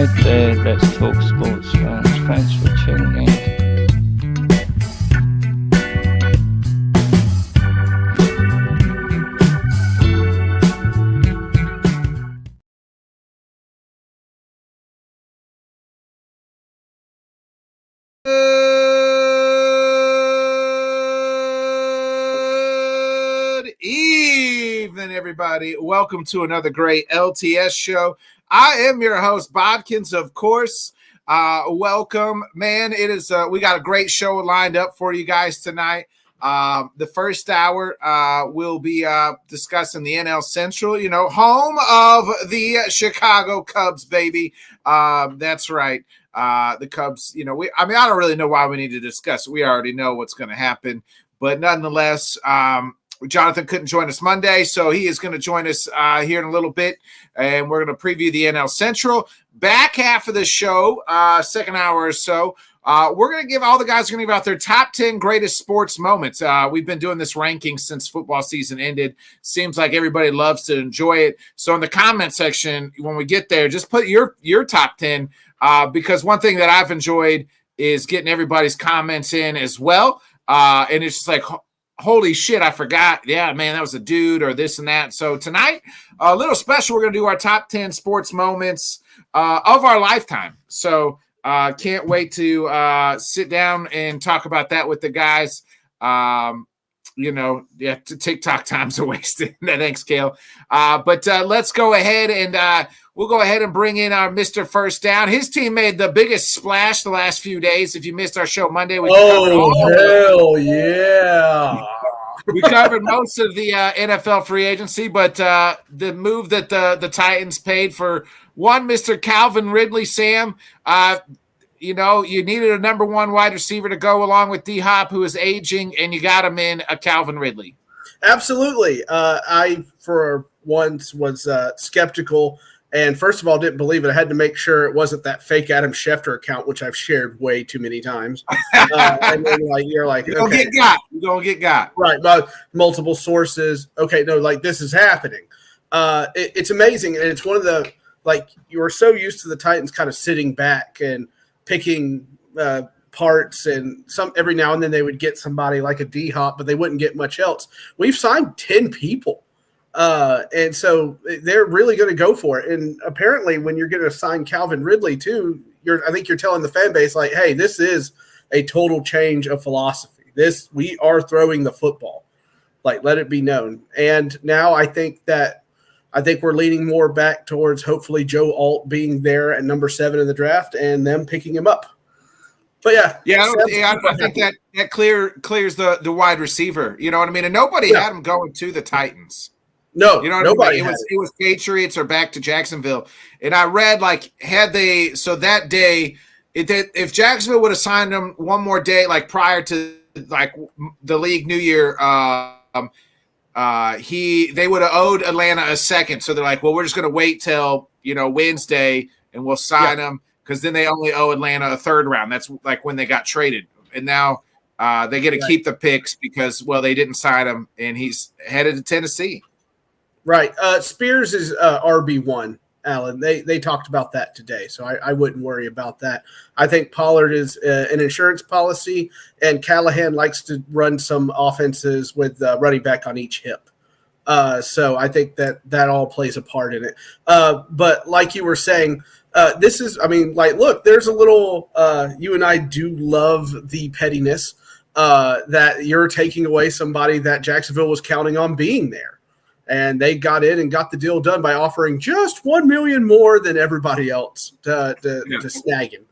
right, let's talk sports, fans. Thanks for tuning in. Good evening, everybody. Welcome to another great LTS show. I am your host, Bodkins, of course. Welcome, man. It is. We got a great show lined up for you guys tonight. The first hour, we'll be discussing the NL Central. You know, home of the Chicago Cubs, baby. That's right. The Cubs. You know, I don't really know why we need to discuss it. We already know what's going to happen, but nonetheless, Jonathan couldn't join us Monday, so he is going to join us here in a little bit, and we're going to preview the NL Central. Back half of the show, second hour or so, we're going to give all the guys going to give out their top 10 greatest sports moments. We've been doing this ranking since football season ended. Seems like everybody loves to enjoy it. So in the comment section, when we get there, just put your top 10, because one thing that I've enjoyed is getting everybody's comments in as well. And it's just like, holy shit, I forgot. Yeah, man, that was a dude or this and that. So tonight, a little special, we're going to do our top 10 sports moments of our lifetime. So can't wait to sit down and talk about that with the guys. TikTok time's a wasted. Thanks, Kale. But let's go ahead and we'll go ahead and bring in our Mr. First Down. His team made the biggest splash the last few days. If you missed our show Monday, we covered we covered most of the NFL free agency, but the move that the Titans paid for one Mr. Calvin Ridley, Sam, you needed a number one wide receiver to go along with D-Hop, who is aging, and you got him in a Calvin Ridley. Absolutely. I, for once, was skeptical. And first of all, didn't believe it. I had to make sure it wasn't that fake Adam Schefter account, which I've shared way too many times. And then you're like, you're gonna get got. You're gonna get got. Right, but multiple sources. Okay, no, like this is happening. It's amazing, and it's one of the you were so used to the Titans kind of sitting back and picking parts, and every now and then they would get somebody like a D-Hop, but they wouldn't get much else. We've signed 10 people. And so they're really going to go for it. And apparently when you're going to sign Calvin Ridley too, I think you're telling the fan base, like, hey, this is a total change of philosophy. We are throwing the football, let it be known. And now I think we're leaning more back towards hopefully Joe Alt being there at number 7 in the draft and them picking him up. But I think that clears the wide receiver. You know what I mean? And nobody had him going to the Titans. No, you know what nobody. I mean? It was Patriots or back to Jacksonville. And I read that day, if Jacksonville would have signed him one more day, prior to the league New Year, they would have owed Atlanta a second. So they're like, well, we're just going to wait till Wednesday and we'll sign him, because then they only owe Atlanta a third round. That's when they got traded, and now they get to keep the picks because they didn't sign him, and he's headed to Tennessee. Right. Spears is RB1, Alan. They talked about that today, so I wouldn't worry about that. I think Pollard is an insurance policy, and Callahan likes to run some offenses with running back on each hip. So I think that all plays a part in it. But like you were saying, this is, look, there's a little you and I do love the pettiness that you're taking away somebody that Jacksonville was counting on being there. And they got in and got the deal done by offering just $1 million more than everybody else to snag him.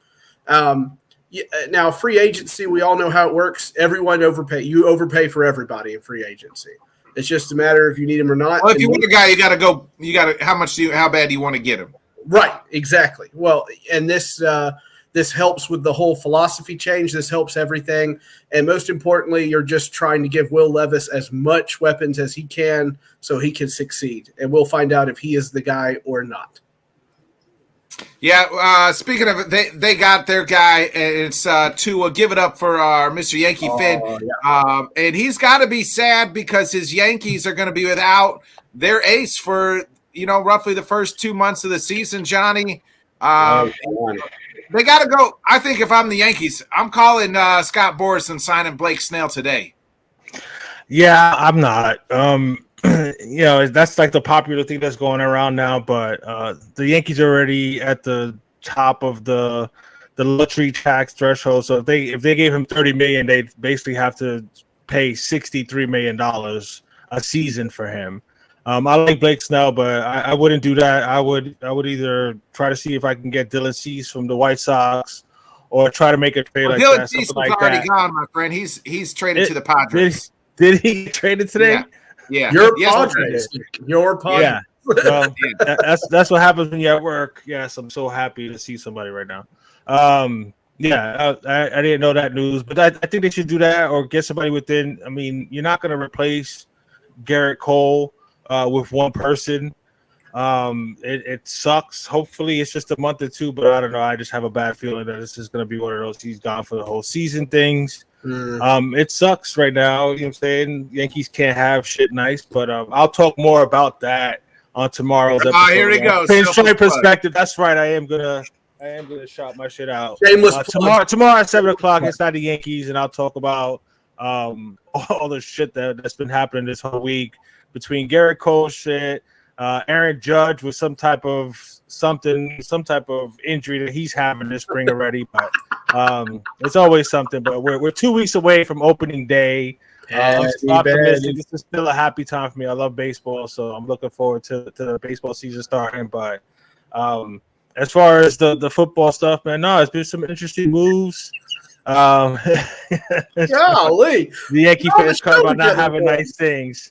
Now, free agency, we all know how it works. Everyone overpay. You overpay for everybody in free agency. It's just a matter if you need him or not. Well, if you want a guy, you got to go. You got to. How bad do you want to get him? Right. Exactly. Well, and this helps with the whole philosophy change. This helps everything. And most importantly, you're just trying to give Will Levis as much weapons as he can so he can succeed. And we'll find out if he is the guy or not. Yeah, speaking of it, they got their guy, and it's to give it up for our Mr. Yankee Finn. Yeah. And he's got to be sad because his Yankees are going to be without their ace for, roughly the first 2 months of the season, Johnny. They got to go. I think if I'm the Yankees, I'm calling Scott Boras and signing Blake Snell today. Yeah, I'm not. That's like the popular thing that's going around now. But the Yankees are already at the top of the luxury tax threshold. So if they gave him $30 million, they'd basically have to pay $63 million a season for him. I like Blake Snell, but I wouldn't do that. I would either try to see if I can get Dylan Cease from the White Sox, or try to make a trade like Dylan that. Cease was Like already that. Gone, my friend. He's traded to the Padres. Did he get traded today? Yeah. Your Padres. Your Padres. Yeah. Well, that's what happens when you're at work. Yes, I'm so happy to see somebody right now. I didn't know that news, but I think they should do that or get somebody within. I mean, you're not going to replace Garrett Cole with one person. It sucks. Hopefully it's just a month or two, but I don't know. I just have a bad feeling that this is going to be one of those he's gone for the whole season things. It sucks right now. You know what I'm saying? Yankees can't have shit nice, but I'll talk more about that on tomorrow's episode. Here we go. Pinstripe perspective. That's right. I am gonna shout my shit out. Shameless tomorrow at 7:00 inside the Yankees, and I'll talk about all the shit that's been happening this whole week between Garrett Cole shit, Aaron Judge with some type of injury that he's having this spring already. But it's always something. But we're 2 weeks away from opening day. I'm still optimistic. This is still a happy time for me. I love baseball, so I'm looking forward to the baseball season starting. But as far as the football stuff, man, no, it's been some interesting moves. Golly. The Yankee fans come about not having nice things.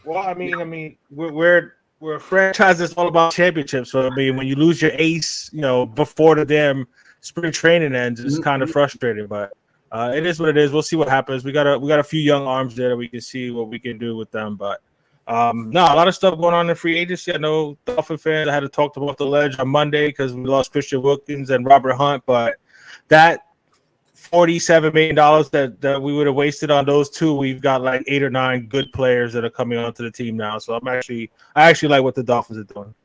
Well, I mean, we're a franchise that's all about championships. So I mean, when you lose your ace, before the damn spring training ends, it's kind of frustrating. But it is what it is. We'll see what happens. We got a few young arms there that we can see what we can do with them. But a lot of stuff going on in free agency. I know Dolphin fans. I had to talk about the ledge on Monday because we lost Christian Wilkins and Robert Hunt. But that $47 million that we would have wasted on those two, we've got like 8 or 9 good players that are coming onto the team now. So I actually like what the Dolphins are doing.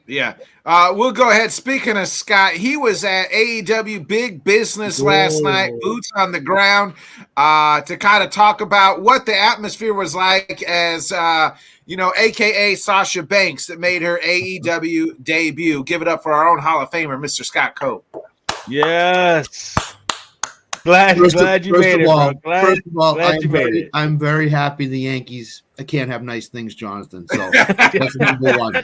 Yeah. We'll go ahead. Speaking of Scott, he was at AEW Big Business last night, boots on the ground, to kind of talk about what the atmosphere was like as, AKA Sasha Banks that made her AEW debut. Give it up for our own Hall of Famer, Mr. Scott Cope. Yes. Glad you made it, bro. First of all, I'm very happy the Yankees. I can't have nice things, Jonathan. So that's number one.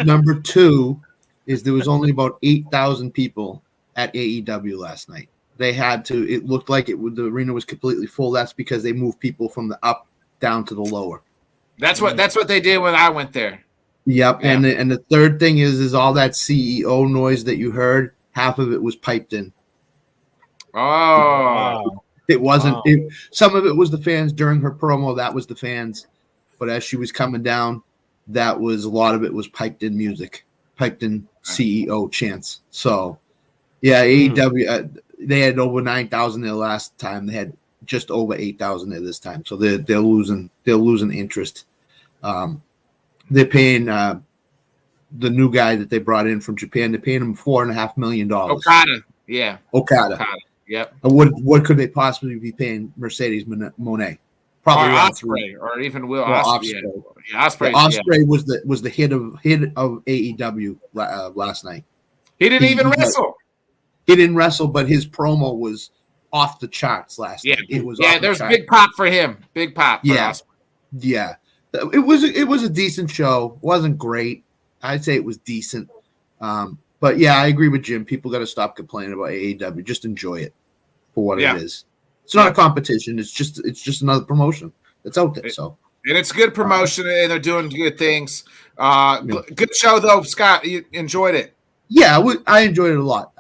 Number two is there was only about 8,000 people at AEW last night. They had to. It looked like the arena was completely full. That's because they moved people from the up down to the lower. That's what they did when I went there. Yep. Yeah. And the third thing is all that CEO noise that you heard. Half of it was piped in. Oh, wow. It wasn't. Wow. Some of it was the fans during her promo. That was the fans, but as she was coming down, a lot of it was piped in music, piped in CEO chants. So, yeah, AEW they had over 9,000 there last time. They had just over 8,000 there this time. So they're losing interest. They're paying the new guy that they brought in from Japan. They're paying him $4.5 million. Okada. Yeah. Okada. Yep. What could they possibly be paying Mercedes Moné? Probably Osprey, or even Will Osprey. Osprey. Osprey was the hit of AEW last night. He didn't even wrestle. He didn't wrestle, but his promo was off the charts last night. It was. Yeah, there's big pop for him. Big pop. For Osprey. Yeah. It was a decent show. Wasn't great. I'd say it was decent. But yeah, I agree with Jim. People got to stop complaining about AEW. Just enjoy it for what it is. It's not a competition. It's just another promotion that's out there. So, and it's good promotion, and they're doing good things. Good show though, Scott. You enjoyed it? Yeah, I enjoyed it a lot.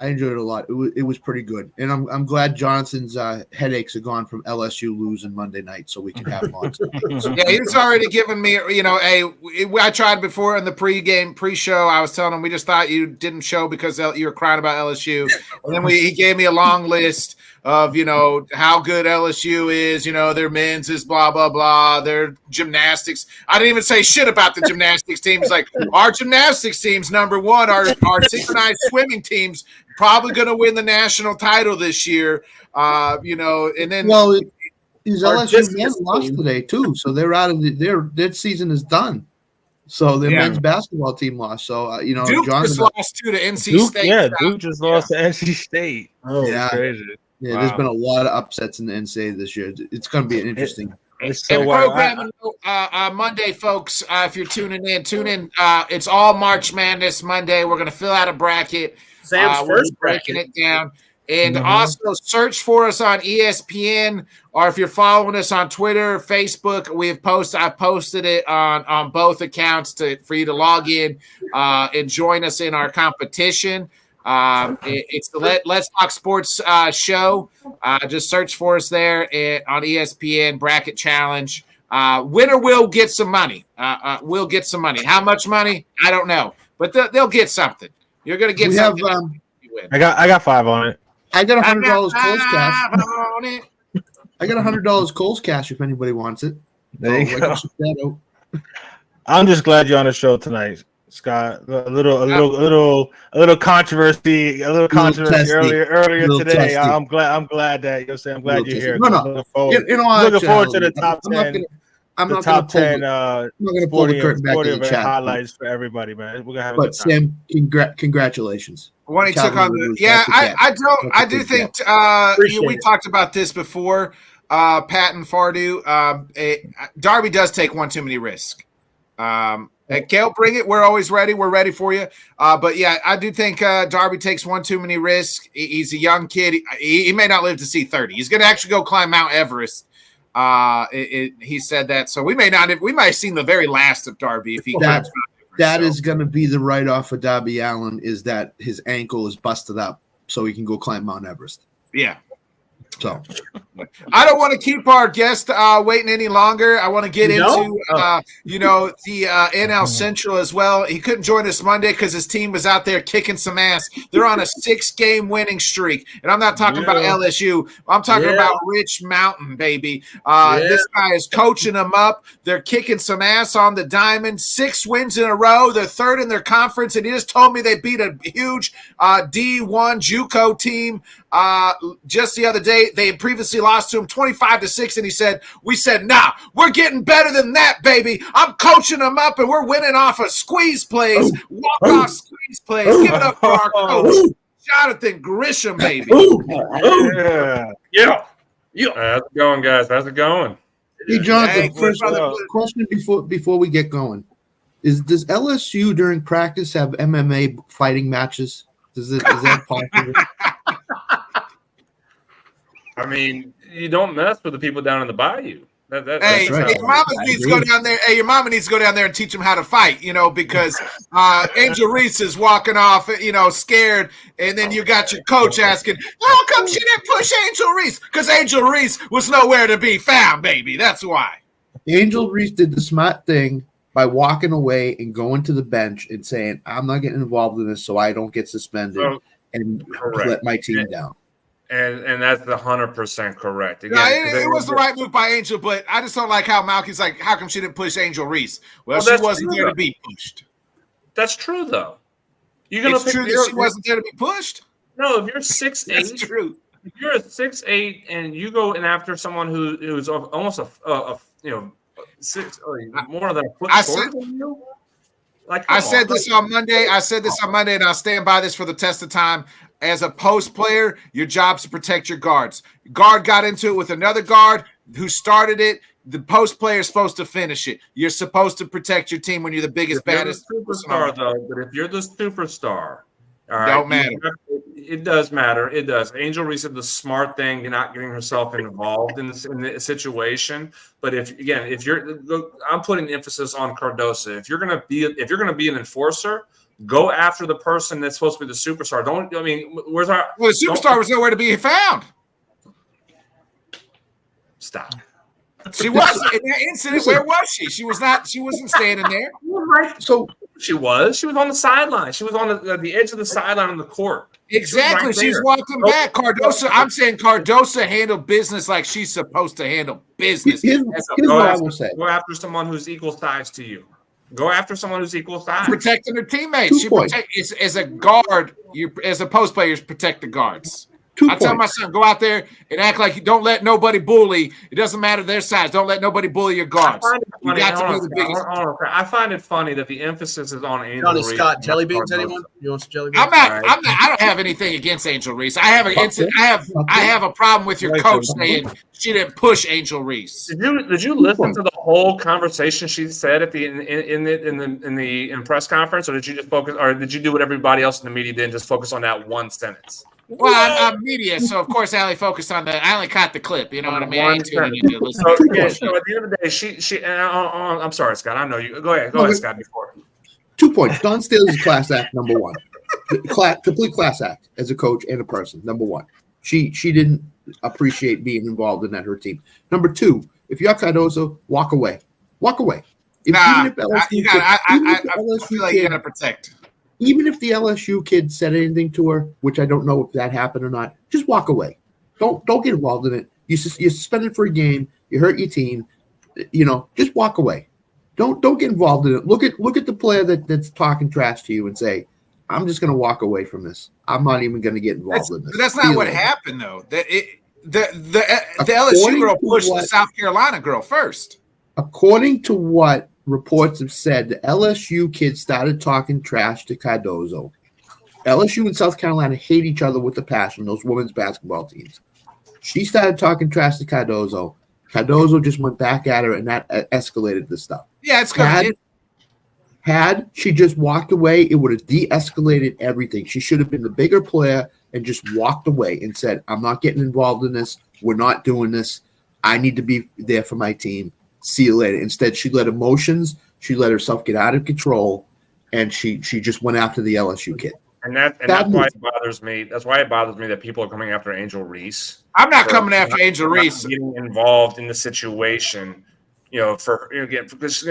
It was pretty good, and I'm glad Jonathan's headaches are gone from LSU losing Monday night, so we can have him on tonight. Yeah, he's already given me, I tried before in the pre-show. I was telling him we just thought you didn't show because you were crying about LSU, and then he gave me a long list of, how good LSU is, their men's is blah, blah, blah, their gymnastics. I didn't even say shit about the gymnastics teams. Like, our gymnastics team's number one. Our synchronized swimming team's probably going to win the national title this year. And then. Well, his LSU men lost today, too. So they're out of their season is done. So their men's basketball team lost. So, Duke just lost to NC State. Yeah, Duke just lost to NC State. Oh, yeah. Crazy. Yeah, There's been a lot of upsets in the NCAA this year. It's going to be an interesting. Programming Monday, folks. If you're tuning in, tune in. It's all March Madness Monday. We're going to fill out a bracket. Sam's first breaking it down. And also search for us on ESPN, or if you're following us on Twitter, Facebook, I've posted it on both accounts for you to log in and join us in our competition. It's the Let's Talk Sports show. Just search for us there on ESPN Bracket Challenge. Winner will get some money. We'll get some money. How much money? I don't know, but they'll get something. You're going to get something. I got 5 on it. I got $100 Coles cash. I got $100 Coles cash if anybody wants it. There you go. I'm just glad you're on the show tonight, Scott. A little controversy earlier today. Testy. I'm glad that I'm glad you're here. No. Looking forward to the top 10. I'm not top 10 pull the curtain back in the chat. Highlights for everybody, man. We're gonna have a good time. Sam, congratulations. When he took on I do think we talked about this before. Pat and Fardu, Darby does take one too many risks. And Kale, bring it. We're always ready. We're ready for you. But yeah, I do think Darby takes one too many risks. He's a young kid. He may not live to see 30. He's going to actually go climb Mount Everest. He said that, so we might have seen the very last of Darby if he climbs. That is going to be the write-off for Darby Allen, is that his ankle is busted up so he can go climb Mount Everest. Yeah. So I don't want to keep our guest waiting any longer. I want to get into the NL Central as well. He couldn't join us Monday because his team was out there kicking some ass. They're on a 6-game winning streak, and I'm not talking about LSU. I'm talking about Rich Mountain, baby. This guy is coaching them up. They're kicking some ass on the diamond. 6 wins in a row. They're third in their conference, and he just told me they beat a huge D1 JUCO team just the other day. They had previously lost to him 25-6, and he said, "We said, nah, we're getting better than that, baby. I'm coaching them up, and we're winning off of squeeze plays, walk-off squeeze plays. Give it up for our coach, Jonathan Grisham, baby." Yeah. How's it going, guys? How's it going? Hey, Jonathan, first question before we get going. Does LSU during practice have MMA fighting matches? Is that possible? I mean, you don't mess with the people down in the bayou. Hey, your mama needs to go down there. Hey, your mama needs to go down there and teach them how to fight, because Angel Reese is walking off, scared, and then you got your coach asking, "How come she didn't push Angel Reese?" Because Angel Reese was nowhere to be found, baby. That's why. Angel Reese did the smart thing by walking away and going to the bench and saying, "I'm not getting involved in this, so I don't get suspended and let my team down." And that's 100% correct. Again, it was the right move by Angel, but I just don't like how Malky's like, "How come she didn't push Angel Reese?" Well, she wasn't there to be pushed. That's true, though. It's true that she wasn't there to be pushed. No, if you're 6'8", that's true. If you're a 6'8" and you go in after someone who's almost more than a foot shorter than you. I said this on Monday, and I'll stand by this for the test of time. As a post player, your job's to protect your guards. Guard got into it with another guard who started it. The post player is supposed to finish it. You're supposed to protect your team when you're the biggest, baddest superstar, though. But if you're the superstar, all right, don't matter. It does matter. It does. Angel Reese did the smart thing, not getting herself involved in the situation. But I'm putting emphasis on Cardoso. If you're gonna be an enforcer, go after the person that's supposed to be the superstar. Where's our? Well, the superstar was nowhere to be found. Stop. She was in that incident. Where was she? She was not. She wasn't standing there. So she was. She was on the sideline. She was on the edge of the sideline on the court. Exactly. She's there. walking back. Cardoso, I'm saying Cardoso handled business like she's supposed to handle business. Here's what I will say. Go after someone who's equal size to you. Go after someone who's equal size. Protecting her teammates. She protects as a guard. You as a post player, you protect the guards. I tell my son, go out there and act like you don't let nobody bully. It doesn't matter their size. Don't let nobody bully your guards. I find it funny that the emphasis is on Angel Reese. Scott jelly beans, anyone? You want some jelly beans? I'm not. I don't have anything against Angel Reese. I have a problem with your coach saying she didn't push Angel Reese. Did you listen to the whole conversation she said at in press conference, or did you just focus, or did you do what everybody else in the media did and just focus on that one sentence? Well, I'm media, so of course I only focused on I only caught the clip. You know what I mean? I ain't tuning into listen. So at the end of the day, she. I'm sorry, Scott. I know you. Go ahead, Scott. Before 2 points. Don Staley is a class act. Number one, complete class act as a coach and a person. Number one, she didn't appreciate being involved in that her team. Number two, if you're Cardoso, walk away. Walk away. I feel like you gotta protect. Even if the LSU kid said anything to her, which I don't know if that happened or not, just walk away. Don't get involved in it. You're suspended for a game. You hurt your team. Just walk away. Don't get involved in it. Look at the player that's talking trash to you and say, I'm just going to walk away from this. I'm not even going to get involved in this. But that's not what happened, though. The LSU girl pushed the South Carolina girl first. According to what reports have said, the LSU kids started talking trash to Cardoso. LSU and South Carolina hate each other with a passion, those women's basketball teams. She started talking trash to Cardoso. Cardoso just went back at her, and that escalated the stuff. Yeah, it's good. Had she just walked away, it would have de-escalated everything. She should have been the bigger player and just walked away and said, I'm not getting involved in this. We're not doing this. I need to be there for my team. See you later. Instead, she let emotions, she let herself get out of control, and she just went after the LSU kid. And that's why it bothers me. That's why it bothers me that people are coming after Angel Reese. I'm not coming after Angel Reese. Getting involved in the situation, because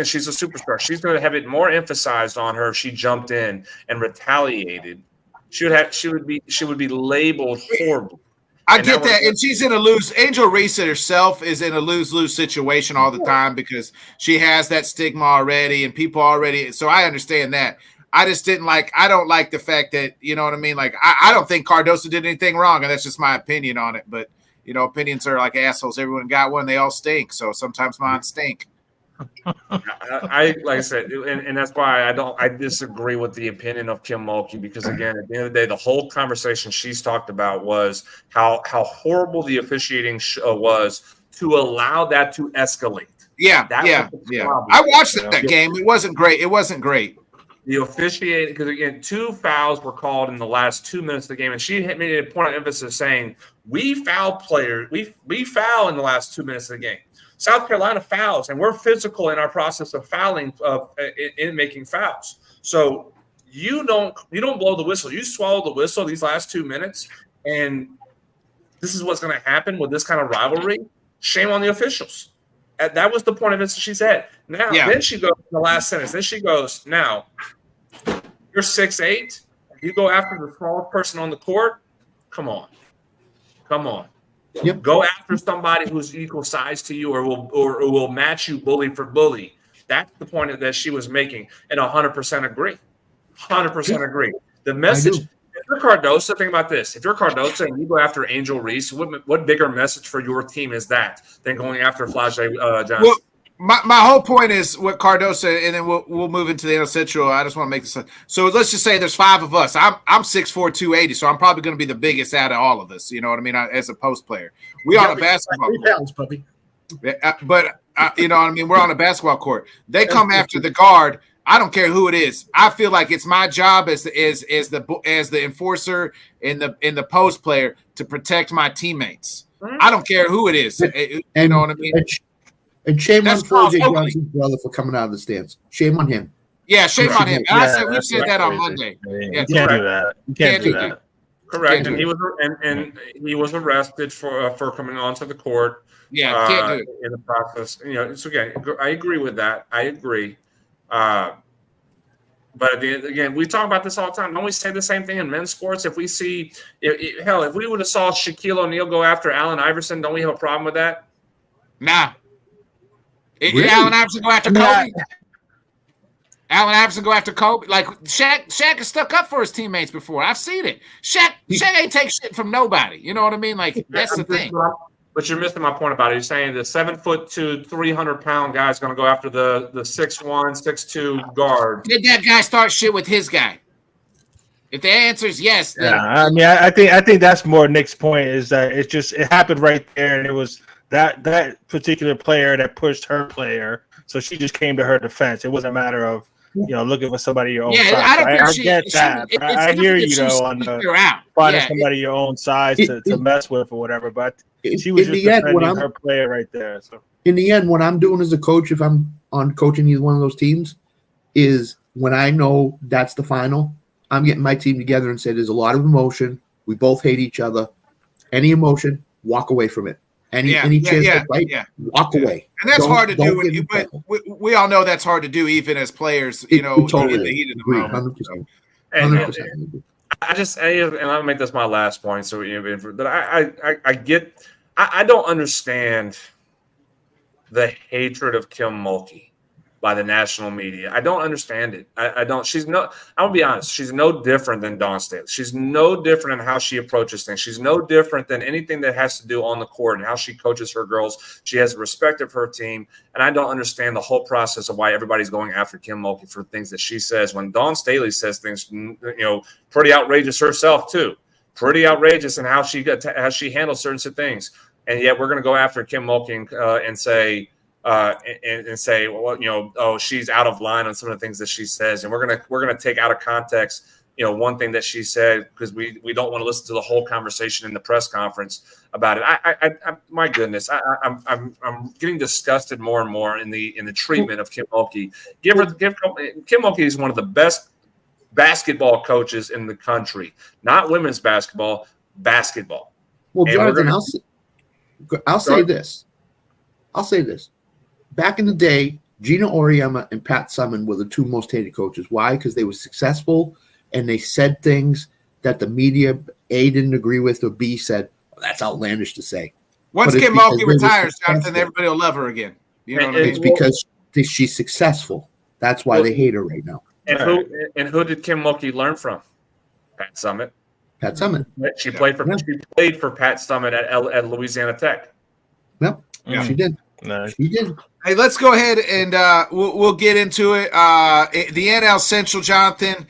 she's a superstar. She's going to have it more emphasized on her. She jumped in and retaliated. She would be labeled horrible. I get that, and she's in a lose. Angel Reese herself is in a lose-lose situation all the time because she has that stigma already, and people already. So I understand that. I just I don't like the fact that, you know what I mean? Like, I don't think Cardoso did anything wrong, and that's just my opinion on it. But, opinions are like assholes. Everyone got one. They all stink. So sometimes mine stink. Like I said, and that's why I disagree with the opinion of Kim Mulkey, because again, at the end of the day, the whole conversation she's talked about was how horrible the officiating was to allow that to escalate. Yeah. I watched that game. It wasn't great. The officiating, because again, 2 fouls were called in the last 2 minutes of the game, and she made a point of emphasis saying, we foul players, we foul in the last 2 minutes of the game. South Carolina fouls, and we're physical in our process of fouling, in making fouls. So you don't blow the whistle. You swallow the whistle these last 2 minutes, and this is what's going to happen with this kind of rivalry. Shame on the officials. That was the point of it. She said. Now, Then she goes in the last sentence. Then she goes, now, you're 6'8". You go after the smallest person on the court. Come on. Yep. Go after somebody who's equal size to you, or will match you bully for bully. That's the point that she was making, and 100% agree. 100% agree. The message. If you're Cardoso, think about this. If you're Cardoso and you go after Angel Reese, what bigger message for your team is that than going after Flajay Johnson? Well, my whole point is what Cardoso, and then we'll move into the NL Central. I just want to make this. So let's just say there's 5 of us. I'm 6'4", 280, so I'm probably going to be the biggest out of all of us. You know what I mean? As a post player, we on a basketball 3 pounds, puppy. But you know what I mean? We're on a basketball court. They come after the guard. I don't care who it is. I feel like it's my job as the enforcer and the post player to protect my teammates. I don't care who it is. You know what I mean? And shame on Flajay Johnson's brother for coming out of the stands. Shame on him. Yeah, shame on him. And we said that on Monday. You can't do that. You can't do that. Correct. And he was arrested for coming onto the court. Yeah, can't do it in the process. So again, I agree with that. I agree. But again, we talk about this all the time. Don't we say the same thing in men's sports? If we see, if we would have saw Shaquille O'Neal go after Allen Iverson, don't we have a problem with that? Nah. Really? Allen Iverson go after Kobe? Allen Iverson go after Kobe? Like, Shaq has stuck up for his teammates before. I've seen it. Shaq ain't take shit from nobody. You know what I mean? Like, that's the thing. But you're missing my point about it. You're saying the 7'2", 300-pound guy is going to go after the 6'1", 6'2" guard. Did that guy start shit with his guy? If the answer is yes, then I mean, I think that's more Nick's point, is that it happened right there, and it was that particular player that pushed her player, so she just came to her defense. It wasn't a matter of looking for somebody your own size. I get that. But I hear you though on the finding somebody your own size to mess with or whatever. But she was just defending her player right there. So in the end, what I'm doing as a coach, if I'm on coaching either one of those teams, is when I know that's the final, I'm getting my team together and say there's a lot of emotion. We both hate each other. Any emotion, walk away from it. Any chance to fight, walk away. And that's hard to do. But we all know that's hard to do, even as players. Totally in the heat of the moment. 100%. And I'll make this my last point. So, but I don't understand the hatred of Kim Mulkey by the national media. I don't understand it. I don't. I'll be honest. She's no different than Dawn Staley. She's no different in how she approaches things. She's no different than anything that has to do on the court and how she coaches her girls. She has respect of her team. And I don't understand the whole process of why everybody's going after Kim Mulkey for things that she says when Dawn Staley says things, pretty outrageous herself too. Pretty outrageous in how she handles certain things. And yet we're going to go after Kim Mulkey and say, she's out of line on some of the things that she says, and we're gonna take out of context, one thing that she said because we don't want to listen to the whole conversation in the press conference about it. I my goodness, I'm getting disgusted more and more in the treatment of Kim Mulkey. Kim Mulkey is one of the best basketball coaches in the country, not women's basketball. Well, Jonathan, I'll say this. Back in the day, Gina Auriemma and Pat Summin were the two most hated coaches. Why? Because they were successful and they said things that the media, A, didn't agree with, or B, said, that's outlandish to say. Once Kim Mulkey retires, Jonathan, everybody will love her again. You know what I mean? It's because she's successful. That's why they hate her right now. And who did Kim Mulkey learn from? Pat Summitt. She played for Pat Summitt at Louisiana Tech. Yep, she did. No. She did. Hey, let's go ahead and we'll get into it. The NL Central, Jonathan.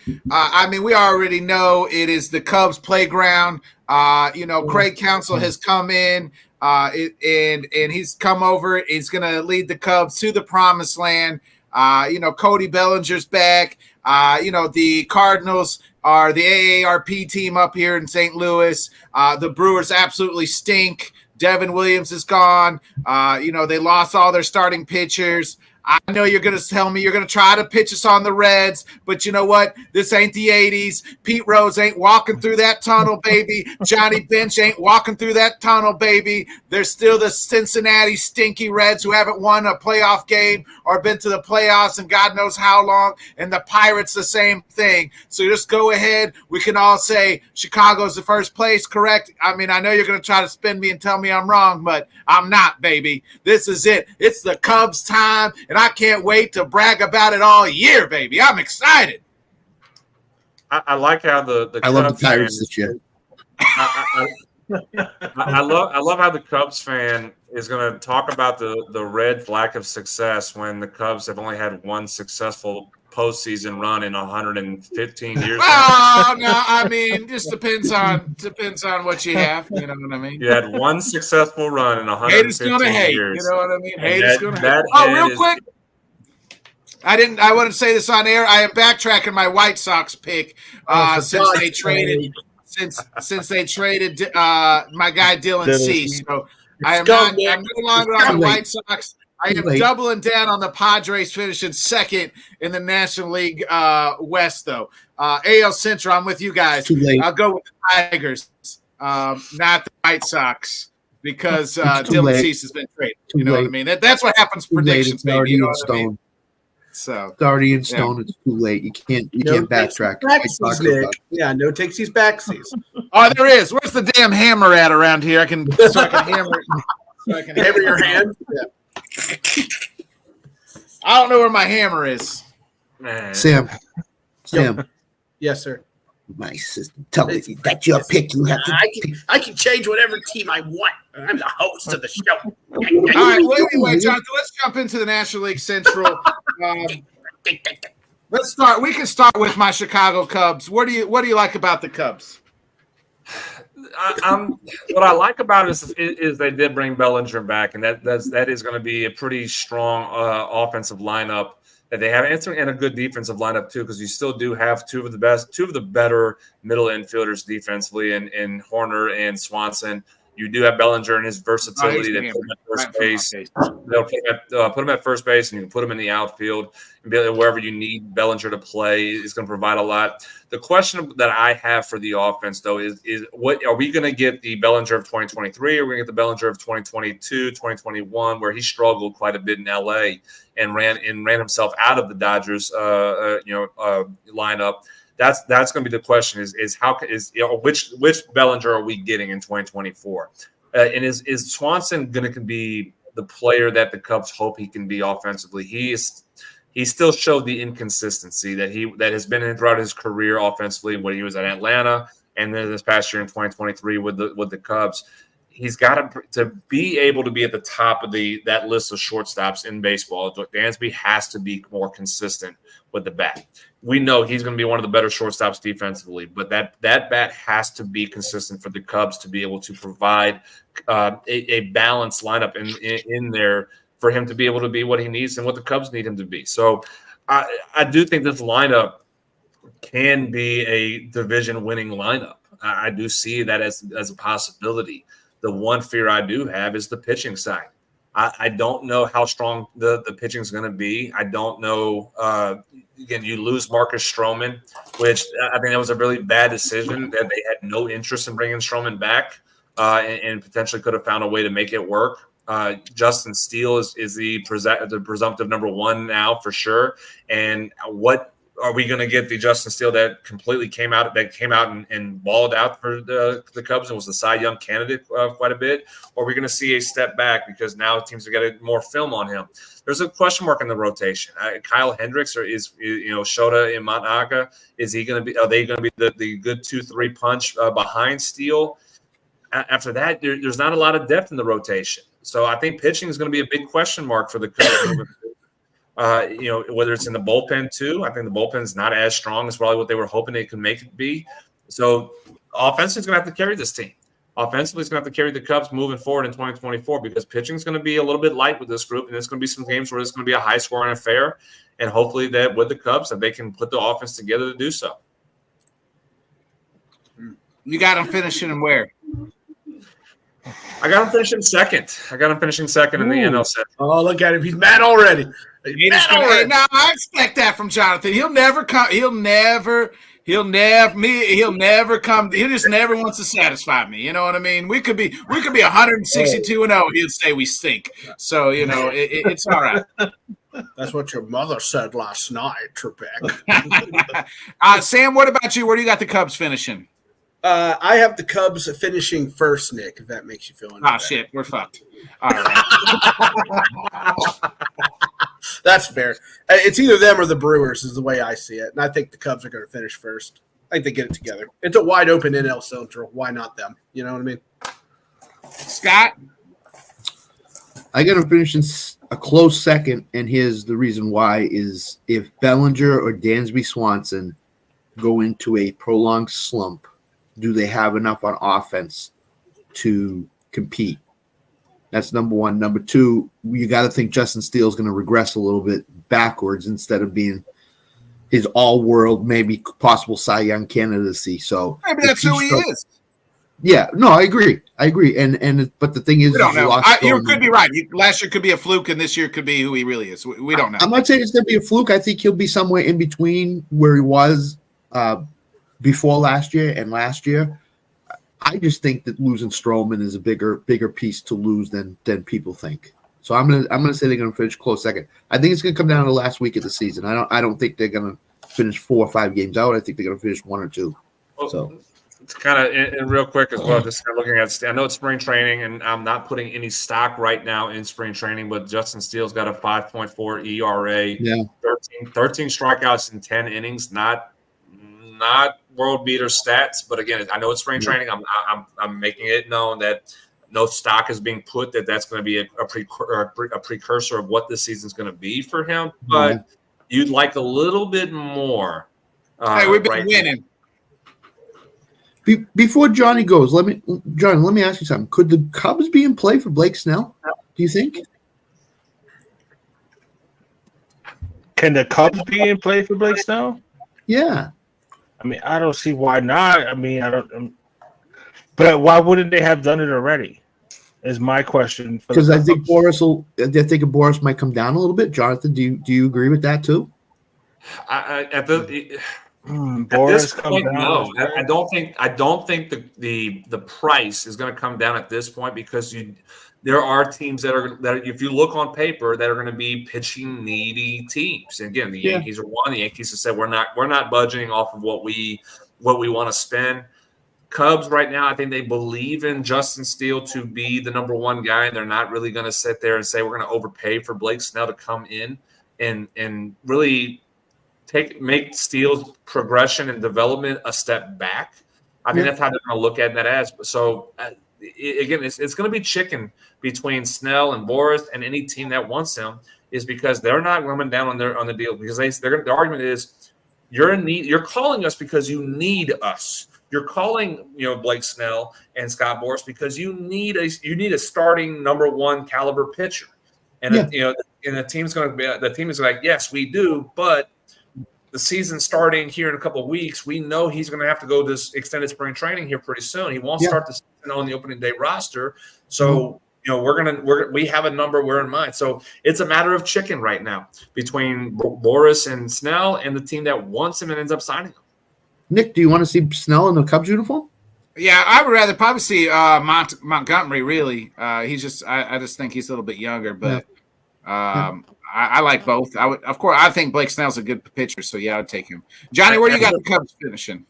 We already know it is the Cubs playground. Craig Counsell has come in and he's come over. He's going to lead the Cubs to the promised land. Cody Bellinger's back. The Cardinals are the AARP team up here in St. Louis. The Brewers absolutely stink. Devin Williams is gone. They lost all their starting pitchers. I know you're going to tell me you're going to try to pitch us on the Reds, but you know what? This ain't the 80s. Pete Rose ain't walking through that tunnel, baby. Johnny Bench ain't walking through that tunnel, baby. There's still the Cincinnati stinky Reds who haven't won a playoff game or been to the playoffs in God knows how long, and the Pirates the same thing. So just go ahead. We can all say Chicago's the first place, correct? I know you're going to try to spin me and tell me I'm wrong, but I'm not, baby. This is it. It's the Cubs' time, and I can't wait to brag about it all year, baby. I'm excited. I like how the I love the Pirates this year. I love how the Cubs fan is going to talk about the Reds' lack of success when the Cubs have only had one successful postseason run in 115 years. Oh no, just depends on what you have. You know what I mean? You had one successful run in 115 years. Hate. You know what I mean? Hate is gonna hate. Oh, real quick. I wouldn't say this on air. I am backtracking my White Sox pick since they traded my guy Dylan Cease. So I'm no longer on the White Sox. I am doubling down on the Padres, finishing second in the National League West, though. AL Central, I'm with you guys. I'll go with the Tigers, not the White Sox, because Dylan Cease has been traded. You know what I mean? That's what happens. Predictions, baby. You know what I mean? So It's already in stone. It's too late. You can't backtrack. Backsies, Nick. Yeah, no takesies, backsies. Oh, there is. Where's the damn hammer at around here? I can hammer. Hammer your hand. Yeah. I don't know where my hammer is. Man. Sam. Yes, sir. My system. Tell me that's your pick. You have to. I can change whatever team I want. I'm the host of the show. All right. Well, anyway, Jonathan, let's jump into the National League Central. Let's start. We can start with my Chicago Cubs. What do you like about the Cubs? What I like about it is they did bring Bellinger back, and that is going to be a pretty strong offensive lineup that they have, and a good defensive lineup too, because you still do have two of the better middle infielders defensively in Horner and Swanson. You do have Bellinger and his versatility to put him at first base. They'll put him at first base, and you can put him in the outfield, and wherever you need Bellinger to play is going to provide a lot. The question that I have for the offense, though, is what are we going to get the Bellinger of 2023, or are we going to get the Bellinger of 2022, 2021, where he struggled quite a bit in LA and ran himself out of the Dodgers lineup? That's going to be the question: which Bellinger are we getting in 2024? And is Swanson going to be the player that the Cubs hope he can be offensively? He still showed the inconsistency that has been in throughout his career offensively when he was at Atlanta, and then this past year in 2023 with the Cubs. He's got to be able to be at the top of that list of shortstops in baseball. Dansby has to be more consistent with the bat. We know he's going to be one of the better shortstops defensively, but that bat has to be consistent for the Cubs to be able to provide a balanced lineup in there for him to be able to be what he needs and what the Cubs need him to be. So I do think this lineup can be a division-winning lineup. I do see that as a possibility. The one fear I do have is the pitching side. I don't know how strong the pitching is going to be. I don't know. Again, you lose Marcus Stroman, which I think that was a really bad decision that they had no interest in bringing Stroman back and potentially could have found a way to make it work. Justin Steele is the presumptive number one now for sure. And what are we going to get the Justin Steele that completely came out and balled out for the Cubs and was the Cy Young candidate quite a bit? Or are we going to see a step back because now teams have got more film on him? There's a question mark in the rotation. Kyle Hendricks or is Shota Imanaga? Are they going to be the good 2-3 punch behind Steele? After that, there's not a lot of depth in the rotation. So I think pitching is going to be a big question mark for the Cubs. Whether it's in the bullpen too. I think the bullpen is not as strong as probably what they were hoping they could make it be. So offensively is going to have to carry this team. Offensively is going to have to carry the Cubs moving forward in 2024 because pitching is going to be a little bit light with this group, and there's going to be some games where it's going to be a high-scoring affair, and hopefully that with the Cubs that they can put the offense together to do so. You got them finishing and where? I got him finishing second. In the NL Central. Oh, look at him. He's mad already. Now I expect that from Jonathan. He'll never come. He'll come. He just never wants to satisfy me. You know what I mean? We could be 162-0. He'll say we stink. So it's all right. That's what your mother said last night, Trebek. Sam, what about you? Where do you got the Cubs finishing? I have the Cubs finishing first, Nick, if that makes you feel any better. Shit, we're fucked. All right. That's fair. It's either them or the Brewers is the way I see it, and I think the Cubs are going to finish first. I think they get it together. It's a wide open NL Central. Why not them? You know what I mean? Scott? I got to finish in a close second, and here's the reason why is if Bellinger or Dansby Swanson go into a prolonged slump, do they have enough on offense to compete? That's number one. Number two, you got to think Justin Steele is going to regress a little bit backwards instead of being his all-world, maybe possible Cy Young candidacy. So maybe that's who he is. Yeah, no, I agree. But the thing is, we don't know. You could be right. Last year could be a fluke, and this year could be who he really is. We don't know. I'm not saying it's going to be a fluke. I think he'll be somewhere in between where he was before last year and last year. I just think that losing Stroman is a bigger piece to lose than people think. So I'm gonna say they're gonna finish close second. I think it's gonna come down to the last week of the season. I don't think they're gonna finish 4 or 5 games out. I think they're gonna finish 1 or 2. So it's kind of and real quick as well. Just kind of looking at, I know it's spring training, and I'm not putting any stock right now in spring training. But Justin Steele's got a 5.4 ERA, yeah, 13 strikeouts in 10 innings. Not world beater stats, but again, I know it's spring training. I'm making it known that no stock is being put that's going to be a precursor of what this season's going to be for him. But you'd like a little bit more. Hey, we've been winning. Before Johnny goes, let me ask you something. Could the Cubs be in play for Blake Snell? Do you think? Can the Cubs be in play for Blake Snell? Yeah. I mean, I don't see why not. I mean, I don't. But why wouldn't they have done it already? Is my question. Because I think Boris might come down a little bit. Jonathan, do you agree with that too? At this point, no. I don't think the price is going to come down at this point because there are teams that if you look on paper that are going to be pitching needy teams. And again, the Yankees are one. The Yankees have said we're not budgeting off of what we want to spend. Cubs right now, I think they believe in Justin Steele to be the number one guy, and they're not really going to sit there and say we're going to overpay for Blake Snell to come in and really make Steele's progression and development a step back. I think that's how they're going to look at that as. So again, it's going to be chicken between Snell and Boris and any team that wants him, is because they're not coming down on the deal because their argument is you're in need. You're calling us because you need us. You're calling, Blake Snell and Scott Boras because you need a starting number one caliber pitcher, and the team is like, yes, we do, but the season starting here in a couple of weeks, we know he's going to have to go this extended spring training here pretty soon. He won't start the season on the opening day roster, so we have a number we're in mind. So it's a matter of chicken right now between Boras and Snell and the team that wants him and ends up signing him. Nick, do you want to see Snell in the Cubs uniform? Yeah, I would rather probably see Montgomery. Really, I just think he's a little bit younger, but I like both. I think Blake Snell's a good pitcher, so I would take him. Johnny, where do you got the Cubs finishing?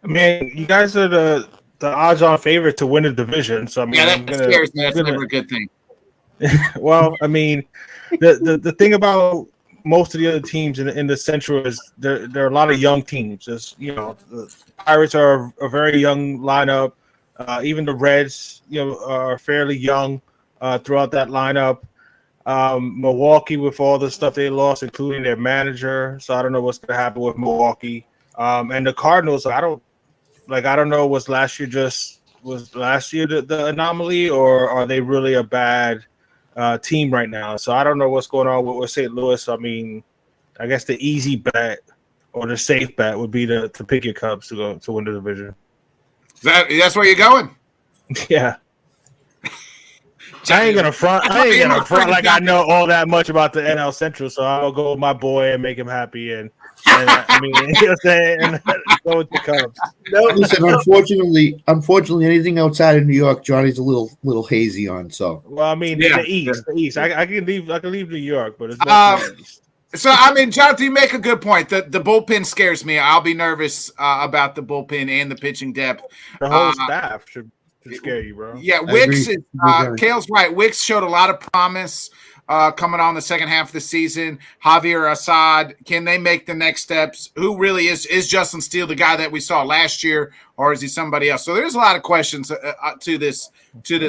I mean, you guys are the odds-on favorite to win the division. So I mean, that scares me. That's never a good thing. Well, I mean, the thing about most of the other teams in the Central is there are a lot of young teams. The Pirates are a very young lineup. Even the Reds, are fairly young throughout that lineup. Milwaukee, with all the stuff they lost, including their manager, so I don't know what's going to happen with Milwaukee. And the Cardinals, I don't know. Was last year the anomaly, or are they really a bad team right now? So I don't know what's going on with St. Louis. I mean, I guess the easy bet or the safe bet would be to pick your Cubs to win the division. That's where you're going? Yeah. I ain't gonna front like I know all that much about the NL Central, so I'll go with my boy and make him happy, and I mean, and go with the Cubs. No, listen. Unfortunately, anything outside of New York, Johnny's a little hazy on. So, well, I mean, the East. I can leave New York, but it's not the East. So, I mean, Jonathan, you make a good point. The bullpen scares me. I'll be nervous about the bullpen and the pitching depth. The whole staff should scare you, bro. Yeah, Wicks is Kale's right. Wicks showed a lot of promise coming on the second half of the season. Javier Assad, can they make the next steps? Who really is Justin Steele the guy that we saw last year, or is he somebody else? So there's a lot of questions to this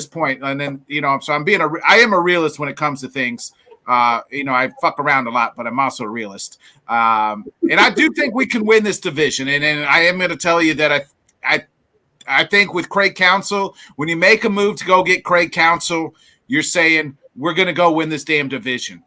point. And then so I am a realist when it comes to things. I fuck around a lot, but I'm also a realist. And I do think we can win this division. And I am going to tell you that I think with Craig Counsell, when you make a move to go get Craig Counsell, you're saying we're going to go win this damn division.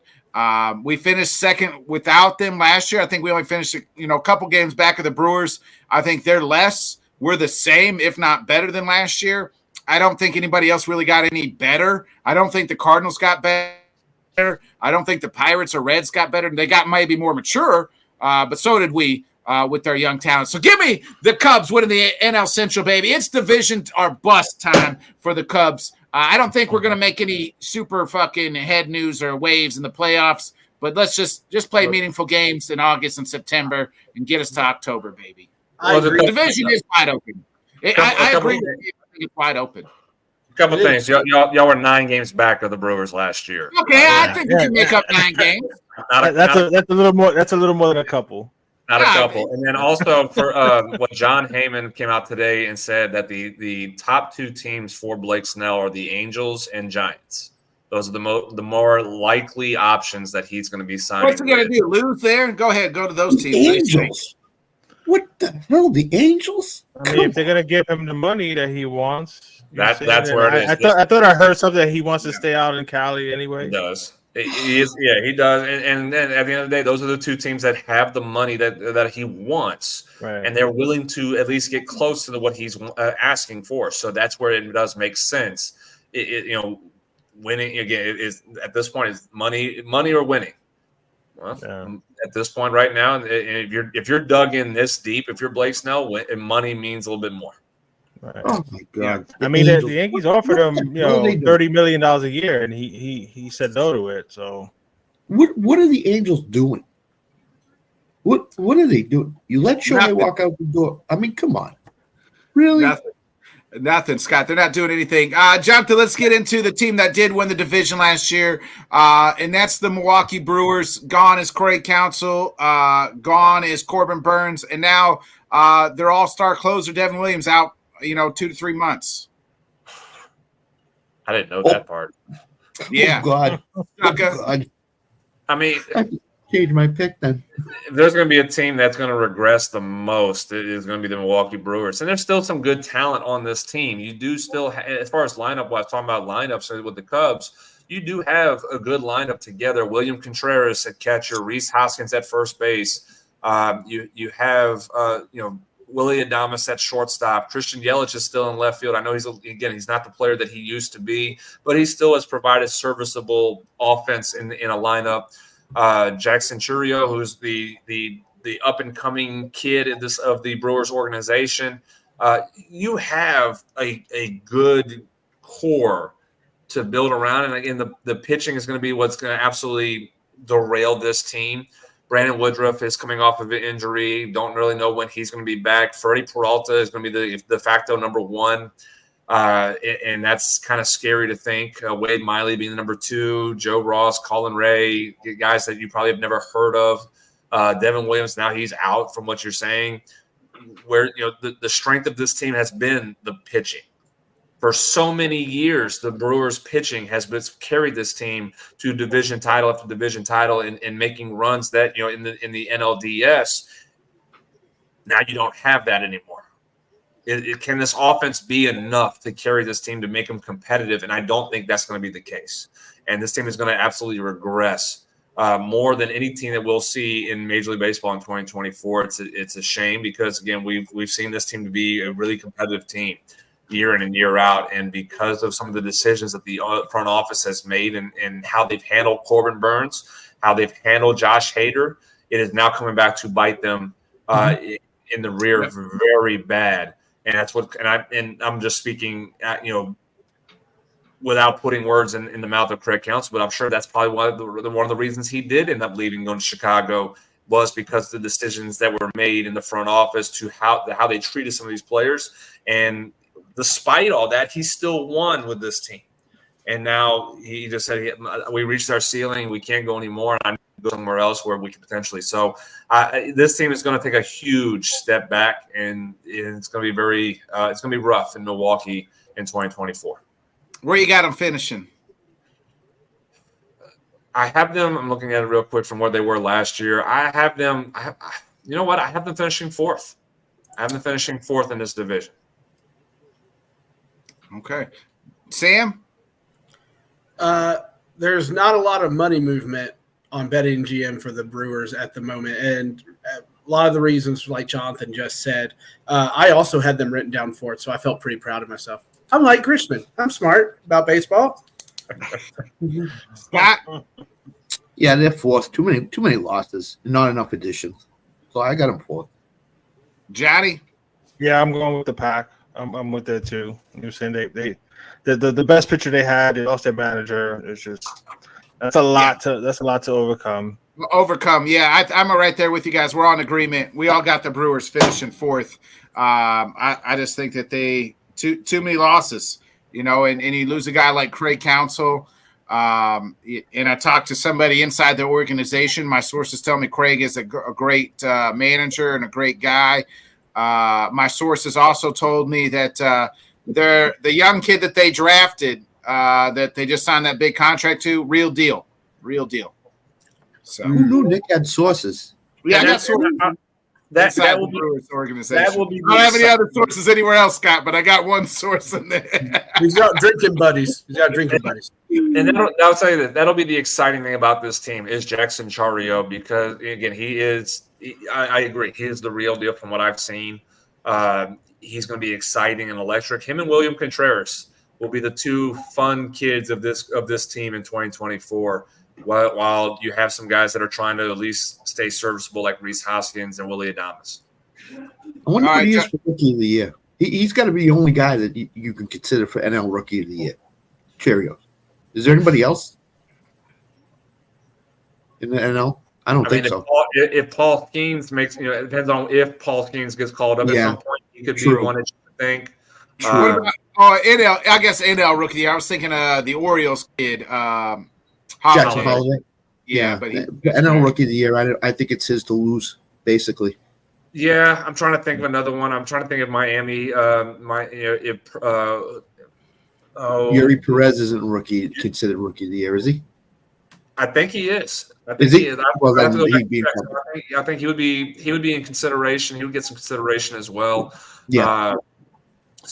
We finished second without them last year. I think we only finished a couple games back of the Brewers. I think they're less. We're the same, if not better than last year. I don't think anybody else really got any better. I don't think the Cardinals got better. I don't think the Pirates or Reds got better. They got maybe more mature, but so did we. With their young talent. So give me the Cubs winning the NL Central, baby. It's division or bust time for the Cubs. I don't think we're going to make any super fucking head news or waves in the playoffs, but let's just play meaningful games in August and September and get us to October, baby. I agree. The division is wide open. I agree with you. I think it's wide open. Couple things. Y'all were 9 games back of the Brewers last year. Okay, I think we can make up 9 games. That's a little more. That's a little more than a couple. Not a couple. And then also for what John Heyman came out today and said that the top 2 teams for Blake Snell are the Angels and Giants. Those are the more likely options that he's going to be signing. What's he going to do? Lose there? Go ahead. Go to those teams. Angels. What the hell? The Angels? I mean, if they're going to give him the money that he wants. That's where it is. I thought I heard something that he wants to stay out in Cali anyway. He does. He does. And then at the end of the day, those are the 2 teams that have the money that he wants, right. And they're willing to at least get close to what he's asking for. So that's where it does make sense. Winning again is at this point is money or winning. Well, at this point right now, if you're dug in this deep, if you're Blake Snell, money means a little bit more. Right. Oh my God! I mean, the Yankees offered him, $30 million a year, and he said no to it. So, what are the Angels doing? What are they doing? You let Shohei walk out the door. I mean, come on, really? Nothing, Scott. They're not doing anything. Jonathan, let's get into the team that did win the division last year, and that's the Milwaukee Brewers. Gone is Corey Counsell. Gone is Corbin Burns, and now their all-star closer Devin Williams out. 2 to 3 months. I didn't know that part. Yeah. Oh, God. God. I mean, I changed my pick then. If there's going to be a team that's going to regress the most, it is going to be the Milwaukee Brewers. And there's still some good talent on this team. You do still, as far as lineup, I was talking about lineups with the Cubs, you do have a good lineup together. William Contreras at catcher, Rhys Hoskins at first base. You have, Willie Adames at shortstop. Christian Yelich is still in left field. I know he's not the player that he used to be, but he still has provided serviceable offense in a lineup. Jackson Churio, who's the up and coming kid of the Brewers organization. You have a good core to build around, and again, the pitching is going to be what's going to absolutely derail this team. Brandon Woodruff is coming off of an injury. Don't really know when he's going to be back. Freddie Peralta is going to be the de facto number 1. And that's kind of scary to think. Wade Miley being the number 2, Joe Ross, Colin Ray, guys that you probably have never heard of. Devin Williams, now he's out from what you're saying. Where the strength of this team has been the pitching. For so many years, the Brewers pitching has carried this team to division title after division title and making runs that, in the NLDS. Now you don't have that anymore. Can this offense be enough to carry this team to make them competitive? And I don't think that's going to be the case. And this team is going to absolutely regress more than any team that we'll see in Major League Baseball in 2024. It's a shame because, again, we've seen this team to be a really competitive team year in and year out, and because of some of the decisions that the front office has made and how they've handled Corbin Burns, how they've handled Josh Hader, it is now coming back to bite them in the rear very bad. And that's what, and I'm just speaking, without putting words in the mouth of Craig Counsell, but I'm sure that's probably one of the reasons he did end up leaving, going to Chicago, was because of the decisions that were made in the front office to how they treated some of these players. And despite all that, he still won with this team. And now he just said, we reached our ceiling. We can't go anymore. And I need to go somewhere else where we can potentially. So this team is going to take a huge step back, and it's going to be it's going to be rough in Milwaukee in 2024. Where you got them finishing? I have them. I'm looking at it real quick from where they were last year. I have them. You know what? I have them finishing 4th. I have them finishing 4th in this division. Okay. Sam? There's not a lot of money movement on betting GM for the Brewers at the moment. And a lot of the reasons, like Jonathan just said, I also had them written down for it, so I felt pretty proud of myself. I'm like Grishman. I'm smart about baseball. Scott? Yeah, they're 4th. Too many losses, not enough additions. So I got them 4th. Johnny? Yeah, I'm going with the Pack. I'm with that too. You're saying the best pitcher they had. They lost their manager. It's just that's a lot to overcome. Yeah, I'm right there with you guys. We're on agreement. We all got the Brewers finishing fourth. I just think that they too many losses, and you lose a guy like Craig Counsell. And I talked to somebody inside the organization. My sources tell me Craig is a great manager and a great guy. My sources also told me that the young kid that they drafted, that they just signed that big contract to, real deal. So who knew Nick had sources? Yeah, I got sources. That will the be Brewers organization. That will be. I don't have any other sources anywhere else, Scott, but I got one source in there. He's got drinking buddies. And I'll tell you that that'll be the exciting thing about this team is Jackson Chario, because again, I agree, he is the real deal from what I've seen. He's going to be exciting and electric. Him and William Contreras will be the two fun kids of this team in 2024. While you have some guys that are trying to at least stay serviceable, like Rhys Hoskins and Willie Adames. I wonder what he is for Rookie of the Year. He's got to be the only guy that you can consider for NL Rookie of the Year. Cheerios. Is there anybody else in the NL? I don't think so. If Paul Skeens makes, it depends on if Paul Skeens gets called up at some point. He could be one that you think. NL, I guess NL Rookie of the Year. I was thinking the Orioles kid. Jackson Holiday. Yeah, but NL Rookie of the Year. I think it's his to lose, basically. Yeah, I'm trying to think of another one. I'm trying to think of Miami. Yuri Perez isn't considered Rookie of the Year, is he? I think he is. I think he is. I think he would be in consideration. He would get some consideration as well. Yeah.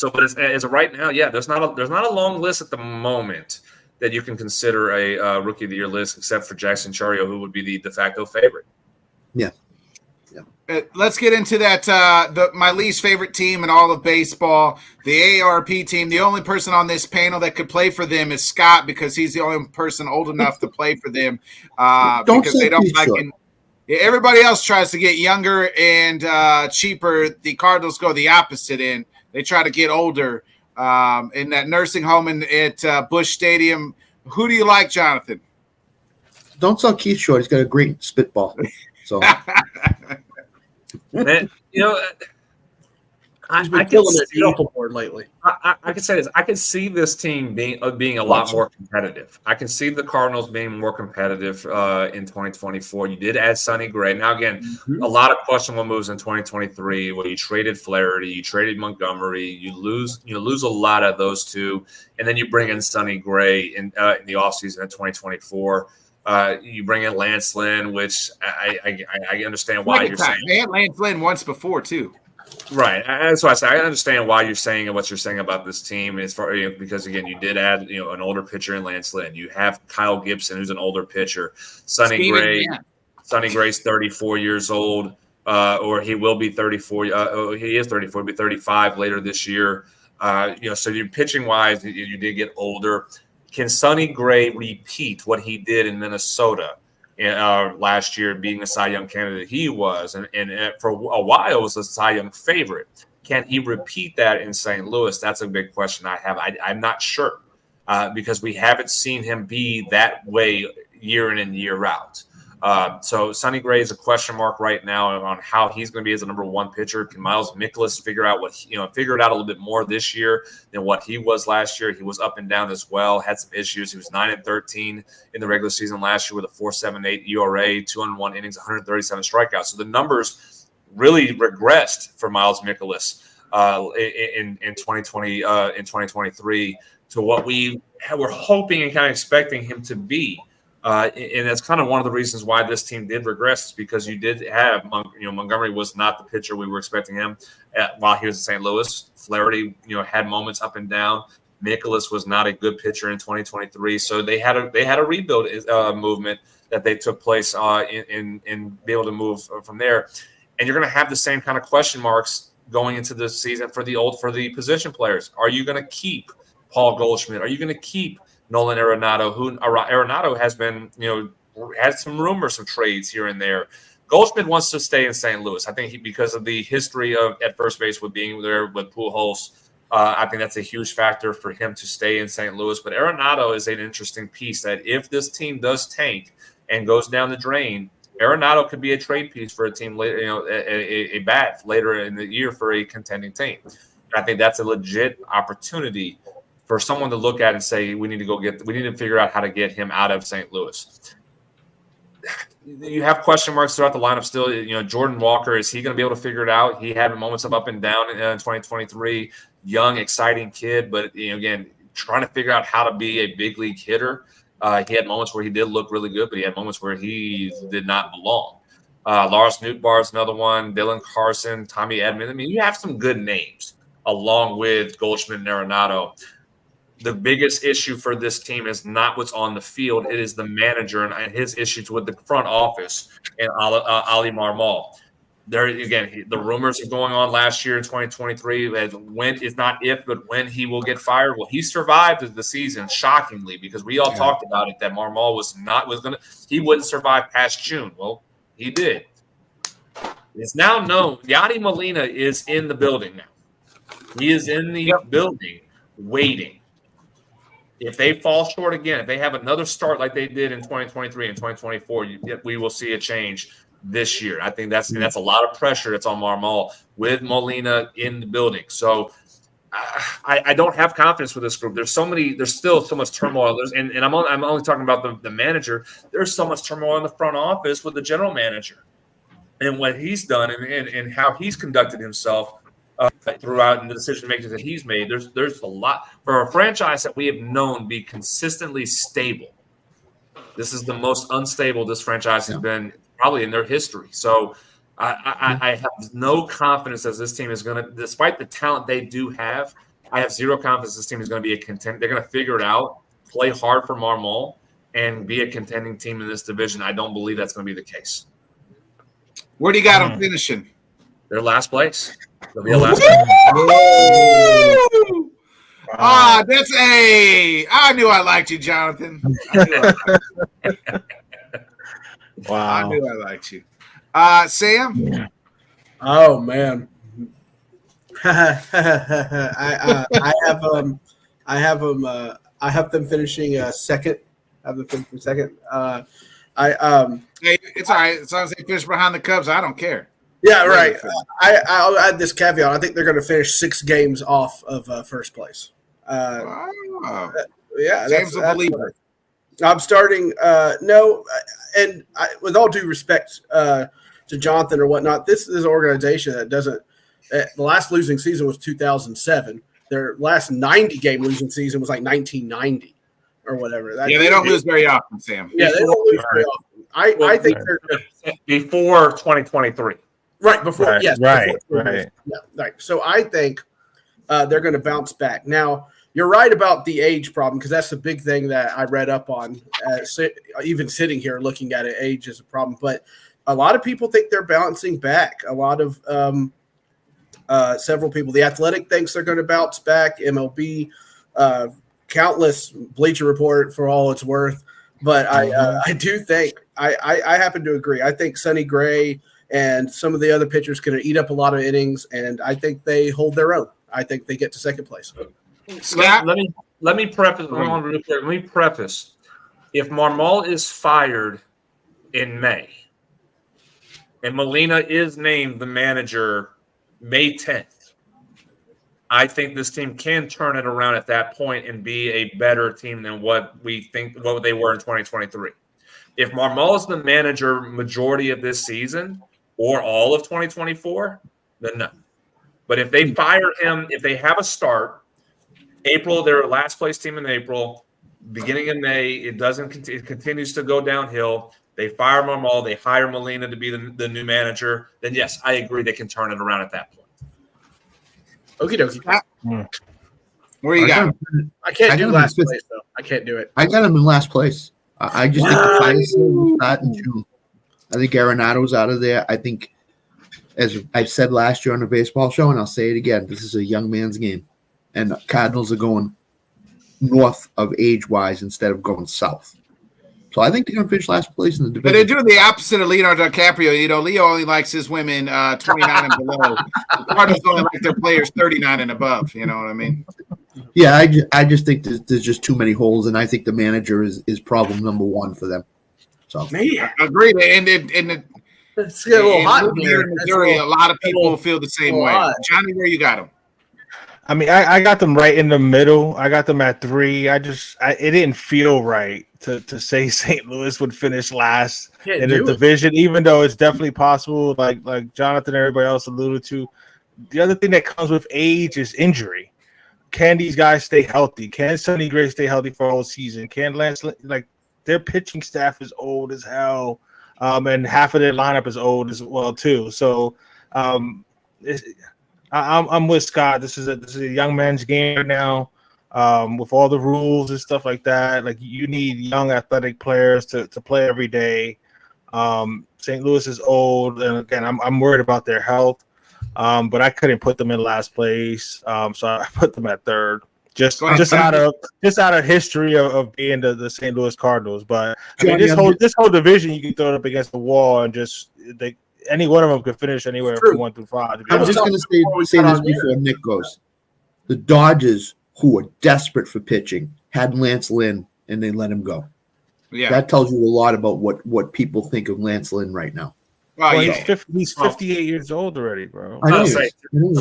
But as of right now, there's not a long list at the moment that you can consider a Rookie of the Year list, except for Jackson Chario, who would be the de facto favorite. Yeah. Let's get into that. My least favorite team in all of baseball, the AARP team. The only person on this panel that could play for them is Scott, because he's the only person old enough to play for them. Because they don't like him. Everybody else tries to get younger and cheaper. The Cardinals go the opposite end. They try to get older. In that nursing home at Busch Stadium. Who do you like, Jonathan? Don't sell Keith short. He's got a great spitball. So, man, He's been killing it shuffleboard lately. I can say this. I can see this team being a lot more competitive. I can see the Cardinals being more competitive in 2024. You did add Sonny Gray. Now, again, a lot of questionable moves in 2023 where you traded Flaherty, you traded Montgomery, you lose a lot of those two, and then you bring in Sonny Gray in the offseason in 2024. You bring in Lance Lynn, which I understand why you're saying. They had Lance Lynn once before, too. Right. That's why I say I understand why you're saying what you're saying about this team, as far because again, you did add an older pitcher in Lance Lynn. You have Kyle Gibson, who's an older pitcher. Sonny Gray's 34 years old, or he will be 34. He is 34. He'll be 35 later this year. So you're pitching wise, you did get older. Can Sonny Gray repeat what he did in Minnesota last year, being a Cy Young candidate he was, and for a while was a Cy Young favorite? Can he repeat that in St. Louis? That's a big question I have. I'm not sure because we haven't seen him be that way year in and year out. So Sonny Gray is a question mark right now on how he's going to be as a number one pitcher. Can Miles Mikolas figure it out a little bit more this year than what he was last year? He was up and down as well, had some issues. He was 9-13 in the regular season last year with a 4.78 ERA, 201 innings, 137 strikeouts. So the numbers really regressed for Miles Mikolas in 2020 in 2023 to what we were hoping and kind of expecting him to be. And that's kind of one of the reasons why this team did regress, is because you did have, Montgomery was not the pitcher we were expecting him while he was in St. Louis. Flaherty, had moments up and down. Mikolas was not a good pitcher in 2023, so they had a rebuild movement that they took place in be able to move from there. And you're going to have the same kind of question marks going into this season for the position players. Are you going to keep Paul Goldschmidt? Are you going to keep Nolan Arenado, who Arenado has been, had some rumors of trades here and there. Goldschmidt wants to stay in St. Louis. I think because of the history at first base with being there with Pujols, I think that's a huge factor for him to stay in St. Louis. But Arenado is an interesting piece that if this team does tank and goes down the drain, Arenado could be a trade piece for a team later, a bat later in the year for a contending team. And I think that's a legit opportunity for someone to look at and say, we need to figure out how to get him out of St. Louis. You have question marks throughout the lineup still. Jordan Walker, is he going to be able to figure it out? He had moments of up and down in 2023. Young, exciting kid, but again, trying to figure out how to be a big league hitter. He had moments where he did look really good, but he had moments where he did not belong. Lars Nootbaar is another one. Dylan Carson, Tommy Edman. I mean, you have some good names along with Goldschmidt and Arenado. The biggest issue for this team is not what's on the field. It is the manager and his issues with the front office and Ali Marmol. There again, the rumors are going on last year in 2023 as when is not if, but when he will get fired. Well, he survived the season shockingly because we all talked about it that Marmol he wouldn't survive past June. Well, he did. It's now known Yadi Molina is in the building now. He is in the building waiting. If they fall short again, if they have another start like they did in 2023 and 2024, we will see a change this year. I think that's a lot of pressure that's on Marmol with Molina in the building. So I don't have confidence with this group. There's still so much turmoil. And I'm only talking about the manager. There's so much turmoil in the front office with the general manager and what he's done and how he's conducted himself throughout and the decision making that he's made. There's a lot for a franchise that we have known be consistently stable. This is the most unstable this franchise has been probably in their history. So I have no confidence that this team is going to, despite the talent they do have, I have zero confidence this team is going to be a contender. They're going to figure it out, play hard for Marmol, and be a contending team in this division. I don't believe that's going to be the case. Where do you got them finishing? They're last place. They'll be a last place. I knew I liked you, Jonathan. Wow. I knew I liked you. Sam? Yeah. Oh man. I have them finishing second. I have them finishing second. Hey, it's all right. As long as they finish behind the Cubs, I don't care. Yeah, right. I'll add this caveat. I think they're going to finish 6 games off of first place. Wow. Yeah, Sam's a believer. I'm starting. With all due respect to Jonathan or whatnot, this is an organization that doesn't. The last losing season was 2007. Their last 90-game losing season was like 1990 or whatever. They don't lose very often, Sam. Yeah, they don't lose very often. I think they're before 2023. Right before, right, yes, right, before, right. Yeah, right. So I think they're going to bounce back. Now, you're right about the age problem because that's the big thing that I read up on. Even sitting here looking at it, age is a problem. But a lot of people think they're bouncing back. A lot of several people. The Athletic thinks they're going to bounce back. MLB, countless Bleacher Report for all it's worth. But I do think I happen to agree. I think Sonny Gray and some of the other pitchers going to eat up a lot of innings, and I think they hold their own. I think they get to second place. Scott, let me preface. Let me preface. If Marmol is fired in May, and Molina is named the manager May 10th, I think this team can turn it around at that point and be a better team than what they were in 2023. If Marmol is the manager majority of this season or all of 2024, then no. But if they fire him, if they have a start, April, they're a last place team in April, beginning of May, it continues to go downhill. They fire Marmol, they hire Molina to be the new manager, then yes, I agree they can turn it around at that point. Okie dokie. Where you got? I can't do last place though. I can't do it. I got him in last place. I just think the fire sale will start in June. I think Arenado's out of there. I think, as I said last year on the baseball show, and I'll say it again, this is a young man's game. And the Cardinals are going north of age-wise instead of going south. So I think they're going to finish last place in the But they're division. doing the opposite of Leonardo DiCaprio. You know, Leo only likes his women 29 and below. The Cardinals only like their players 39 and above. You know what I mean? Yeah, I just think there's just too many holes, and I think the manager is problem number one for them. So Man, agreed. And it's getting a little hot in here here. in Missouri, a lot of people feel the same way. hot. Johnny, where you got them? I mean, I got them right in the middle. I got them at 3. It didn't feel right to say St. Louis would finish last in the division, even though it's definitely possible. Like Jonathan and everybody else alluded to. The other thing that comes with age is injury. Can these guys stay healthy? Can Sonny Gray stay healthy for a whole season? Can Lance, like, their pitching staff is old as hell, and half of their lineup is old as well too. So, I'm with Scott. This is a young man's game right now, with all the rules and stuff like that. Like, you need young athletic players to play every day. St. Louis is old, and again, I'm worried about their health. But I couldn't put them in last place, so I put them at 3rd. Just out of history of being the St. Louis Cardinals. But I mean, this whole division, you can throw it up against the wall and any one of them could finish anywhere from 1 through 5. I'm just going to say this before Nick goes. The Dodgers, who are desperate for pitching, had Lance Lynn, and they let him go. Yeah, that tells you a lot about what people think of Lance Lynn right now. Well, he's 58 years old already, bro. I was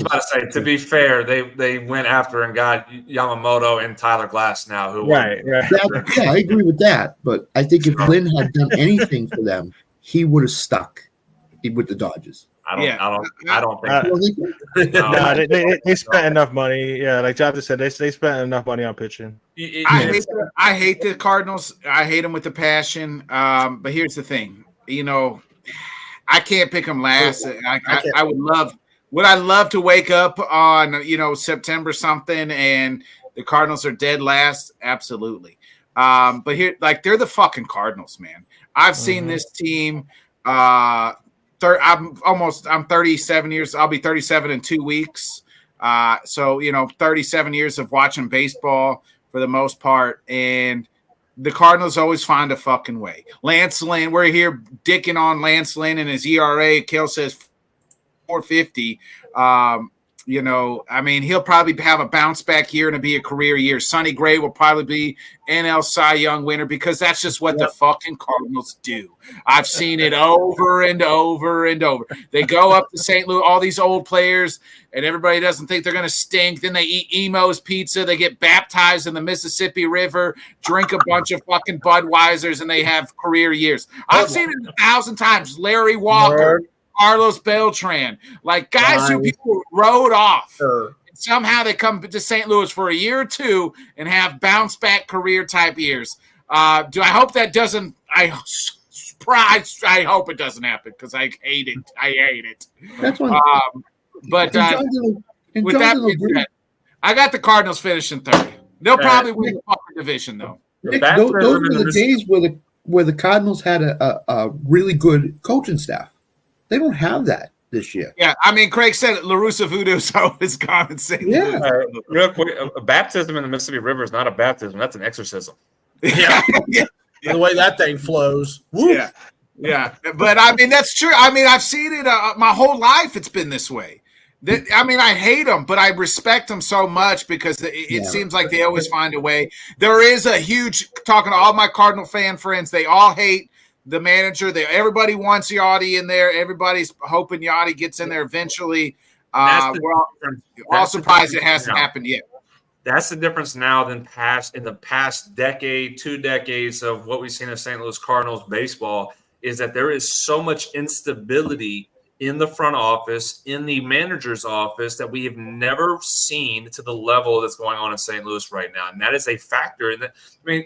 about to say, to be fair, they went after and got Yamamoto and Tyler Glass now. Right. Yeah, I agree with that. But I think if Lynn had done anything for them, he would have stuck with the Dodgers. I don't think. No, they spent enough money. Yeah, like John just said, they spent enough money on pitching. I hate the Cardinals. I hate them with a passion. But here's the thing, I can't pick them last. I would I love to wake up on September something and the Cardinals are dead last? Absolutely. But here, like, they're the fucking Cardinals, man. I've seen this team. I'm 37 years. I'll be 37 in 2 weeks. So 37 years of watching baseball for the most part, and the Cardinals always find a fucking way. Lance Lynn, we're here dicking on Lance Lynn and his ERA. Kale says 450. I mean, he'll probably have a bounce back year and it'll be a career year. Sonny Gray will probably be NL Cy Young winner because that's just what the fucking Cardinals do. I've seen it over and over and over. They go up to St. Louis, all these old players, and everybody doesn't think they're going to stink. Then they eat Emo's pizza. They get baptized in the Mississippi River, drink a bunch of fucking Budweisers, and they have career years. I've seen it 1,000 times. Larry Walker. Carlos Beltran, like guys who people wrote off. Sure. Somehow they come to St. Louis for a year or two and have bounce back career type years. I hope that doesn't? I hope it doesn't happen because I hate it. I hate it. That's one. But with that being said, I got the Cardinals finishing 3rd. They'll probably win the fucking division though. Those were the days where the Cardinals had a really good coaching staff. They don't have that this year. Yeah, I mean, Craig said La Russa Voodoo's always gone and St. Louis. Real quick, a baptism in the Mississippi River is not a baptism. That's an exorcism. Yeah. The way that thing flows. Woo. Yeah. But, I mean, that's true. I mean, I've seen it my whole life. It's been this way. I mean, I hate them, but I respect them so much because it seems like they always find a way. There is a huge – talking to all my Cardinal fan friends, they all hate – the manager. Everybody wants Yachty in there. Everybody's hoping Yachty gets in there eventually. We're all surprised it hasn't happened yet. That's the difference now than in the past decade, 2 decades of what we've seen in St. Louis Cardinals baseball is that there is so much instability in the front office, in the manager's office, that we have never seen to the level that's going on in St. Louis right now. And that is a factor. And I mean,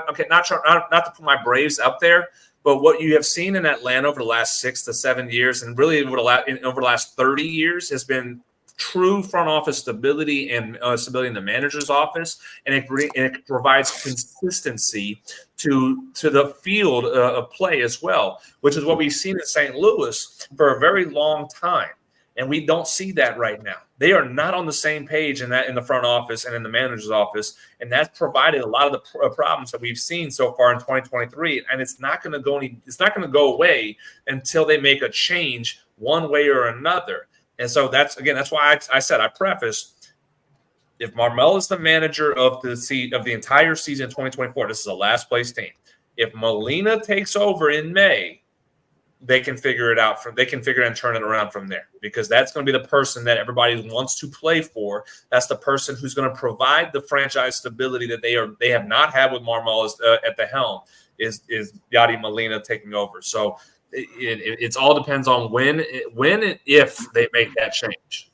okay, not to put my Braves up there, but what you have seen in Atlanta over the last 6 to 7 years, and really over the last 30 years, has been true front office stability and stability in the manager's office, and it provides consistency to the field of play as well, which is what we've seen in St. Louis for a very long time, and we don't see that right now. They are not on the same page in the front office and in the manager's office, and that's provided a lot of the problems that we've seen so far in 2023. And it's not going to go away until they make a change one way or another. And so that's why I said, I prefaced, if Marmel is the manager of the entire season 2024, this is a last place team. If Molina takes over in May, they can figure it out and turn it around from there, because that's going to be the person that everybody wants to play for. That's the person who's going to provide the franchise stability that they have not had with Marmol at the helm is Yadi Molina taking over. So it all depends on when and if they make that change.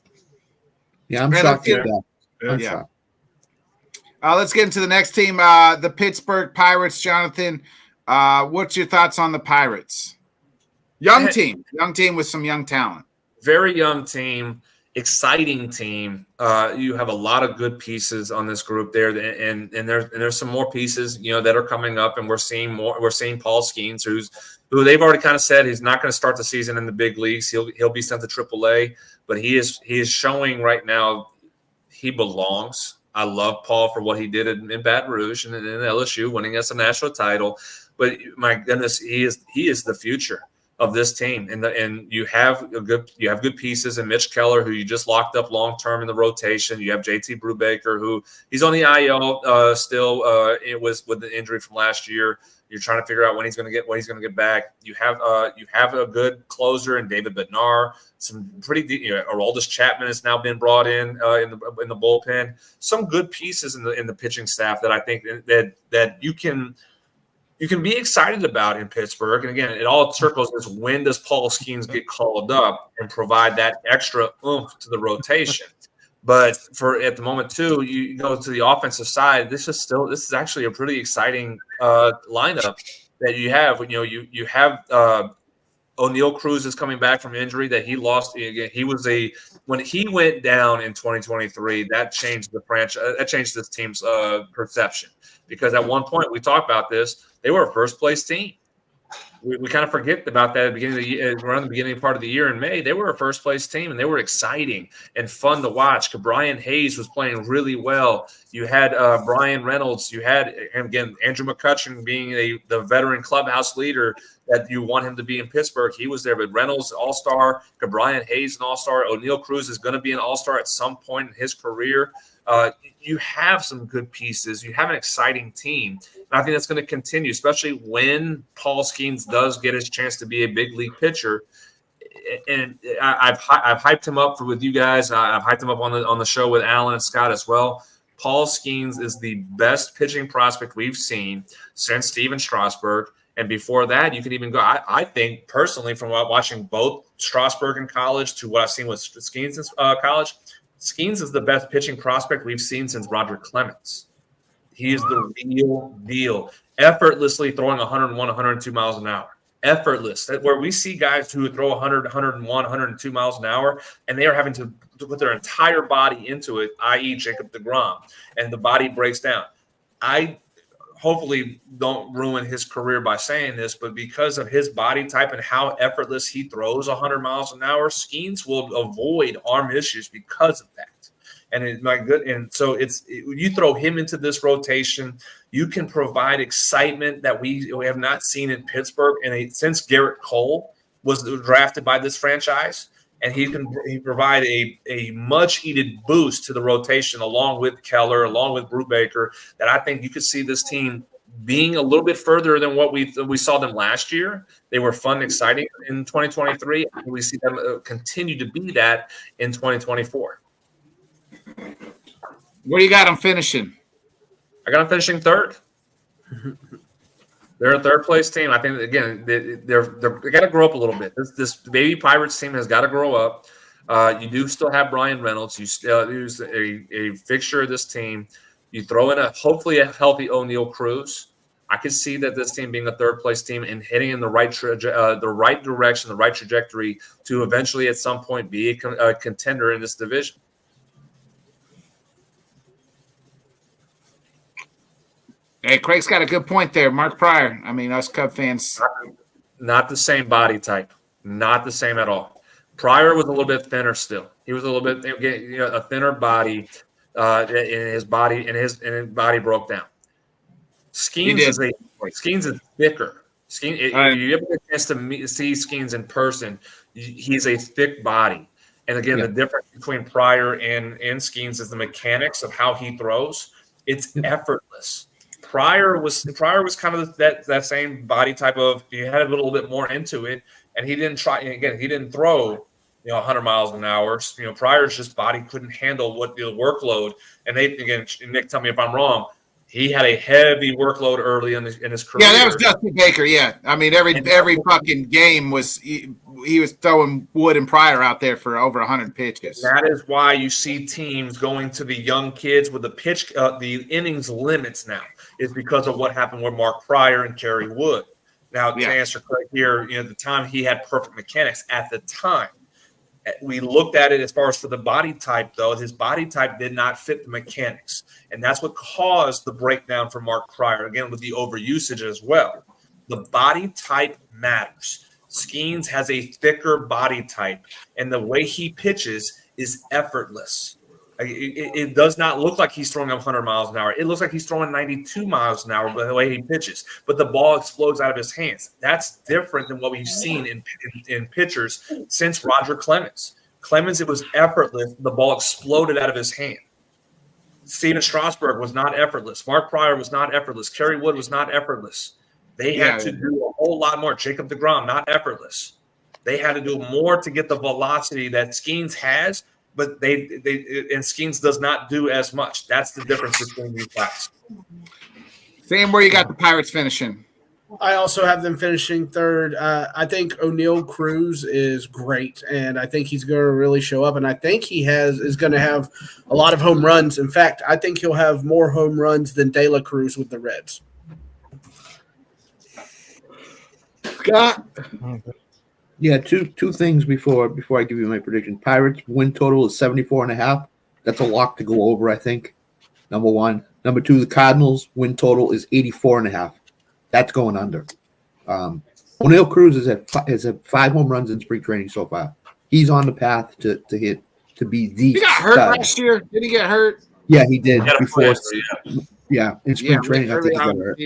Yeah, I'm shocked at that. I'm Yeah. shocked. Let's get into the next team, the Pittsburgh Pirates. Jonathan, what's your thoughts on the Pirates? Young team with some young talent. Very young team, exciting team. You have a lot of good pieces on this group there, and there's some more pieces that are coming up, and we're seeing more. We're seeing Paul Skeens, who they've already kind of said he's not going to start the season in the big leagues. He'll be sent to AAA, but he is showing right now he belongs. I love Paul for what he did in Baton Rouge and in LSU, winning us a national title. But my goodness, he is the future of this team, and you have good pieces in Mitch Keller, who you just locked up long term in the rotation. You have JT Brubaker, who he's on the IL still. It was with the injury from last year. You're trying to figure out when he's going to get back. You have a good closer in David Bednar. Some pretty Aroldis Chapman has now been brought in the bullpen. Some good pieces in the pitching staff that I think that you can be excited about in Pittsburgh. And again, it all circles as when does Paul Skeens get called up and provide that extra oomph to the rotation. But at the moment too, you go to the offensive side. This is actually a pretty exciting lineup that you have. You have O'Neal Cruz is coming back from injury that he lost. Again, when he went down in 2023, that changed the franchise. That changed this team's perception, because at one point we talked about this. They were a first place team. We kind of forget about that at the beginning of the year, around the beginning part of the year in May. They were a first place team, and they were exciting and fun to watch. Brian Hayes was playing really well. You had Brian Reynolds. You had, again, Andrew McCutcheon being the veteran clubhouse leader that you want him to be in Pittsburgh. He was there, but Reynolds, all-star, Brian Hayes, an all-star. O'Neal Cruz is going to be an all-star at some point in his career. You have some good pieces. You have an exciting team. And I think that's going to continue, especially when Paul Skeens does get his chance to be a big league pitcher. And I've hyped him up with you guys. I've hyped him up on the show with Alan and Scott as well. Paul Skeens is the best pitching prospect we've seen since Steven Strasburg. And before that, you could even go. I think personally, from watching both Strasburg in college to what I've seen with Skeens in college, Skeens is the best pitching prospect we've seen since Roger Clemens. He is the real deal, effortlessly throwing 101, 102 miles an hour. Effortless. Where we see guys who throw 100, 101, 102 miles an hour, and they are having to put their entire body into it, i.e. Jacob deGrom, and the body breaks down. I hopefully don't ruin his career by saying this, but because of his body type and how effortless he throws 100 miles an hour, Skeens will avoid arm issues because of that. And so you throw him into this rotation, you can provide excitement that we have not seen in Pittsburgh since Garrett Cole was drafted by this franchise. And he provide a much-needed boost to the rotation along with Keller, along with Brubaker, that I think you could see this team being a little bit further than what we saw them last year. They were fun and exciting in 2023. We see them continue to be that in 2024. Where you got them finishing? I got them finishing third. They're a third-place team. I think, again, they got to grow up a little bit. This baby Pirates team has got to grow up. You do still have Brian Reynolds. You still use a fixture of this team. You throw in hopefully a healthy O'Neal Cruz. I could see that this team being a third-place team and heading in the right direction, the right trajectory to eventually at some point be a contender in this division. Hey, Craig's got a good point there. Mark Pryor. I mean, us Cub fans. Not the same body type. Not the same at all. Pryor was a little bit thinner still. He was a little bit, a thinner body, and his body broke down. Skeens is thicker. If you ever get a chance to see Skeens in person, he's a thick body. And again, the difference between Pryor and Skeens is the mechanics of how he throws. It's effortless. Pryor was kind of that same body type of. He had a little bit more into it, and he didn't try. Again, he didn't throw 100 miles an hour. Pryor's just body couldn't handle what the workload. And Nick, tell me if I'm wrong. He had a heavy workload early in his career. Yeah, that was Dusty Baker. Yeah, I mean every fucking game was he was throwing Wood and Pryor out there for over 100 pitches. That is why you see teams going to the young kids with the innings limits now. Is because of what happened with Mark Pryor and Kerry Wood. Now, to answer correct here, at the time he had perfect mechanics. At the time, we looked at it as far as for the body type, though. His body type did not fit the mechanics. And that's what caused the breakdown for Mark Pryor, again, with the overusage as well. The body type matters. Skeens has a thicker body type, and the way he pitches is effortless. It does not look like he's throwing 100 miles an hour. It looks like he's throwing 92 miles an hour by the way he pitches, but the ball explodes out of his hands. That's different than what we've seen in pitchers since Roger Clemens. Clemens, it was effortless. The ball exploded out of his hand. Steven Strasburg was not effortless. Mark Pryor was not effortless. Kerry Wood was not effortless. They had to do a whole lot more. Jacob deGrom, not effortless. They had to do more to get the velocity that Skeens has, but and Skeens does not do as much. That's the difference between these guys. Sam, where you got the Pirates finishing? I also have them finishing third. I think O'Neal Cruz is great, and I think he's going to really show up. And I think he is going to have a lot of home runs. In fact, I think he'll have more home runs than De La Cruz with the Reds. Scott? Yeah, two things before I give you my prediction. Pirates win total is 74.5. That's a lock to go over, I think. Number one. Number two, the Cardinals win total is 84.5. That's going under. O'Neal Cruz has had 5 home runs in spring training so far. He's on the path to be the. He got hurt last year. Did he get hurt? Yeah, he did before. In spring training, I think he got hurt.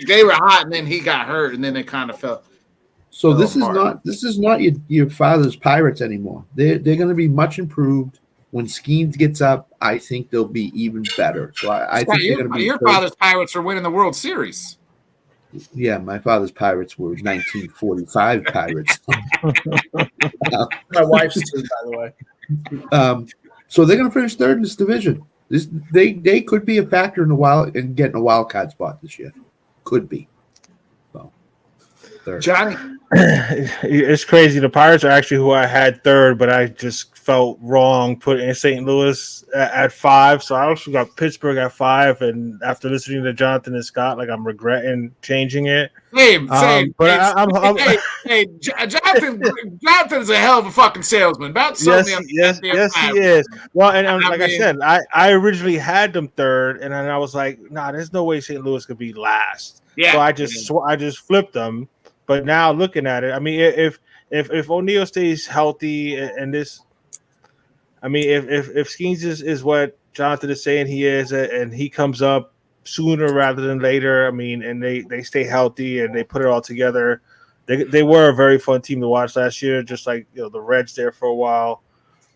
They were hot, and then he got hurt, and then they kind of fell. So this is not your father's Pirates anymore. They're going to be much improved. When Skeens gets up, I think they'll be even better. So I think they're going to be. Your father's Pirates are winning the World Series. Yeah, my father's Pirates were 1945 Pirates. My wife's too, by the way. So they're going to finish third in this division. They could be a factor in getting a wild card spot this year. Could be. So, third. Johnny, it's crazy. The Pirates are actually who I had third, but I just felt wrong putting in St. Louis at 5. So I also got Pittsburgh at 5. And after listening to Jonathan and Scott, I'm regretting changing it. Same. But Jonathan's a hell of a fucking salesman. Yes, he is. Well, and I said, I originally had them third, and then I was like, nah, there's no way St. Louis could be last. Yeah. So I just flipped them. But now looking at it, I mean, if O'Neal stays healthy and this. I mean, if Skeens is what Jonathan is saying he is, and he comes up sooner rather than later, I mean, and they stay healthy and they put it all together, they were a very fun team to watch last year, just like the Reds there for a while.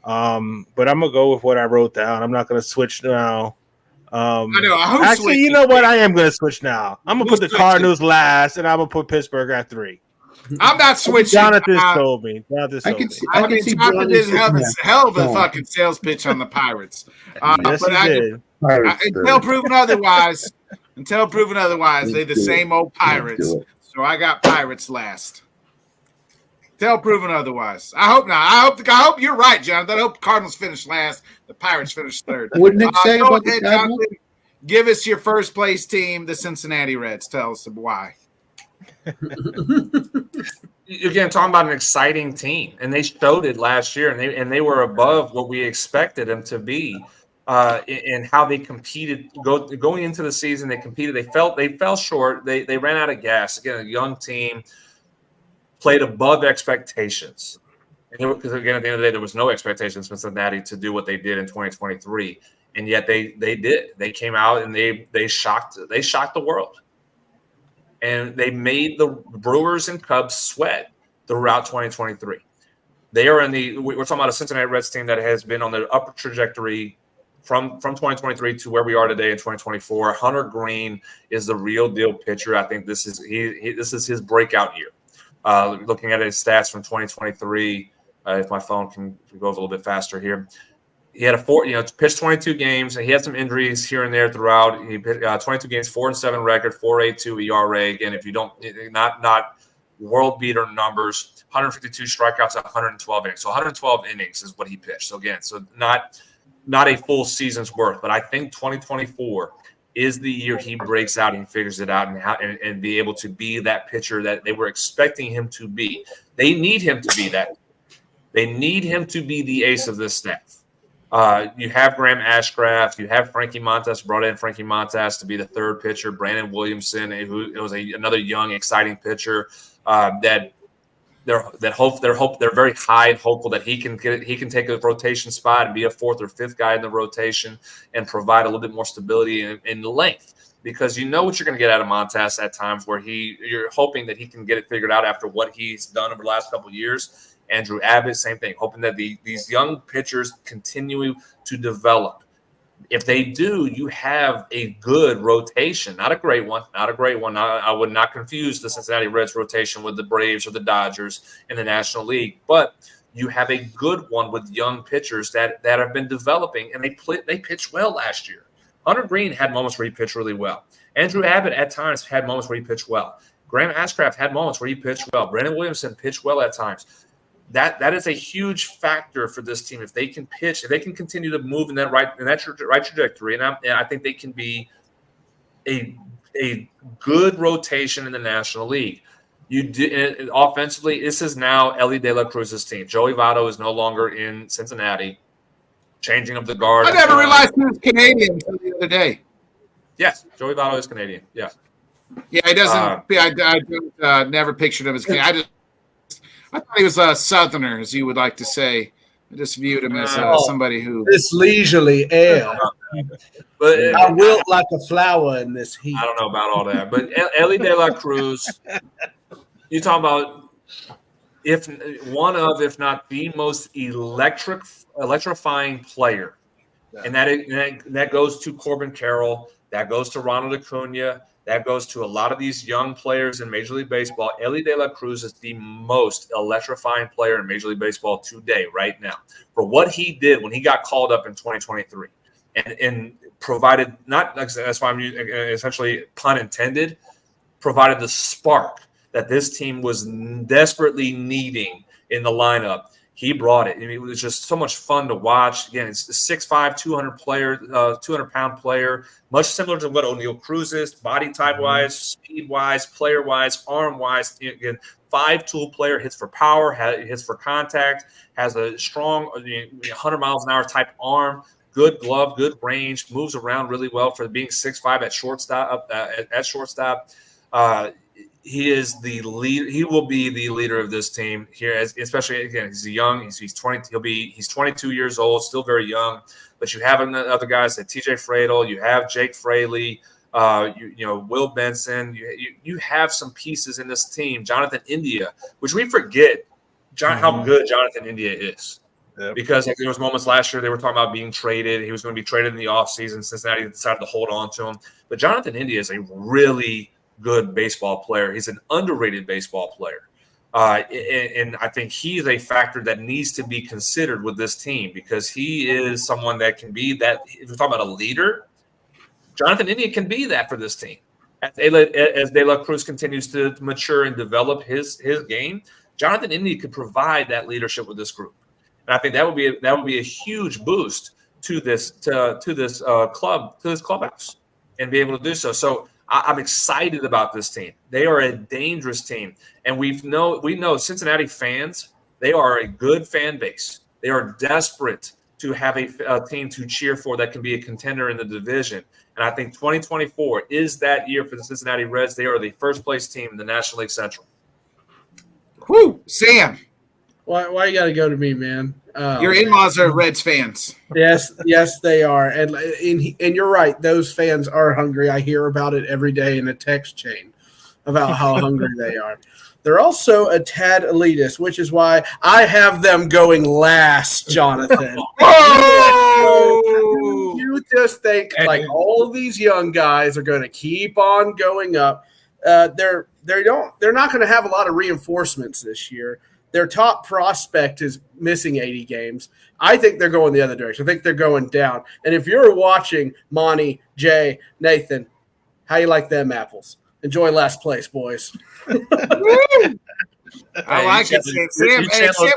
But I'm gonna go with what I wrote down. I'm not gonna switch now. I know. Actually, you know what? I am gonna switch now. I'm gonna put the Cardinals last, and I'm gonna put Pittsburgh at 3. I'm not switching. Jonathan told me. Jonathan did hell of a fucking sales pitch on the Pirates. Yes, he did. Until proven otherwise, they're the same old Pirates. So I got Pirates last. Until proven otherwise. I hope not. I hope you're right, Jonathan. I hope Cardinals finish last. The Pirates finish third. Wouldn't it say about the Cardinals? Give us your first place team, the Cincinnati Reds. Tell us why. Again, talking about an exciting team, and they showed it last year, and they were above what we expected them to be in how they competed going into the season. They competed. They fell short. They ran out of gas. Again, a young team played above expectations. Because again, at the end of the day, there was no expectations for Cincinnati to do what they did in 2023, and yet they did. They came out and they shocked the world, and they made the Brewers and Cubs sweat throughout 2023. They are we're talking about a Cincinnati Reds team that has been on the upper trajectory from 2023 to where we are today in 2024. Hunter Green is the real deal pitcher. I think this is his breakout year. Looking at his stats from 2023, if my phone can go a little bit faster here, he had pitched 22 games, and he had some injuries here and there throughout. He pitched 22 games, 4-7 record, 4.82 ERA. Again, if you don't not world beater numbers, 152 strikeouts, 112 innings. So 112 innings is what he pitched. So again, not a full season's worth, but I think 2024 is the year he breaks out and figures it out and be able to be that pitcher that they were expecting him to be. They need him to be that. They need him to be the ace of this staff. You have Graham Ashcraft. You have Frankie Montas, brought in Frankie Montas to be the third pitcher. Brandon Williamson, who was another young, exciting pitcher that they're very high and hopeful that he can take a rotation spot and be a fourth or fifth guy in the rotation and provide a little bit more stability in length, because you know what you're going to get out of Montas at times where you're hoping that he can get it figured out after what he's done over the last couple of years. Andrew Abbott, same thing, hoping that these young pitchers continue to develop. If they do, you have a good rotation, not a great one. I would not confuse the Cincinnati Reds rotation with the Braves or the Dodgers in the National League, but you have a good one with young pitchers that have been developing, and they pitched well last year. Hunter Green had moments where he pitched really well. Andrew Abbott at times had moments where he pitched well. Graham Ashcraft had moments where he pitched well. Brandon Williamson pitched well at times. That is a huge factor for this team. If they can pitch, if they can continue to move in that right trajectory, and I think they can be a good rotation in the National League. Offensively, this is now Ellie De La Cruz's team. Joey Votto is no longer in Cincinnati. Changing of the guard. I never realized he was Canadian until the other day. Yes, Joey Votto is Canadian. Yeah. Yeah, he doesn't. I never pictured him as Canadian. I thought he was a Southerner, as you would like to say. I just viewed him as somebody who this leisurely air. But I wilt like a flower in this heat. I don't know about all that, but Ellie De La Cruz, you talk about if not the most electrifying player, and that goes to Corbin Carroll, that goes to Ronald Acuna. That goes to a lot of these young players in Major League Baseball. Ellie De La Cruz is the most electrifying player in Major League Baseball today, right now, for what he did when he got called up in 2023 and provided that's why I'm using essentially pun intended, provided the spark that this team was desperately needing in the lineup. He brought it. I mean, it was just so much fun to watch. Again, it's a 6'5", 200-pound player, much similar to what O'Neal Cruz is, body type-wise, speed-wise, player-wise, arm-wise. Again, 5-tool player, hits for power, hits for contact, has a strong 100 miles an hour type arm, good glove, good range, moves around really well for being 6'5" at shortstop. He is the lead. He will be the leader of this team here, especially again. He's young. He's 20. He's 22 years old, still very young. But you have other guys like T.J. Fradel. You have Jake Fraley. Will Benson. You have some pieces in this team. Jonathan India, which we forget, how good Jonathan India is. Yep. Because there was moments last year they were talking about being traded. He was going to be traded in the offseason. Cincinnati decided to hold on to him. But Jonathan India is a really good baseball player. He's an underrated baseball player. And I think he is a factor that needs to be considered with this team because he is someone that can be that. If we're talking about a leader, Jonathan India can be that for this team. As De La Cruz continues to mature and develop his game, Jonathan India could provide that leadership with this group. And I think that would be a huge boost to this clubhouse and be able to do so. So I'm excited about this team. They are a dangerous team. And we know Cincinnati fans, they are a good fan base. They are desperate to have a team to cheer for that can be a contender in the division. And I think 2024 is that year for the Cincinnati Reds. They are the first place team in the National League Central. Whew, Sam, Why you got to go to me, man? Your in-laws are Reds fans. Yes, they are, and you're right. Those fans are hungry. I hear about it every day in a text chain about how hungry they are. They're also a tad elitist, which is why I have them going last, Jonathan. You just think like all of these young guys are going to keep on going up. They're not going to have a lot of reinforcements this year. Their top prospect is missing 80 games. I think they're going the other direction. I think they're going down. And if you're watching, Monty, Jay, Nathan, how you like them apples? Enjoy last place, boys. I like it. Sam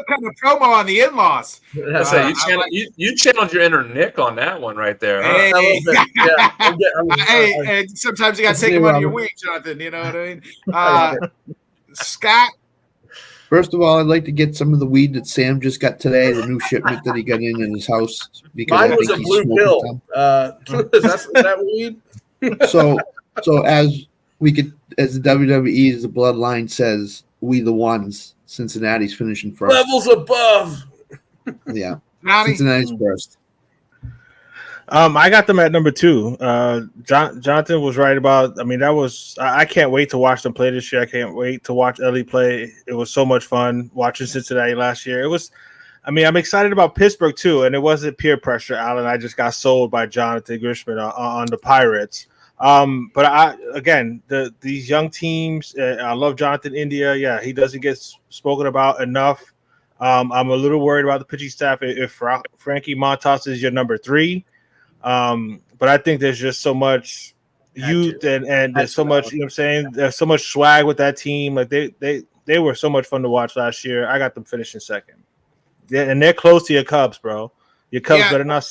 kind of promo on the in-laws. You channeled your inner Nick on that one right there. Huh? Hey, and sometimes you got to take him under your wing, Jonathan. You know what I mean? Scott. First of all, I'd like to get some of the weed that Sam just got today, the new shipment that he got in his house. Because mine was a blue pill. Is that weed? So as the WWE, the bloodline says, we the ones. Cincinnati's finishing first. Levels above. Yeah. Cincinnati's first. I got them at number 2. Jonathan was right about. I mean, I can't wait to watch them play this year. I can't wait to watch Ellie play. It was so much fun watching Cincinnati last year. It was. I mean, I'm excited about Pittsburgh too, and it wasn't peer pressure, Alan. I just got sold by Jonathan Grishman on the Pirates. But these young teams. I love Jonathan India. Yeah, he doesn't get spoken about enough. I'm a little worried about the pitching staff if Frankie Montas is your number 3. But I think there's just so much youth and there's so much, you know what I'm saying? There's so much swag with that team. Like they were so much fun to watch last year. I got them finishing second. Yeah, and they're close to your Cubs, bro. Your Cubs better not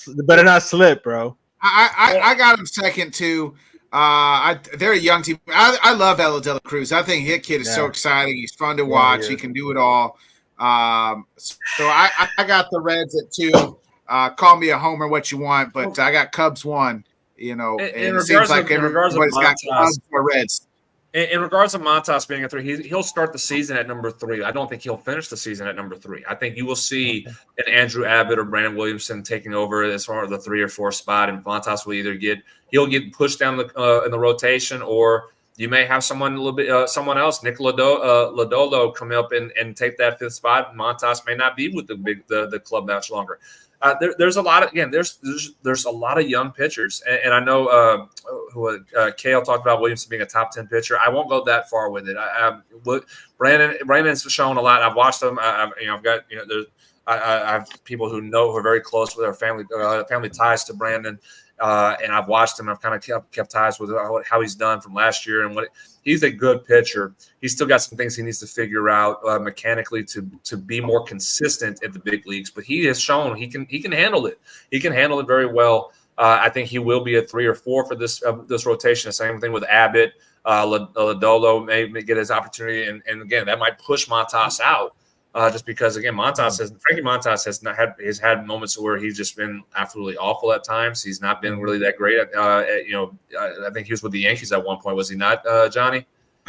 slip, bro. I got them second too. They're a young team. I love Ella De La Cruz. I think his kid is so exciting. He's fun to watch. He can do it all. So I got the Reds at 2. Call me a homer, what you want, but I got Cubs 1. You know, and it seems like everybody's got Cubs or Reds. In regards to Montas being a 3, he'll start the season at number 3. I don't think he'll finish the season at number 3. I think you will see an Andrew Abbott or Brandon Williamson taking over as far as the 3 or 4 spot, and Montas will either he'll get pushed down in the rotation, or you may have someone someone else, Nick Lodolo, come up and take that 5th spot. Montas may not be with the club much longer. There's a lot of there's a lot of young pitchers, and I know Kale talked about Williamson being a top 10 pitcher. I won't go that far with it. Brandon's shown a lot. I've watched them. I have people who are very close with their family ties to Brandon. And I've watched him. I've kind of kept ties with how he's done from last year, and he's a good pitcher. He's still got some things he needs to figure out mechanically to be more consistent at the big leagues. But he has shown he can handle it. He can handle it very well. I think he will be a 3 or 4 for this rotation. The same thing with Abbott. Lodolo may get his opportunity, and again that might push Montas out. Just because again, Frankie Montas has had moments where he's just been absolutely awful at times. He's not been really that great. I think he was with the Yankees at one point, was he not, Johnny?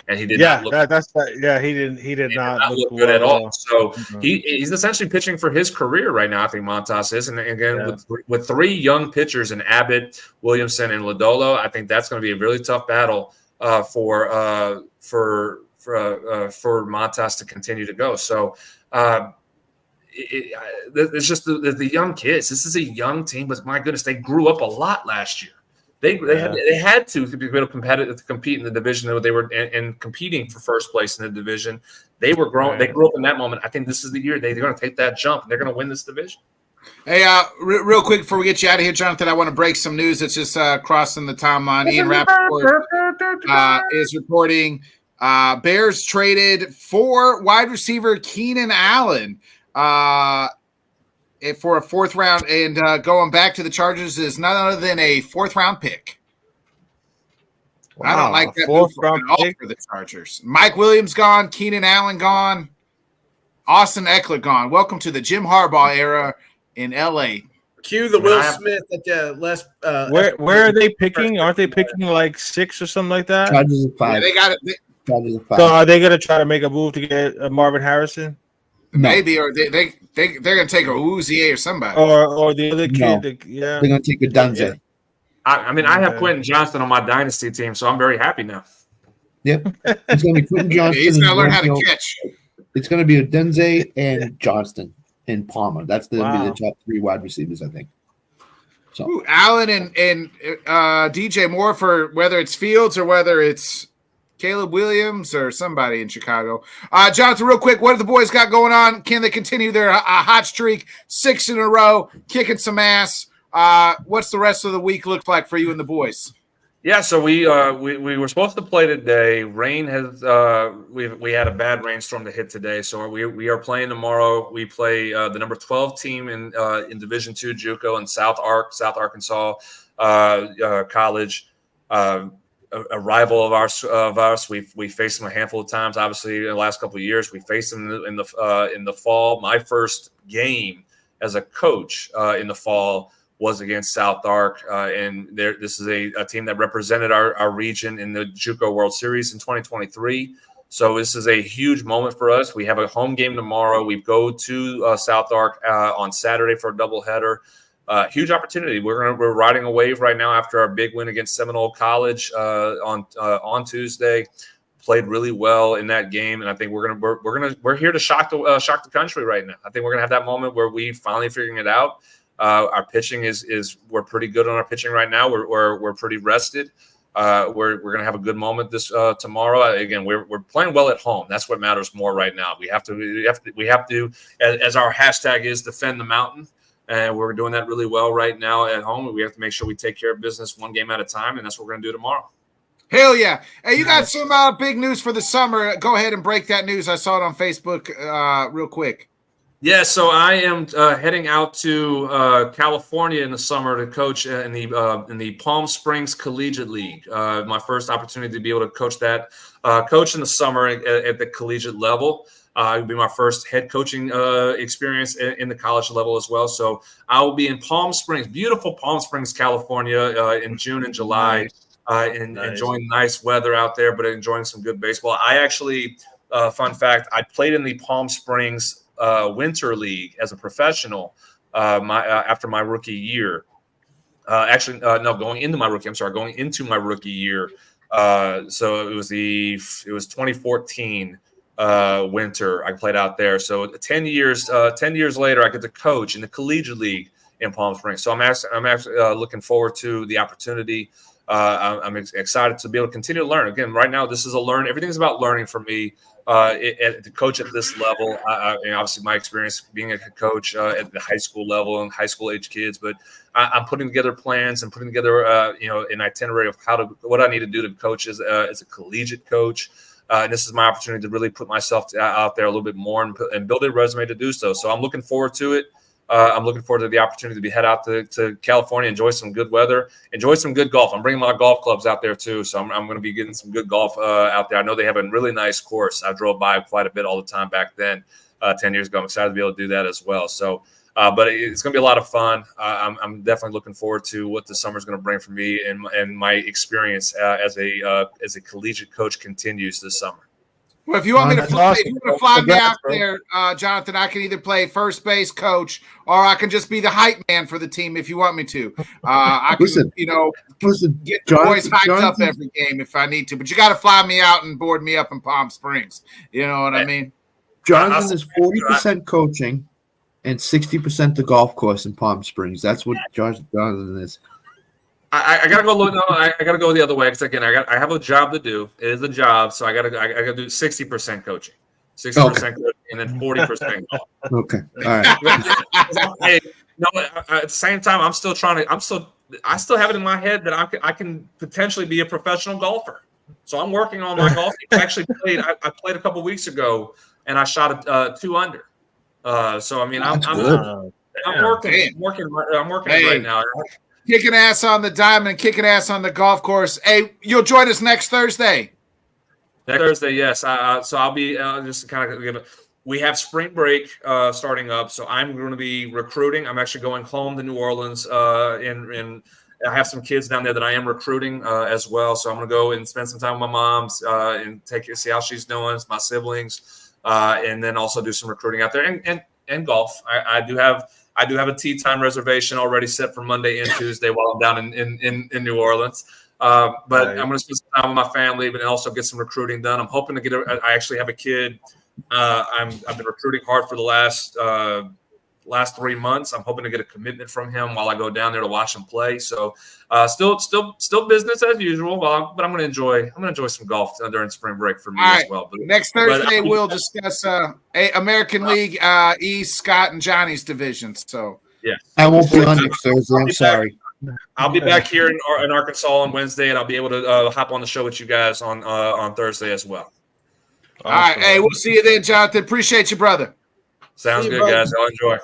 And he did not look. He did not look good at all. So he's essentially pitching for his career right now. I think Montas is, and again with 3 young pitchers in Abbott, Williamson, and Lodolo, I think that's going to be a really tough battle for Montas to continue to go. So it's just the young kids. This is a young team, but my goodness, they grew up a lot last year. They had to be able to compete in the division that they were and competing for first place in the division. They were growing. They grew up in that moment. I think this is the year they're going to take that jump. And they're going to win this division. Hey, real quick before we get you out of here, Jonathan, I want to break some news that's just crossing the timeline. Ian Rappaport is reporting Bears traded for wide receiver Keenan Allen for a 4th round, and going back to the Chargers is none other than a 4th round pick. Wow, I don't like that move at all for the Chargers. Mike Williams gone, Keenan Allen gone, Austin Eckler gone. Welcome to the Jim Harbaugh era in LA. Cue the Will Smith at the less. Where are they picking? Aren't they picking like 6 or something like that? Chargers at 5. Yeah, they got it. So are they going to try to make a move to get Marvin Harrison? No. Maybe, or they're gonna take a Uzier or somebody. Or the other No. kid. Yeah. They're gonna take a Dunze. Yeah. I mean, I have Okay. Quentin Johnston on my dynasty team, so I'm very happy now. Yep. It's gonna be Quentin Johnston. He's gonna learn how to Romeo. catch. It's gonna be a Dunze and Johnston and Palmer. That's gonna be Wow. the top 3 wide receivers, I think. So Ooh, Allen and DJ Moore for whether it's Fields or whether it's Caleb Williams or somebody in Chicago. Jonathan, real quick, what have the boys got going on? Can they continue their hot streak, 6 in a row, kicking some ass? What's the rest of the week look like for you and the boys? Yeah, so we were supposed to play today. Rain has we had a bad rainstorm to hit today, so we are playing tomorrow. We play the number 12 team in Division II JUCO in South Arkansas College. A rival of ours. We faced them a handful of times. Obviously, in the last couple of years, we faced them in the fall. My first game as a coach in the fall was against South Ark, and this is a team that represented our region in the JUCO World Series in 2023. So this is a huge moment for us. We have a home game tomorrow. We go to South Ark on Saturday for a doubleheader. Huge opportunity. We're riding a wave right now after our big win against Seminole College on Tuesday. Played really well in that game, and I think we're here to shock the country right now. I think we're gonna have that moment where we finally figuring it out. Our pitching is we're pretty good on our pitching right now. We're pretty rested. We're gonna have a good moment this tomorrow. Again, we're playing well at home. That's what matters more right now. We have to as our hashtag is, defend the mountain. And we're doing that really well right now at home. We have to make sure we take care of business one game at a time, and that's what we're going to do tomorrow. Hell yeah. Hey, you got some big news for the summer. Go ahead and break that news. I saw it on Facebook real quick. Yeah, so I am heading out to California in the summer to coach in the Palm Springs Collegiate League. My first opportunity to be able to coach in the summer at the collegiate level. It'll be my first head coaching experience in the college level as well. So I will be in Palm Springs, beautiful Palm Springs, California, in June and July, enjoying nice weather out there, but enjoying some good baseball. I actually, fun fact, I played in the Palm Springs Winter League as a professional after my rookie year. Going into my rookie year. So it was 2014. Winter I played out there. So 10 years later, I get to coach in the collegiate league in Palm Springs. So I'm actually looking forward to the opportunity. I'm excited to be able to continue to learn. Again, right now, this is everything's about learning for me. To coach at this level, obviously my experience being a coach at the high school level and high school age kids, but I'm putting together plans and putting together an itinerary of what I need to do to coach as a collegiate coach. And this is my opportunity to really put myself out there a little bit more and build a resume to do so. So I'm looking forward to it. I'm looking forward to the opportunity to head out to California, enjoy some good weather, enjoy some good golf. I'm bringing my golf clubs out there too. So I'm going to be getting some good golf out there. I know they have a really nice course. I drove by quite a bit all the time back then, 10 years ago. I'm excited to be able to do that as well. So, but it's going to be a lot of fun. I'm definitely looking forward to what the summer is going to bring for me, and my experience as a collegiate coach continues this summer. Well, if you want me to fly me out bro. there, Jonathan, I can either play first base coach or I can just be the hype man for the team if you want me to. I can, Listen, get the boys hyped up every game if I need to. But you got to fly me out and board me up in Palm Springs. You know what I mean? Jonathan is 40% coaching and 60% the golf course in Palm Springs. That's what Jonathan is. I gotta go. I gotta go the other way because again, I have a job to do. It is a job, so I gotta do 60% coaching, 60% coaching, and then 40% golf. Okay, all right. Hey, at the same time, I still have it in my head that I can potentially be a professional golfer. So I'm working on my golf. I actually played. I played a couple weeks ago, and I shot 2 under. So I mean, I'm working right now. Kicking ass on the diamond, kicking ass on the golf course. Hey, you'll join us next Thursday. Next Thursday, yes. So I'll be just kind of we have spring break starting up, so I'm going to be recruiting. I'm actually going home to New Orleans, and I have some kids down there that I am recruiting as well. So I'm going to go and spend some time with my mom and see how she's doing, my siblings. and then also do some recruiting out there and golf. I do have a tee time reservation already set for Monday and Tuesday while I'm down in New Orleans. But I'm going to spend some time with my family, but also get some recruiting done. I'm hoping to I actually have a kid. I've been recruiting hard for the last 3 months. I'm hoping to get a commitment from him while I go down there to watch him play. So still business as usual. But I'm going to enjoy some golf during spring break for me as well. But, next Thursday we'll discuss American League East, Scott and Johnny's divisions. So yeah, I won't be on next Thursday. I'm sorry. I'll be back here in Arkansas on Wednesday, and I'll be able to hop on the show with you guys on Thursday as well. All right. Hey, we'll see you then, Jonathan. Appreciate you, brother. Sounds good, guys. I'll enjoy.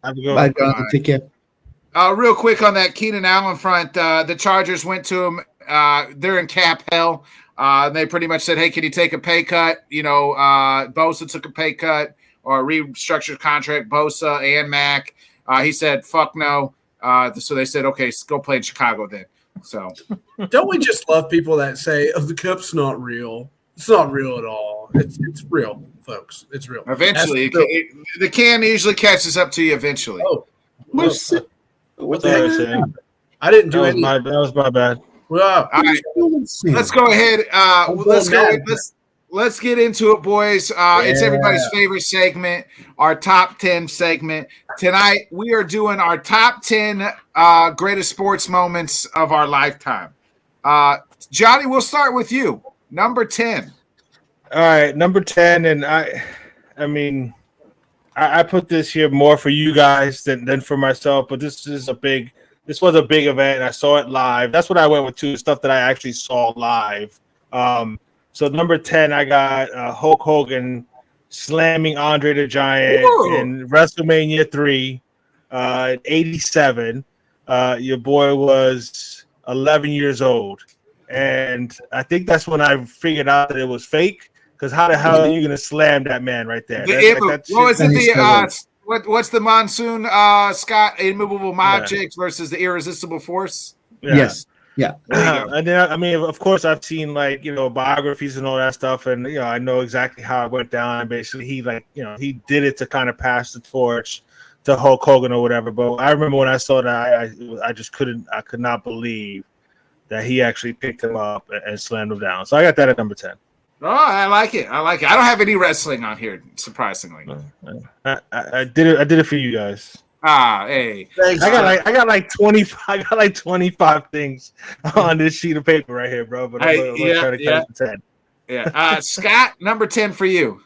Have a good Bye, one. Jonathan. Take care. Real quick on that Keenan Allen front, the Chargers went to him. They're in cap hell. They pretty much said, hey, can you take a pay cut? Bosa took a pay cut or restructured contract, Bosa and Mac. He said, fuck no. So they said, okay, go play in Chicago then. So don't we just love people that say, oh, the cup's not real? It's not real at all. It's real, folks. It's real. Eventually, the can usually catches up to you eventually. Oh, What the heck? I didn't do anything. That was my bad. Well, all right, let's go ahead. Let's get into it, boys. It's everybody's favorite segment, our top 10 segment. Tonight, we are doing our top 10 greatest sports moments of our lifetime. Johnny, we'll start with you. Number 10. All right, number 10, and I mean, I put this here more for you guys than for myself, but this was a big event. I saw it live. That's what I went with too, stuff that I actually saw live. So number 10, I got Hulk Hogan slamming Andre the Giant in WrestleMania 3, 87. Your boy was 11 years old. And I think that's when I figured out that it was fake. Because how the hell are you going to slam that man right there? What's the monsoon, Scott? Immovable objects versus the irresistible force? Yeah. Yes. Yeah. And then, I mean, of course, I've seen biographies and all that stuff, and I know exactly how it went down. Basically, he did it to kind of pass the torch to Hulk Hogan or whatever. But I remember when I saw that, I could not believe that he actually picked him up and slammed him down. So I got that at number 10. Oh, I like it. I don't have any wrestling on here, surprisingly. I did it for you guys. Hey. Thanks, I got like 25 things on this sheet of paper right here, bro. But I'm gonna try to cut it to 10. Yeah. Scott, number 10 for you.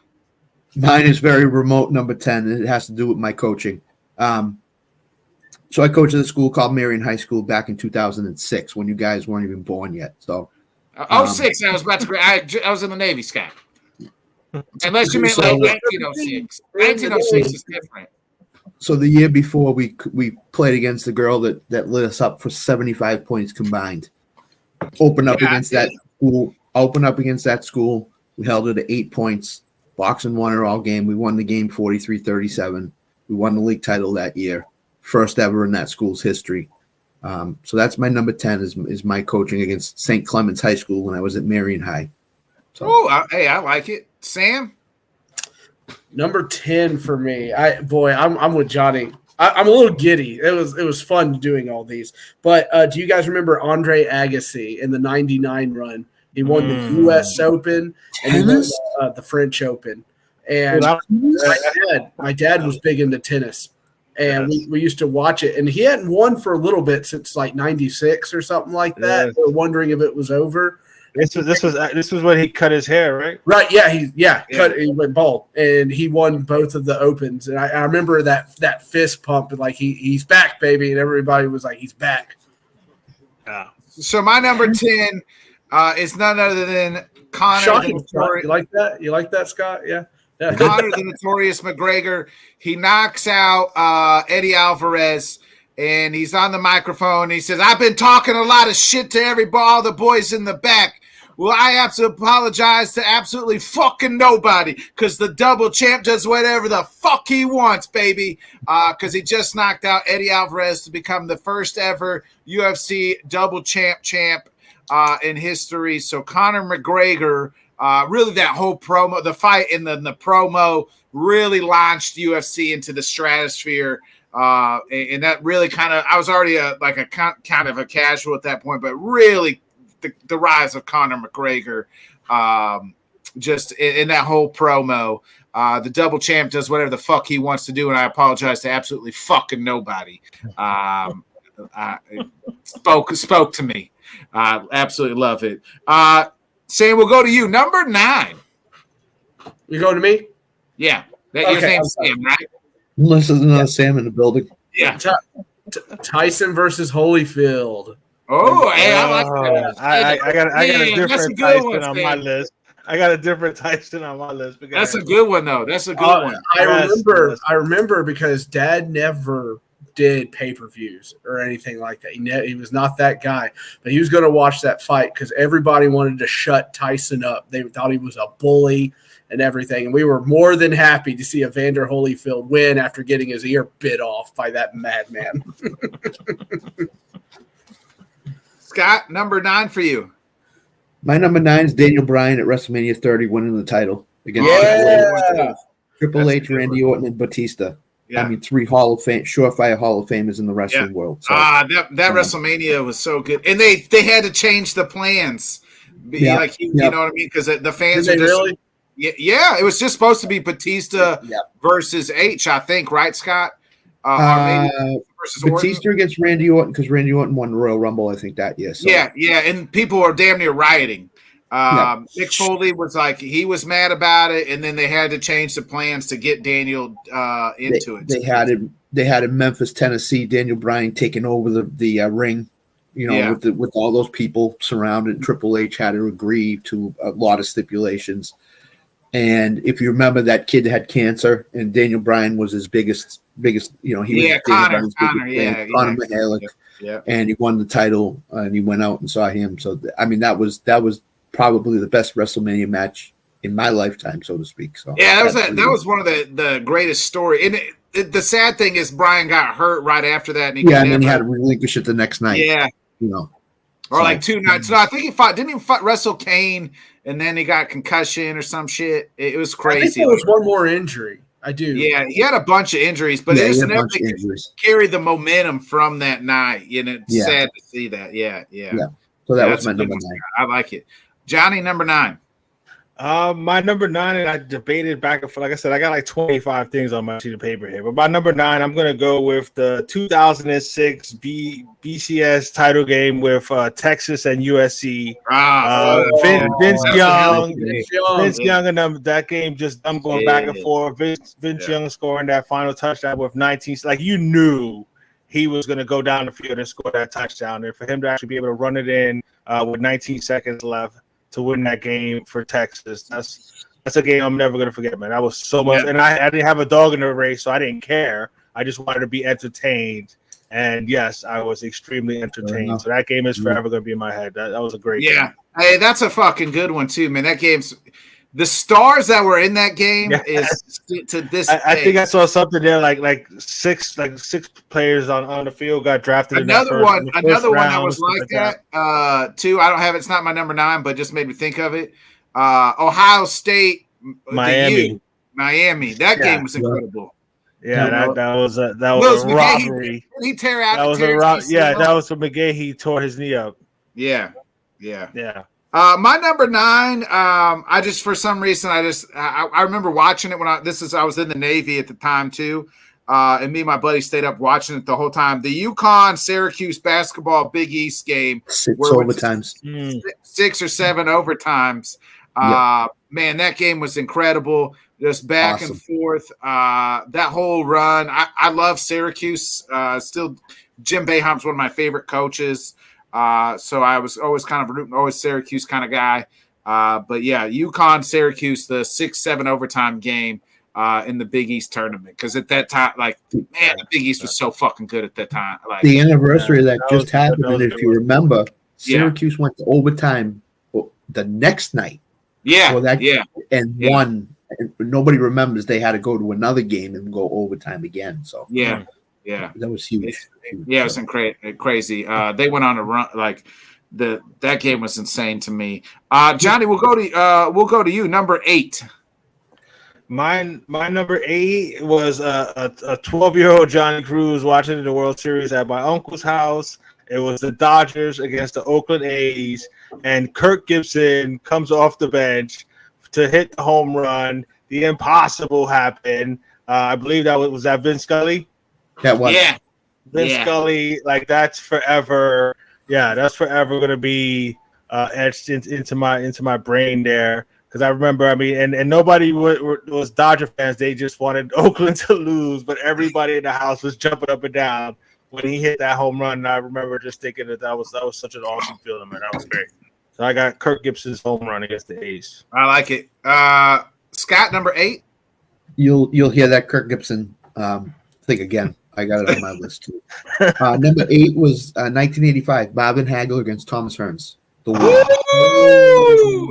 Mine is very remote, number 10. It has to do with my coaching. So I coached at a school called Marion High School back in 2006 when you guys weren't even born yet. So 06, I was about to. I was in the Navy, Scott. Unless you meant like 1906. 1906 is different. So the year before, we played against the girl that lit us up for 75 points combined. Open up against that school. We held it at 8 points. Boxing won it all game. We won the game 43-37. We won the league title that year. First ever in that school's history. So that's my number 10 is my coaching against St. Clement's High School when I was at Marion High. So, I like it. Sam? Number 10 for me. I'm with Johnny. I'm a little giddy. It was fun doing all these. But do you guys remember Andre Agassi in the 99 run? He won the U.S. Open and he won the French Open. And my dad was big into tennis. And we used to watch it. And he hadn't won for a little bit since like 96 or something like that. We were wondering if it was over. This was when he cut his hair, right? Right, yeah, he went bald, and he won both of the Opens. And I remember that fist pump, and like he's back, baby, and everybody was like, he's back. Yeah. So my number 10 is none other than Conor. Shocking, you like that? You like that, Scott? Yeah. Conor the Notorious McGregor. He knocks out Eddie Alvarez. And he's on the microphone. He says, I've been talking a lot of shit to all the boys in the back. Well, I have to apologize to absolutely fucking nobody because the double champ does whatever the fuck he wants, baby. Because he just knocked out Eddie Alvarez to become the first ever UFC double champ in history. So Conor McGregor really that whole promo, the fight in the promo really launched UFC into the stratosphere. And that really kind of, I was already a kind of a casual at that point, but really the rise of Conor McGregor, just in that whole promo. The double champ does whatever the fuck he wants to do, and I apologize to absolutely fucking nobody. Spoke to me. Absolutely love it. Sam, we'll go to you. Number 9. You going to me? Yeah. Your name's Sam, right? Unless there's another Sam in the building. Yeah. Tyson versus Holyfield. Oh, hey, I like that. I got a different Tyson on my list. I got a different Tyson on my list. That's a good one, though. That's a good one. I remember because Dad never did pay-per-views or anything like that. He was not that guy, but he was going to watch that fight because everybody wanted to shut Tyson up. They thought he was a bully and everything, and we were more than happy to see Evander Holyfield win after getting his ear bit off by that madman. Scott, number 9 for you. My number 9 is Daniel Bryan at WrestleMania 30, winning the title against Triple H, Randy Orton, and Batista. Yeah. I mean, 3 surefire Hall of Famers in the wrestling world. So, that WrestleMania was so good, and they had to change the plans. You know what I mean? Because the fans are just really. Yeah, it was just supposed to be Batista versus H, I think, right, Scott? Versus Batista Orton? against Randy Orton because Randy Orton won the Royal Rumble, I think that year. So. Yeah, and people were damn near rioting. Mick Foley was like, he was mad about it, and then they had to change the plans to get Daniel into it. They had in Memphis, Tennessee, Daniel Bryan taking over the ring, with all those people surrounded. Triple H had to agree to a lot of stipulations. And if you remember, that kid had cancer, and Daniel Bryan was his biggest, Connor Mihalik, and he won the title, and he went out and saw him. So I mean, that was probably the best WrestleMania match in my lifetime, so to speak. So that was one of the greatest story. And the sad thing is, Bryan got hurt right after that, and then he had to relinquish it the next night. Yeah, or like 2 nights. No, I think didn't even wrestle Kane, and then he got concussion or some shit. It was crazy. I think there was one more injury. I do. Yeah, he had a bunch of injuries, but it carried the momentum from that night. And it's sad to see that. Yeah. So that was my number 9. I like it. Johnny, number 9. My number 9, and I debated back and forth. Like I said, I got like 25 things on my sheet of paper here. But my number 9, I'm going to go with the 2006 BCS title game with Texas and USC. Vince Young, and that game just them going back and forth. Vince Young scoring that final touchdown with 19. Like, you knew he was going to go down the field and score that touchdown. And for him to actually be able to run it in with 19 seconds left to win that game for Texas, that's a game I'm never going to forget, man. That was so much, and I didn't have a dog in the race, so I didn't care. I just wanted to be entertained, and yes, I was extremely entertained. So that game is forever going to be in my head. That was a great game. Hey, that's a fucking good one too, man. That game's the stars that were in that game is to this. I think I saw something there like six players on the field got drafted. Another one that was like that too. I don't have it's not my number 9, but just made me think of it. Ohio State, Miami. That game was incredible. Yeah, that was a robbery. He tear out. That was a robbery. Yeah, that was for McGahee. He tore his knee up. Yeah. My number 9, I just for some reason I remember watching it when I was in the Navy at the time too, and me and my buddy stayed up watching it the whole time. The UConn-Syracuse basketball Big East game, 6 overtimes, 6 or 7 overtimes. Man, that game was incredible. Just back and forth. That whole run, I love Syracuse. Still, Jim Boeheim's one of my favorite coaches. So I was always kind of always Syracuse kind of guy. But yeah, UConn, Syracuse, the 6-7 overtime game in the Big East tournament. Because at that time, the Big East was so fucking good at that time. Like, the anniversary of that just happened, and if you remember, Syracuse went to overtime the next night. And won. And nobody remembers they had to go to another game and go overtime again. So that was huge. It was crazy. They went on a run, that game was insane to me. Johnny, we'll go to you. Number 8. My number 8 was a 12-year-old Johnny Cruz watching the World Series at my uncle's house. It was the Dodgers against the Oakland A's, and Kirk Gibson comes off the bench to hit the home run. The impossible happened. I believe was that Vince Scully. That was Vince Scully. Like that's forever. Yeah, that's forever going to be etched into my brain there. Because I remember, I mean, and nobody was Dodger fans. They just wanted Oakland to lose, but everybody in the house was jumping up and down when he hit that home run. And I remember just thinking that was such an awesome feeling, man. That was great. So I got Kirk Gibson's home run against the A's. I like it. Scott, number 8. You'll hear that Kirk Gibson thing again. I got it on my list too. Number 8 was 1985 Marvin Hagler against Thomas Hearns. Ooh,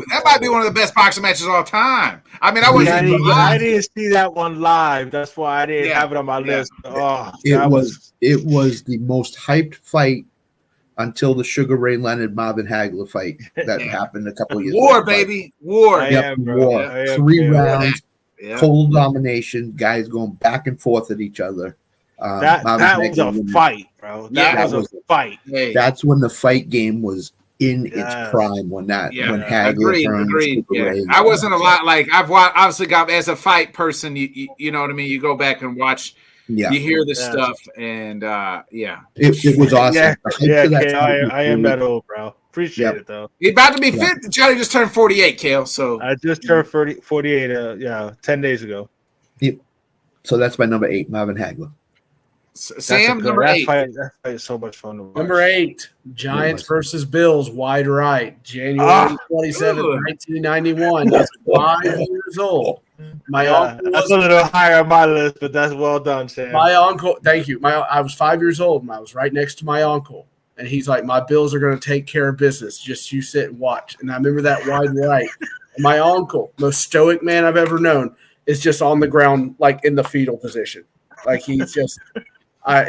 that might be one of the best boxing matches of all time. I mean, I didn't see that one live. That's why I didn't have it on my list. Oh, it was the most hyped fight until the Sugar Ray Leonard Marvin Hagler fight that happened a couple of years War, ago. baby. War. War. 3 rounds, total domination, guys going back and forth at each other. That was a fight, bro. That was a fight. Hey. That's when the fight game was in its prime. When Hagler agreed. Yeah. I wasn't a lot like I've obviously got as a fight person. You know what I mean. You go back and watch. Yeah, you hear this stuff, and it was awesome. I am that old, bro. Appreciate it though. He's about to be 50. Johnny just turned 48, Kale. So I just turned 48. 10 days ago. Yep. So that's my number 8, Marvin Hagler. Sam, number 8. That fight is so much fun to watch. Number 8, Giants versus Bills, wide right, January 27, 1991. That's 5 years old. My uncle that's a little higher on my list, but that's well done, Sam. My uncle, thank you. I was 5 years old, and I was right next to my uncle. And he's like, my Bills are going to take care of business. Just you sit and watch. And I remember that wide right. And my uncle, most stoic man I've ever known, is just on the ground, like in the fetal position. Like he's just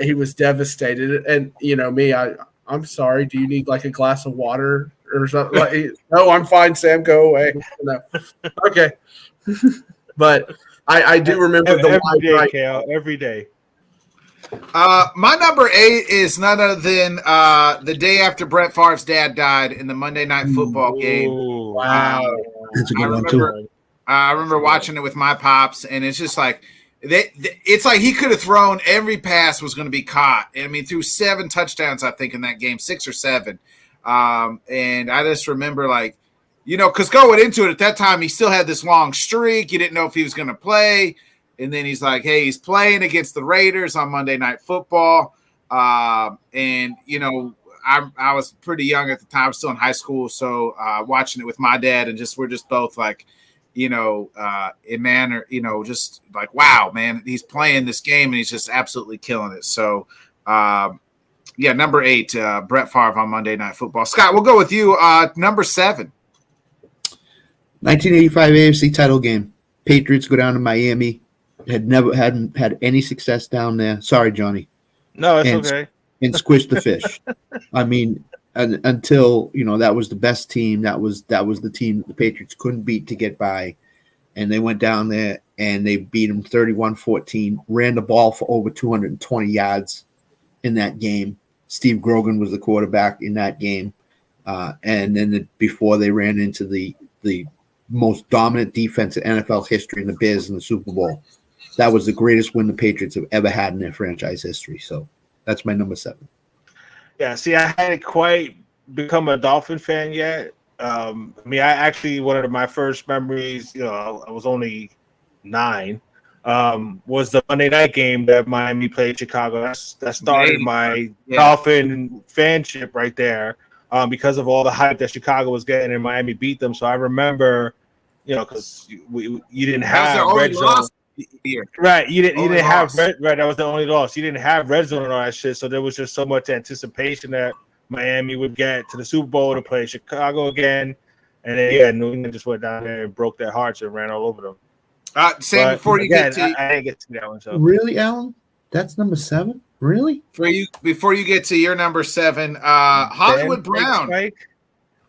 he was devastated. And, you know, me, I'm sorry. Do you need like a glass of water or something? Like, no, I'm fine, Sam. Go away. No. Okay. But I do remember the wide right. Kale, every day. My number 8 is none other than the day after Brett Favre's dad died in the Monday Night Football game. Wow. That's a good one too. I remember watching it with my pops, and it's just like it's like he could have thrown every pass was going to be caught. I mean, threw 7 touchdowns, I think, in that game, 6 or 7. And I just remember, like, you know, because going into it at that time, he still had this long streak. You didn't know if he was going to play. And then he's like, hey, he's playing against the Raiders on Monday Night Football. And, you know, I was pretty young at the time, still in high school. So watching it with my dad and we're just both like, you know, in manner, you know, just like, wow, man, he's playing this game and he's just absolutely killing it. So, number 8, Brett Favre on Monday Night Football. Scott, we'll go with you. Number 7. 1985 AFC title game. Patriots go down to Miami. Hadn't had any success down there. Sorry, Johnny. No, it's okay. And squished the fish. I mean, until, you know, that was the best team. That was the team the Patriots couldn't beat to get by. And they went down there and they beat them 31-14, ran the ball for over 220 yards in that game. Steve Grogan was the quarterback in that game. And then before they ran into the most dominant defense in NFL history in the Bears in the Super Bowl. That was the greatest win the Patriots have ever had in their franchise history. So that's my number 7. Yeah, see, I hadn't quite become a Dolphin fan yet. I mean, I actually, one of my first memories, you know, I was only 9, was the Monday night game that Miami played Chicago. That started my Dolphin fanship right there, because of all the hype that Chicago was getting and Miami beat them. So I remember, you know, because you didn't have red zone. Right, you didn't have that was the only loss. You didn't have red zone and all that shit, so there was just so much anticipation that Miami would get to the Super Bowl to play Chicago again, and then New England just went down there and broke their hearts and ran all over them. Sam, before you get to, I didn't get to that one. So really, Alan, that's number 7. Really? Before you get to your number 7, Hollywood Brown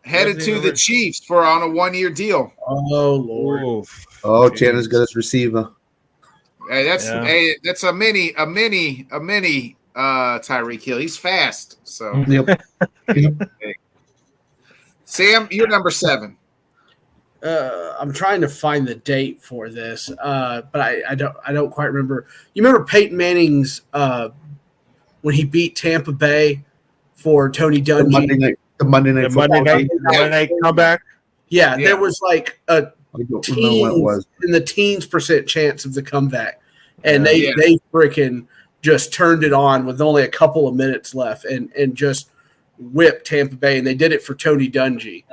headed to the Chiefs on a 1-year deal. Oh Lord! Oof. Oh, Tanner's got his receiver. Hey, that's a mini Tyreek Hill. He's fast. So Yep. Sam, you're number 7. I'm trying to find the date for this, but I don't quite remember. You remember Peyton Manning's when he beat Tampa Bay for Tony Dungy? The Monday night comeback. Yeah, there was like a I don't remember what it was. in the teens % chance of the comeback, and they freaking just turned it on with only a couple of minutes left, and just whipped Tampa Bay, and they did it for Tony Dungy.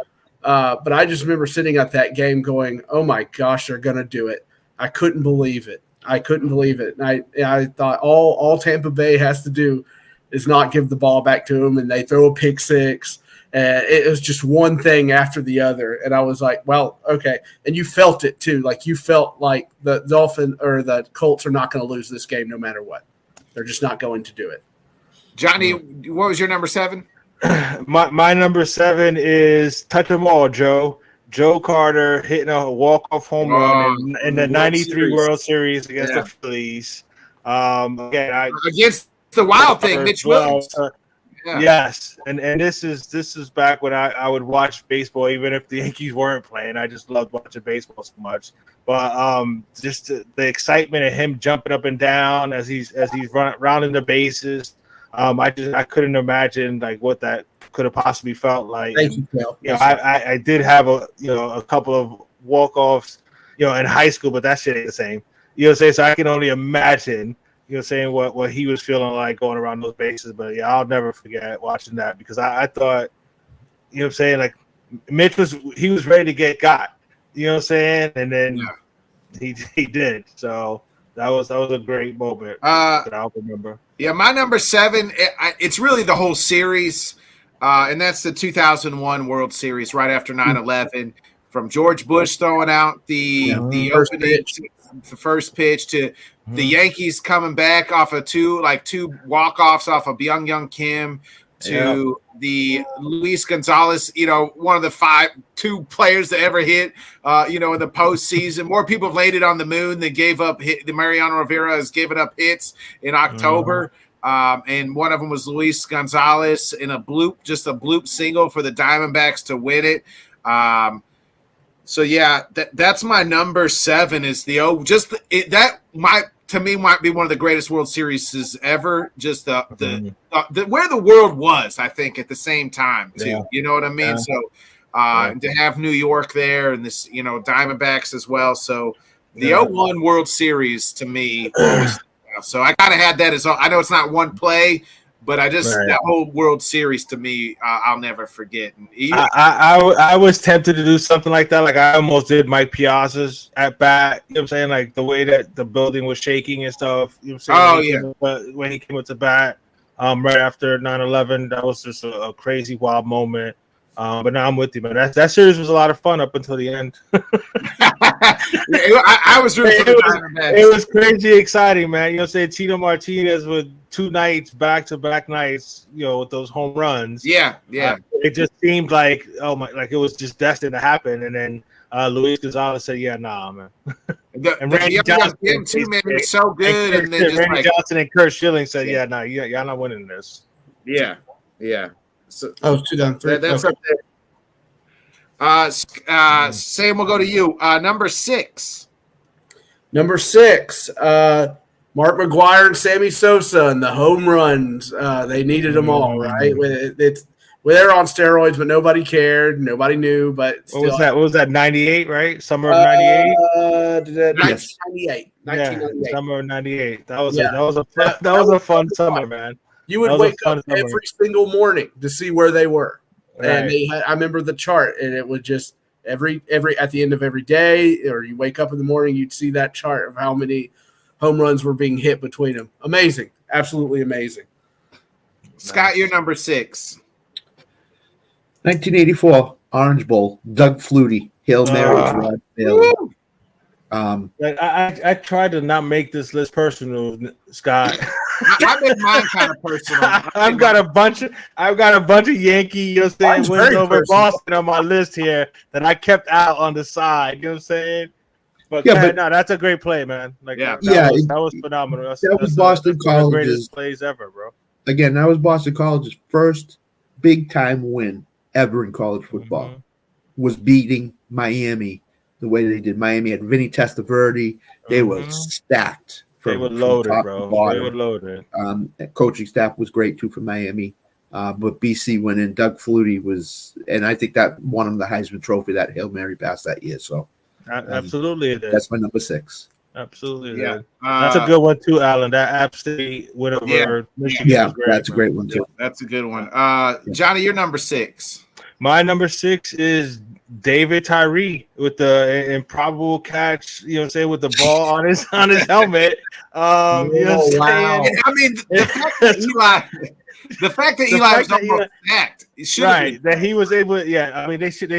But I just remember sitting at that game going, "Oh my gosh, they're gonna do it!" I couldn't believe it. And I thought all Tampa Bay has to do is not give the ball back to them, and they throw a pick six. And it was just one thing after the other, and I was like, "Well, okay." And you felt it too, like you felt like the Dolphins or the Colts are not going to lose this game no matter what. They're just not going to do it. Johnny, what was your number 7? My number 7 is touch 'em all, Joe. Joe Carter hitting a walk-off home run in the '93 World Series against the Phillies. Against the Wild thing, Mitch Williams. Yes, and this is back when I would watch baseball, even if the Yankees weren't playing. I just loved watching baseball so much. But just the excitement of him jumping up and down as he's rounding the bases. I couldn't imagine like what that could have possibly felt like. Thank you, Phil. I did have a couple of walk-offs, in high school, but that shit ain't the same. You know what I'm saying? So I can only imagine, saying what he was feeling like going around those bases. But yeah, I'll never forget watching that because I thought, like Mitch was ready to get got. You know what I'm saying? And then he did. So that was a great moment that I'll remember. Yeah, my number 7, it's really the whole series, and that's the 2001 World Series right after 9/11. From George Bush throwing out the first pitch to the Yankees coming back off of two walk-offs off of Byung Kim to the Luis Gonzalez, one of the 2 players that ever hit, in the postseason. More people have laid it on the moon than gave up hit. The Mariano Rivera has given up hits in October. And one of them was Luis Gonzalez in a bloop single for the Diamondbacks to win it. So yeah, that's my number 7 is that might be one of the greatest World Series ever. Just the where the world was, I think, at the same time too. Yeah. You know what I mean? Yeah. So to have New York there and this, Diamondbacks as well. So the 01 World Series to me always. So I kind of had that as I know it's not one play, but that whole World Series to me, I'll never forget. I was tempted to do something like that. Like I almost did Mike Piazza's at bat. You know what I'm saying? Like the way that the building was shaking and stuff. You know what I'm saying? When he came up to bat, right after 9/11, that was just a crazy, wild moment. But now I'm with you, man. That series was a lot of fun up until the end. I was rooting for it was crazy exciting, man. You know, say Tito Martinez with 2 nights, back-to-back nights, with those home runs. Yeah. It just seemed like it was just destined to happen. And then Luis Gonzalez said, "Yeah, nah, man." And Randy Johnson too, man, he's so good. And then Randy Johnson and Kurt Schilling said, "Yeah, nah, y'all not winning this." Yeah. So, 2003. That's up there. Sam, we'll go to you. Number 6. Number 6. Mark McGwire and Sammy Sosa and the home runs. They needed them all, right? They're on steroids, but nobody cared. Nobody knew. But still, what was that? 98, right? Summer of 98. 1998. Yeah, summer of 98. That was a fun summer, man. You would wake up every single morning to see where they were, and I remember the chart, and it was just every at the end of every day, or you wake up in the morning, you'd see that chart of how many home runs were being hit between them. Amazing, absolutely amazing. Scott, you're number 6. 1984 Orange Bowl. Doug Flutie, Hail Mary, Rod Bailey. I tried to not make this list personal, Scott. I made mine kind of personal. I've got a bunch of Yankee, you know what I'm saying, Mine's wins very over personal. Boston on my list here that I kept out on the side. You know what I'm saying? But Yeah, yeah, but- no, that's a great play, man. Like Yeah. that was phenomenal. That's was Boston that's one of the College's- greatest plays ever, bro. Again, that was Boston College's first big time win ever in college football. Mhm. Was beating Miami the way they did. Miami had Vinny Testaverde. They were Mhm. stacked. They were loaded, bro. They were loaded. Coaching staff was great too for Miami. But BC went in. Doug Flutie was, and I think that won him the Heisman Trophy, that Hail Mary pass that year. So Absolutely, it is. that's my number 6. Absolutely, Yeah. yeah. That's a good one too, Alan. That App State win over Michigan. Yeah, was great, that's a man. great one too. That's a good one. Johnny, you're number 6. My number 6 is David Tyree with the improbable catch. You know what I'm saying, with the ball on his helmet. You know what I'm saying? I mean, the fact that Eli was almost sacked. Right, that he was able. Yeah, I mean, they should.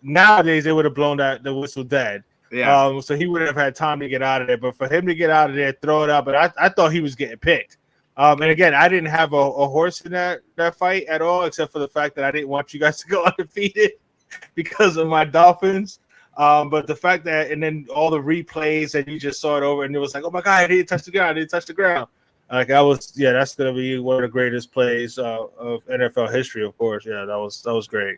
Nowadays, they would have blown the whistle dead. Yeah. So he would have had time to get out of there. But for him to get out of there, throw it up, but I thought he was getting picked. And again, I didn't have a horse in that fight at all, except for the fact that I didn't want you guys to go undefeated because of my Dolphins. But the fact that, and then all the replays and you just saw it over, and it was like, oh my God, I didn't touch the ground. Like that's gonna be one of the greatest plays of NFL history, of course. Yeah, that was great.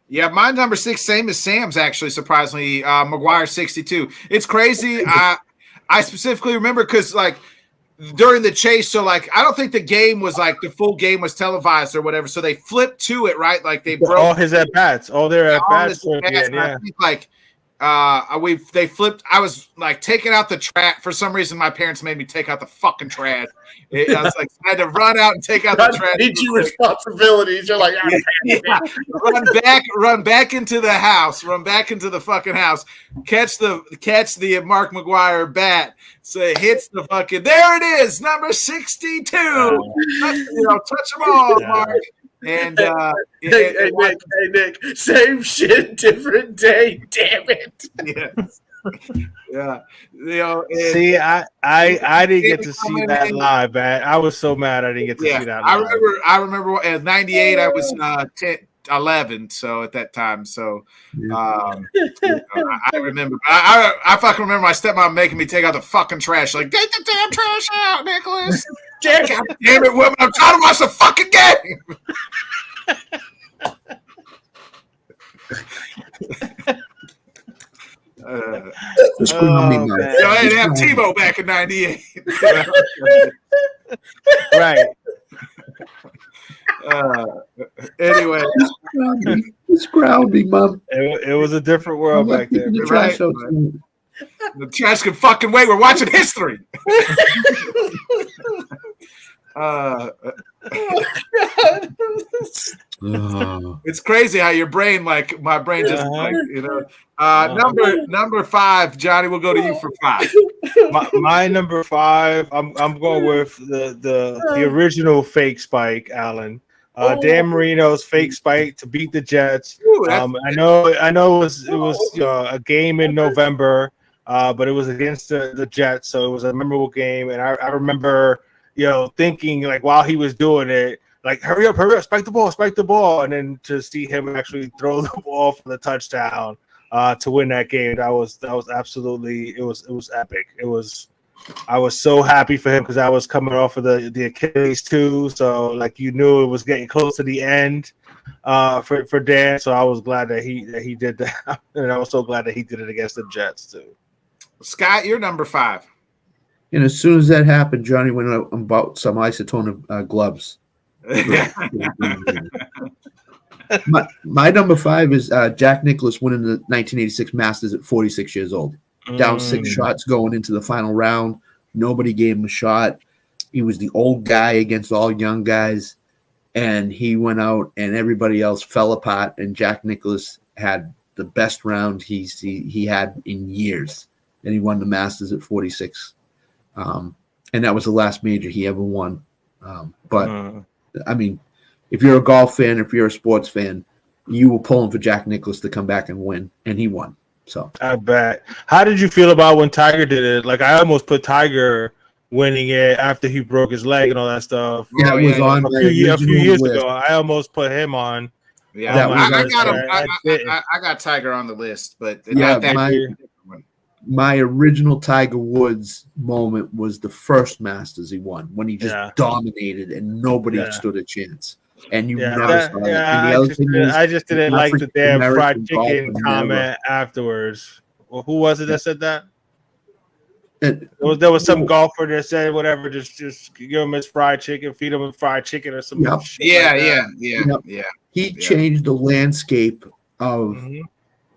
Yeah, my number 6, same as Sam's, actually, surprisingly. McGuire 62. It's crazy. I specifically remember because like during the chase, so like I don't think the game was like the full game was televised or whatever. So they flipped to it, right? Like they broke all his at bats, all their at bats. I think like they flipped. I was like taking out the trash. For some reason, my parents made me take out the fucking trash. I was like, I had to run out and take out the trash. Need you responsibilities. You're like, run back into the house, run back into the fucking house, catch the Mark McGuire bat. So it hits the fucking, there it is, number 62. Touch them all, Mark. And hey, Nick, same shit, different day. Damn it. Yes. Yeah. See, I didn't get to see that live, man. I was so mad I didn't get to see that live. I remember at 98 I was 11, so at that time. So I remember I fucking remember my stepmom making me take out the fucking trash. Like, get the damn trash out, Nicholas. God damn it, woman, I'm trying to watch the fucking game. I didn't have Tebow back in 98. Right. Anyway, It's grounding, Mom. It was a different world back then. The Right. trash out. the trash can fucking wait. We're watching history. It's crazy how your brain, like my brain, just like number 5. Johnny, we'll go to you for 5. My number 5. I'm going with the original fake spike, Allen. Dan Marino's fake spike to beat the Jets. Ooh, I know it was a game in November, but it was against the Jets, so it was a memorable game. And I remember thinking like while he was doing it, like hurry up, spike the ball, and then to see him actually throw the ball for the touchdown to win that game, that was absolutely it was epic. I was so happy for him because I was coming off of the Achilles too, so like it was getting close to the end for Dan. So I was glad that he did that, and I was so glad that he did it against the Jets too. Scott, you're number 5. And as soon as that happened, Johnny went out and bought some isotone gloves. My number 5 is Jack Nicklaus winning the 1986 Masters at 46 years old. Down 6 shots going into the final round. Nobody gave him a shot. He was the old guy against all young guys. And he went out and everybody else fell apart. And Jack Nicklaus had the best round he had in years. And he won the Masters at 46. And that was the last major he ever won. I mean, if you're a golf fan, if you're a sports fan, you were pulling for Jack Nicklaus to come back and win. And he won. So I bet. How did you feel about when Tiger did it? Like I almost put Tiger winning it after he broke his leg and all that stuff. That Oh, was yeah, on A my few years list. ago, I almost put him on. Yeah, That was I on- got him. I didn't. I got Tiger on the list, but Yeah, that my original Tiger Woods moment was the first Masters he won when he just Yeah. dominated and nobody Yeah. stood a chance. And you Yeah, never saw that. And the I other just, thing is, I just didn't like the damn African-American fried golfer chicken never- comment afterwards. Well, who was it that said that? And There was some golfer that said whatever, just give him his fried chicken, feed him with fried chicken or some Yep. shit. Like that. yeah. he changed the landscape of Mhm.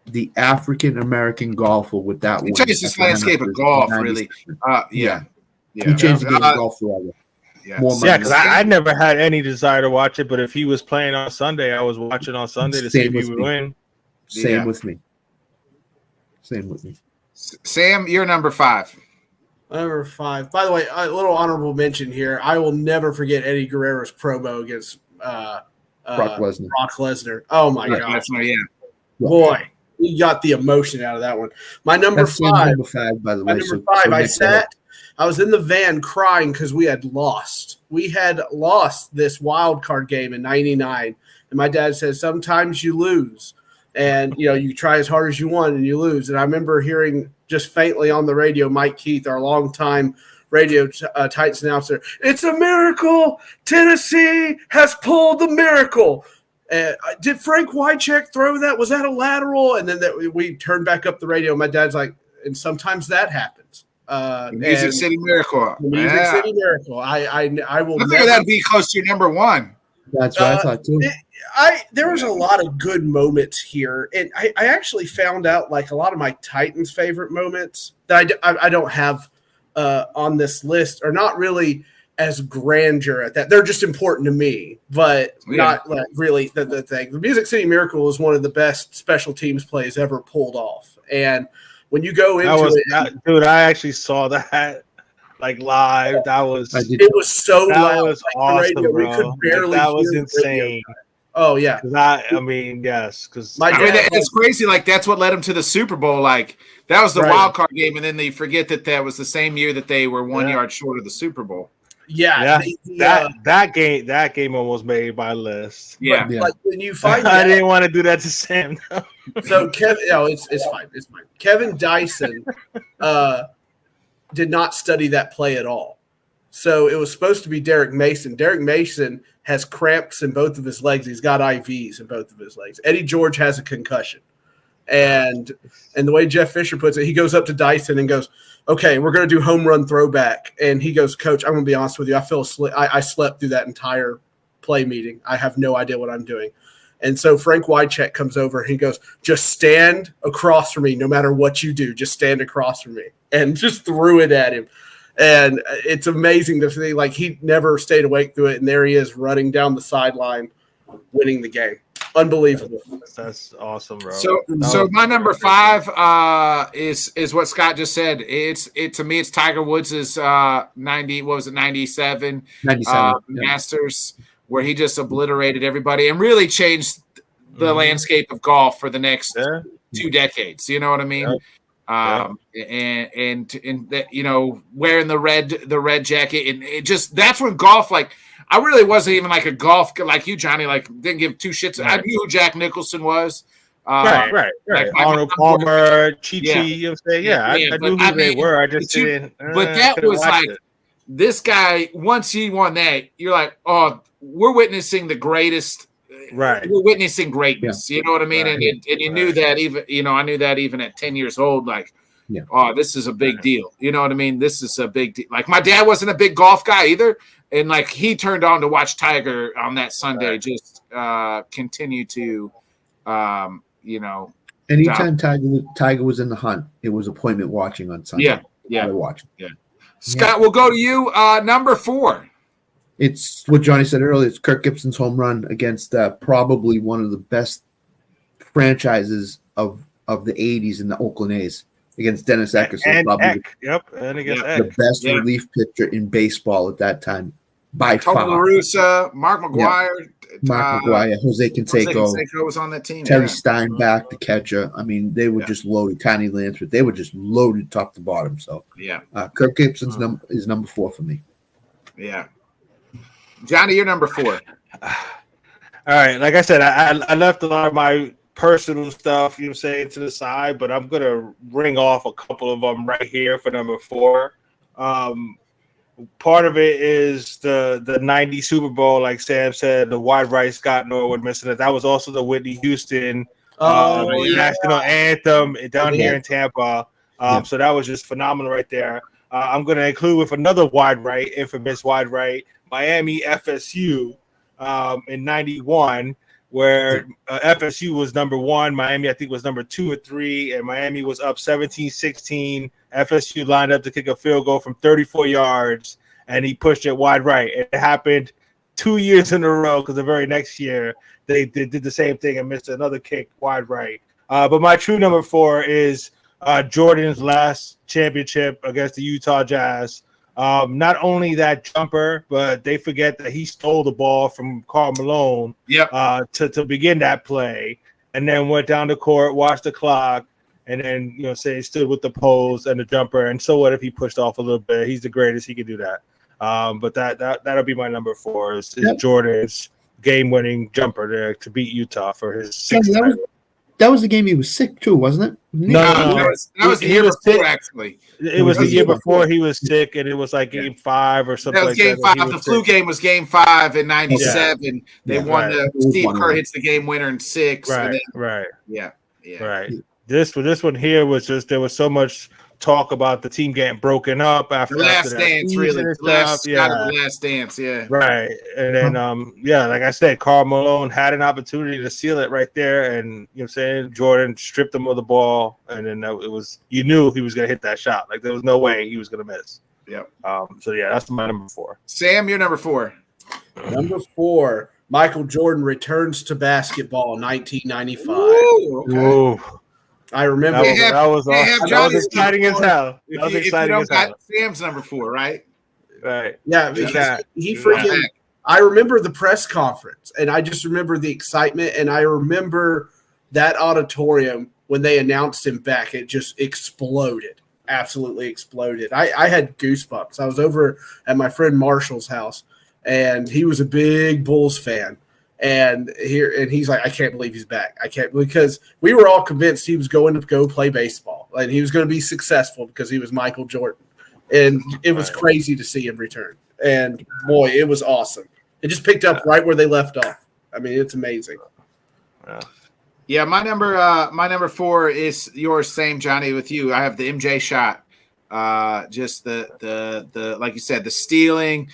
the African American golfer with that He one. changed this landscape of golf, really. Yeah. He changed the game of golf forever. Yeah. More Yeah, money. because I never had any desire to watch it, but if he was playing on Sunday, I was watching on Sunday to see if he would win. Same with me. Same with me. Sam, you're number 5. Number 5. By the way, a little honorable mention here. I will never forget Eddie Guerrero's promo against Brock Lesnar. Oh my Yeah, god, that's right, yeah. boy, he got the emotion out of that one. My number That's Sam's 5. number 5, by the way. My number 5. I was in the van crying because we had lost. We had lost this wild card game in '99, and my dad said, "Sometimes you lose, and you try as hard as you want, and you lose." And I remember hearing just faintly on the radio, Mike Keith, our longtime radio Titans announcer, "It's a miracle! Tennessee has pulled the miracle." Did Frank Wycheck throw that? Was that a lateral? And then we turned back up the radio. My dad's like, and sometimes that happens. Music City Miracle. Music City Miracle. I will. I think that'd be close to your number 1. That's what I thought too. There was a lot of good moments here, and I actually found out like a lot of my Titans favorite moments that I don't have on this list are not really as grandeur at that. They're just important to me, but not like really the thing. The Music City Miracle is one of the best special teams plays ever pulled off, and when you go into dude, I actually saw that like live. That was it was so loud. Was awesome, radio, bro. we could barely that was hear insane. Oh yeah, I mean, yes, because it's crazy. Like that's what led him to the Super Bowl. Like that was the wild card game, and then they forget that was the same year that they were 1 yard short of the Super Bowl. Yeah. That game almost made my list. Yeah. Like when you find I didn't want to do that to Sam. No. So Kevin, it's fine. It's fine. Kevin Dyson did not study that play at all. So it was supposed to be Derek Mason. Derek Mason has cramps in both of his legs. He's got IVs in both of his legs. Eddie George has a concussion. And the way Jeff Fisher puts it, he goes up to Dyson and goes, "Okay, we're going to do home run throwback." And he goes, "Coach, I'm going to be honest with you. I feel asleep. I slept through that entire play meeting. I have no idea what I'm doing." And so Frank Wycheck comes over and he goes, "Just stand across from me. No matter what you do, just stand across from me." And just threw it at him. And it's amazing to see, like, he never stayed awake through it. And there he is running down the sideline, winning the game. Unbelievable. That's awesome, bro. So my number 5 is what Scott just said. To me it's Tiger Woods' 97 Masters, where he just obliterated everybody and really changed the landscape of golf for the next 2 decades. You know what I mean? And that, wearing the red jacket, and it just, that's when golf, like, I really wasn't even like a golf like you, Johnny. Like, didn't give 2 shits. I knew who Jack Nicholson was. Right. Like, Arnold Palmer, Chi-Chi. Yeah. You know what I'm saying? I knew who they were. I just didn't. But that was like this guy. Once he won that, you're like, oh, we're witnessing the greatest. Right. We're witnessing greatness. Yeah. You know what I mean? Right. And you knew that even. I knew that even at 10 years old. Like, oh, this is a big deal. You know what I mean? This is a big deal. Like, my dad wasn't a big golf guy either. And like, he turned on to watch Tiger on that Sunday, just continue to, Anytime Tiger was in the hunt, it was appointment watching on Sunday. Yeah. Watching. Yeah. Scott, we'll go to you. Number 4. It's what Johnny said earlier. It's Kirk Gibson's home run against probably one of the best franchises of the 80s in the Oakland A's against Dennis Eckersley. And probably Eck. Yep. And against Eck. the best relief pitcher in baseball at that time. by Tony far. La Russa, Mark McGuire, Mark McGuire, Jose Canseco, was on that team. Terry yeah. Steinbach, the catcher. I mean, they were just loaded. Connie Lance, but they were just loaded top to bottom. So, Yeah. Kirk Gibson's is number 4 for me. Yeah. Johnny, you're number 4. All right. Like I said, I left a lot of my personal stuff, you know, saying to the side, but I'm going to ring off a couple of them right here for number 4. Part of it is the 90 Super Bowl, like Sam said, the wide right Scott Norwood missing it. That was also the Whitney Houston national anthem down here in Tampa. So that was just phenomenal right there. I'm going to include with another wide right, infamous wide right, Miami FSU in 91, where FSU was number 1. Miami, I think, was number 2 or 3, and Miami was up 17-16. FSU lined up to kick a field goal from 34 yards, and he pushed it wide right. It happened 2 years in a row because the very next year they did the same thing and missed another kick wide right. But my true number 4 is Jordan's last championship against the Utah Jazz. Not only that jumper, but they forget that he stole the ball from Karl Malone to begin that play, and then went down the court, watched the clock, and then, you know, say stood with the pose and the jumper. And so what if he pushed off a little bit? He's the greatest. He could do that. But that'll be my number 4 is Jordan's game-winning jumper there to beat Utah for his 6th title. That was the game he was sick too, wasn't it? No. That was the year before, actually. It was the year before he was sick, and it was like game 5 or something. That was like game 5. The flu game was game 5 in '97. Yeah. They won. Steve Kerr hits the game winner in 6. Right. Yeah. Right. This one here was just there was so much talk about the team getting broken up after the last dance, really. The last dance, yeah. Right. And then like I said, Karl Malone had an opportunity to seal it right there, and you know what I'm saying, Jordan stripped him of the ball, and then it was, you knew he was gonna hit that shot. Like there was no way he was gonna miss. Yep. So yeah, that's my number 4. Sam, you're number 4. Number 4, Michael Jordan returns to basketball in 1995. Ooh, okay. Whoa. I remember that was exciting as hell. That was exciting as hell. Sam's number 4, right? Right. Yeah, he freaking. I remember the press conference, and I just remember the excitement, and I remember that auditorium when they announced him back. It just exploded, absolutely exploded. I had goosebumps. I was over at my friend Marshall's house, and he was a big Bulls fan. And he's like, I can't believe he's back. Because we were all convinced he was going to go play baseball and he was going to be successful because he was Michael Jordan. And it was crazy to see him return. And boy, it was awesome. It just picked up right where they left off. I mean, it's amazing. Yeah, my number 4 is yours, same, Johnny, with you. I have the MJ shot. Just the like you said, the stealing.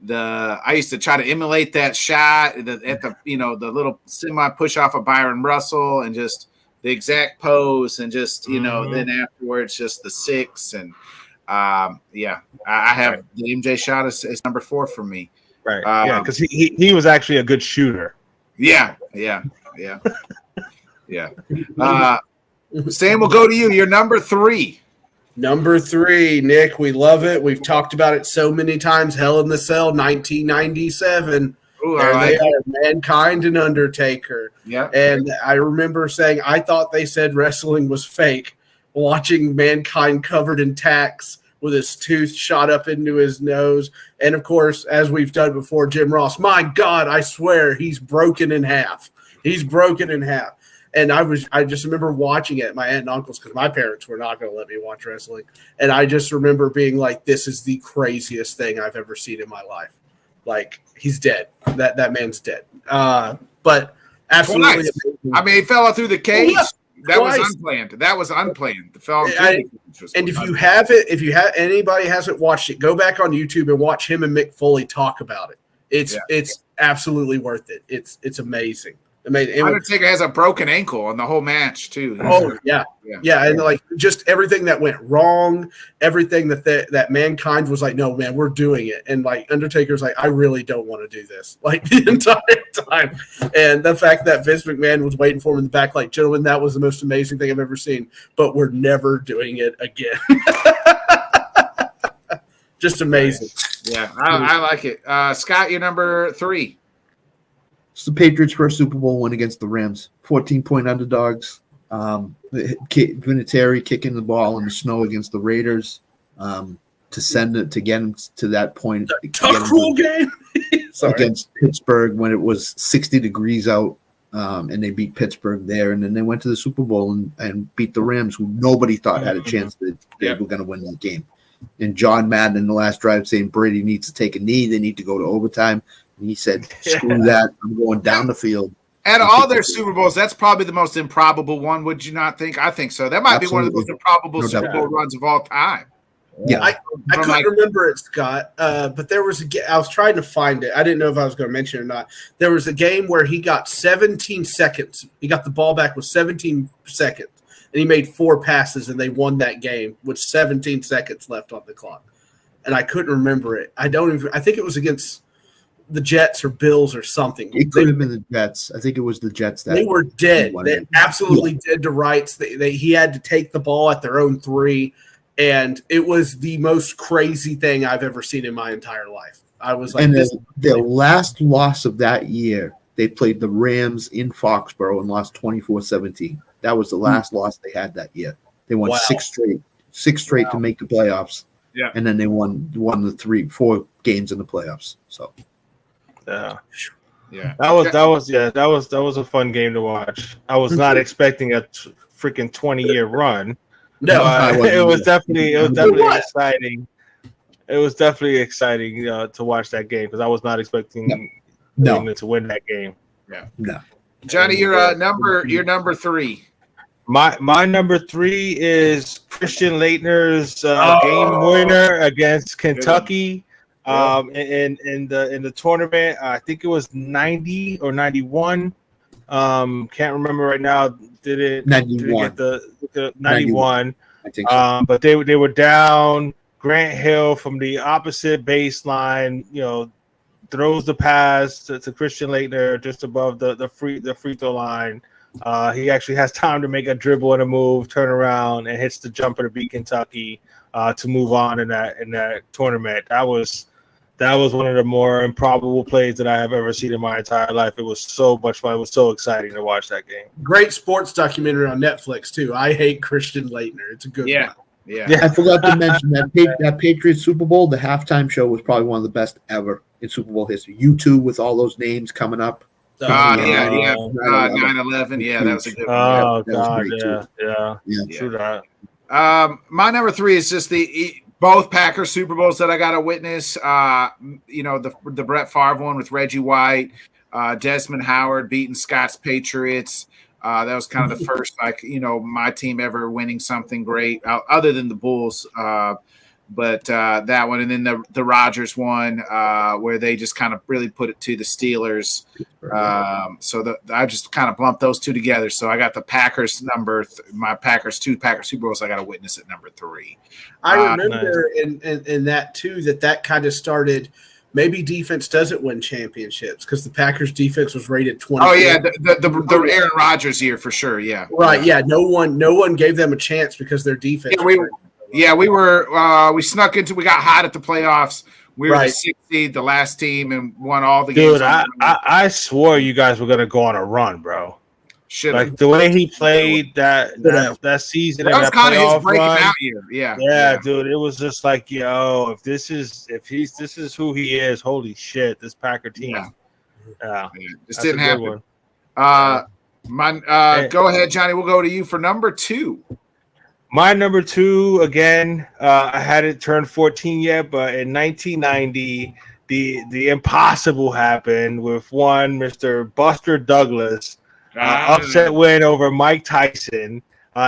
I used to try to emulate that shot at the the little semi push off of Byron Russell, and just the exact pose, and just then afterwards just the 6, and I have the MJ shot as number 4 for me. Right. Because he was actually a good shooter. Yeah. Sam, we'll go to you. You're number 3. Number 3, Nick, we love it. We've talked about it so many times. Hell in the Cell, 1997. Ooh, there they are, Mankind and Undertaker. Yeah. And I remember saying, I thought they said wrestling was fake, watching Mankind covered in tacks with his tooth shot up into his nose. And, of course, as we've done before, Jim Ross, my God, I swear he's broken in half. And I just remember watching it at my aunt and uncle's because my parents were not going to let me watch wrestling. And I just remember being like, this is the craziest thing I've ever seen in my life. Like, he's dead. That man's dead. But absolutely. I mean, he fell out through the cage. That was unplanned. The fell and if anybody hasn't watched it, go back on YouTube and watch him and Mick Foley talk about it. It's absolutely worth it. It's amazing. Undertaker has a broken ankle on the whole match too. Oh yeah, and like just everything that went wrong, everything that Mankind was like, no man, we're doing it, and like Undertaker's like, I really don't want to do this, like the entire time, and the fact that Vince McMahon was waiting for him in the back, like, gentlemen, that was the most amazing thing I've ever seen, but we're never doing it again. Just amazing. Yeah, I like it. Scott, you're number 3. It's the Patriots' first Super Bowl win against the Rams. 14-point underdogs. Vinatieri kicking the ball in the snow against the Raiders to send it to get them to that point. Tough rule game against Pittsburgh when it was 60 degrees out, and they beat Pittsburgh there, and then they went to the Super Bowl and beat the Rams, who nobody thought had a chance that they were going to win that game. And John Madden in the last drive saying Brady needs to take a knee, they need to go to overtime. And he said, "Screw that! I'm going down the field." Out of all their Super Bowls, that's probably the most improbable one, would you not think? I think so. That might be one of the most improbable Super Bowl runs of all time. Yeah, I couldn't remember it, Scott, but there was I was trying to find it. I didn't know if I was going to mention it or not. There was a game where he got 17 seconds. He got the ball back with 17 seconds, and he made 4 passes, and they won that game with 17 seconds left on the clock. And I couldn't remember it. I think it was against the Jets or Bills or something. It could have been the Jets. I think it was the Jets. They were dead. They absolutely dead to rights. He had to take the ball at their own 3. And it was the most crazy thing I've ever seen in my entire life. I was like, and their last loss of that year, they played the Rams in Foxborough and lost 24-17. That was the last loss they had that year. They won 6 straight to make the playoffs. Yeah, and then they won the 4 games in the playoffs. So, yeah. That was a fun game to watch. I was not expecting a freaking 20-year run. No, it was definitely exciting. It was definitely exciting to watch that game because I was not expecting England to win that game. Yeah, no. Johnny, you're number 3. My number 3 is Christian Leitner's game winner against Kentucky. In the tournament, I think it was 90 or 91. Can't remember right now. Did it get the 91? I think so. But they were down. Grant Hill from the opposite baseline, throws the pass to Christian Leitner just above the free throw line. He actually has time to make a dribble and a move, turn around, and hits the jumper to beat Kentucky to move on in that tournament. That was one of the more improbable plays that I have ever seen in my entire life. It was so much fun. It was so exciting to watch that game. Great sports documentary on Netflix, too. I Hate Christian Leitner. It's a good one. Yeah. I forgot to mention that Patriots Super Bowl, the halftime show was probably one of the best ever in Super Bowl history. U2 with all those names coming up. 9/11. Yeah, that was a good one. Oh, God, yeah. True that. My number 3 is just both Packers Super Bowls that I got to witness. The Brett Favre one with Reggie White, Desmond Howard beating Scott's Patriots. That was kind of the first, my team ever winning something great other than the Bulls. But that one, and then the Rodgers one, where they just kind of really put it to the Steelers. I just kind of lumped those 2 together. So I got the Packers my Packers 2 Packers Super Bowls I got to witness at number 3. I remember in that too that kind of started. Maybe defense doesn't win championships because the Packers defense was rated 20. Oh yeah, the Aaron Rodgers year for sure. Yeah, right. Yeah, no one gave them a chance because their defense. We snuck into. We got hot at the playoffs. We were the 6th seed, the last team, and won all the games. Dude, I swore you guys were gonna go on a run, bro. Like the way he played that season, that was kind of his breaking out year. Yeah, dude, it was just like, if this is who he is, holy shit, this Packer team. This didn't happen. Go ahead, Johnny. We'll go to you for number 2. My number 2 again. I hadn't turned 14 yet, but in 1990, the impossible happened with one Mr. Buster Douglas. Upset win over Mike Tyson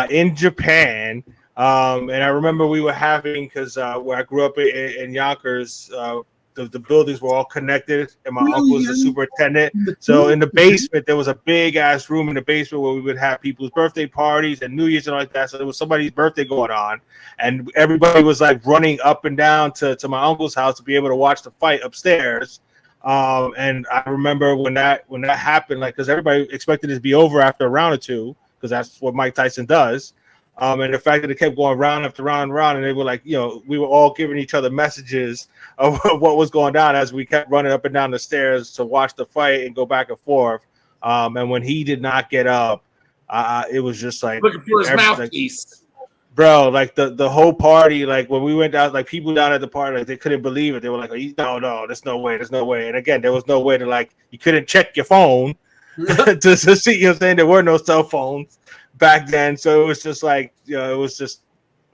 in Japan. And I remember we were having, because where I grew up in Yonkers, the buildings were all connected, and my uncle was the superintendent. So in the basement, there was a big-ass room in the basement where we would have people's birthday parties and New Year's and all like that. So there was somebody's birthday going on, and everybody was like running up and down to my uncle's house to be able to watch the fight upstairs. And I remember when that happened, like, because everybody expected it to be over after a round or 2, because that's what Mike Tyson does. And the fact that it kept going round after round, and they were like, we were all giving each other messages of what was going down as we kept running up and down the stairs to watch the fight and go back and forth. And when he did not get up, it was just like looking for his mouthpiece. Bro, like the whole party, like when we went out, like people down at the party, like they couldn't believe it. They were like, no, there's no way. And again, there was no way to, like, you couldn't check your phone to see, you know what I'm saying? There were no cell phones back then. So it was just like, it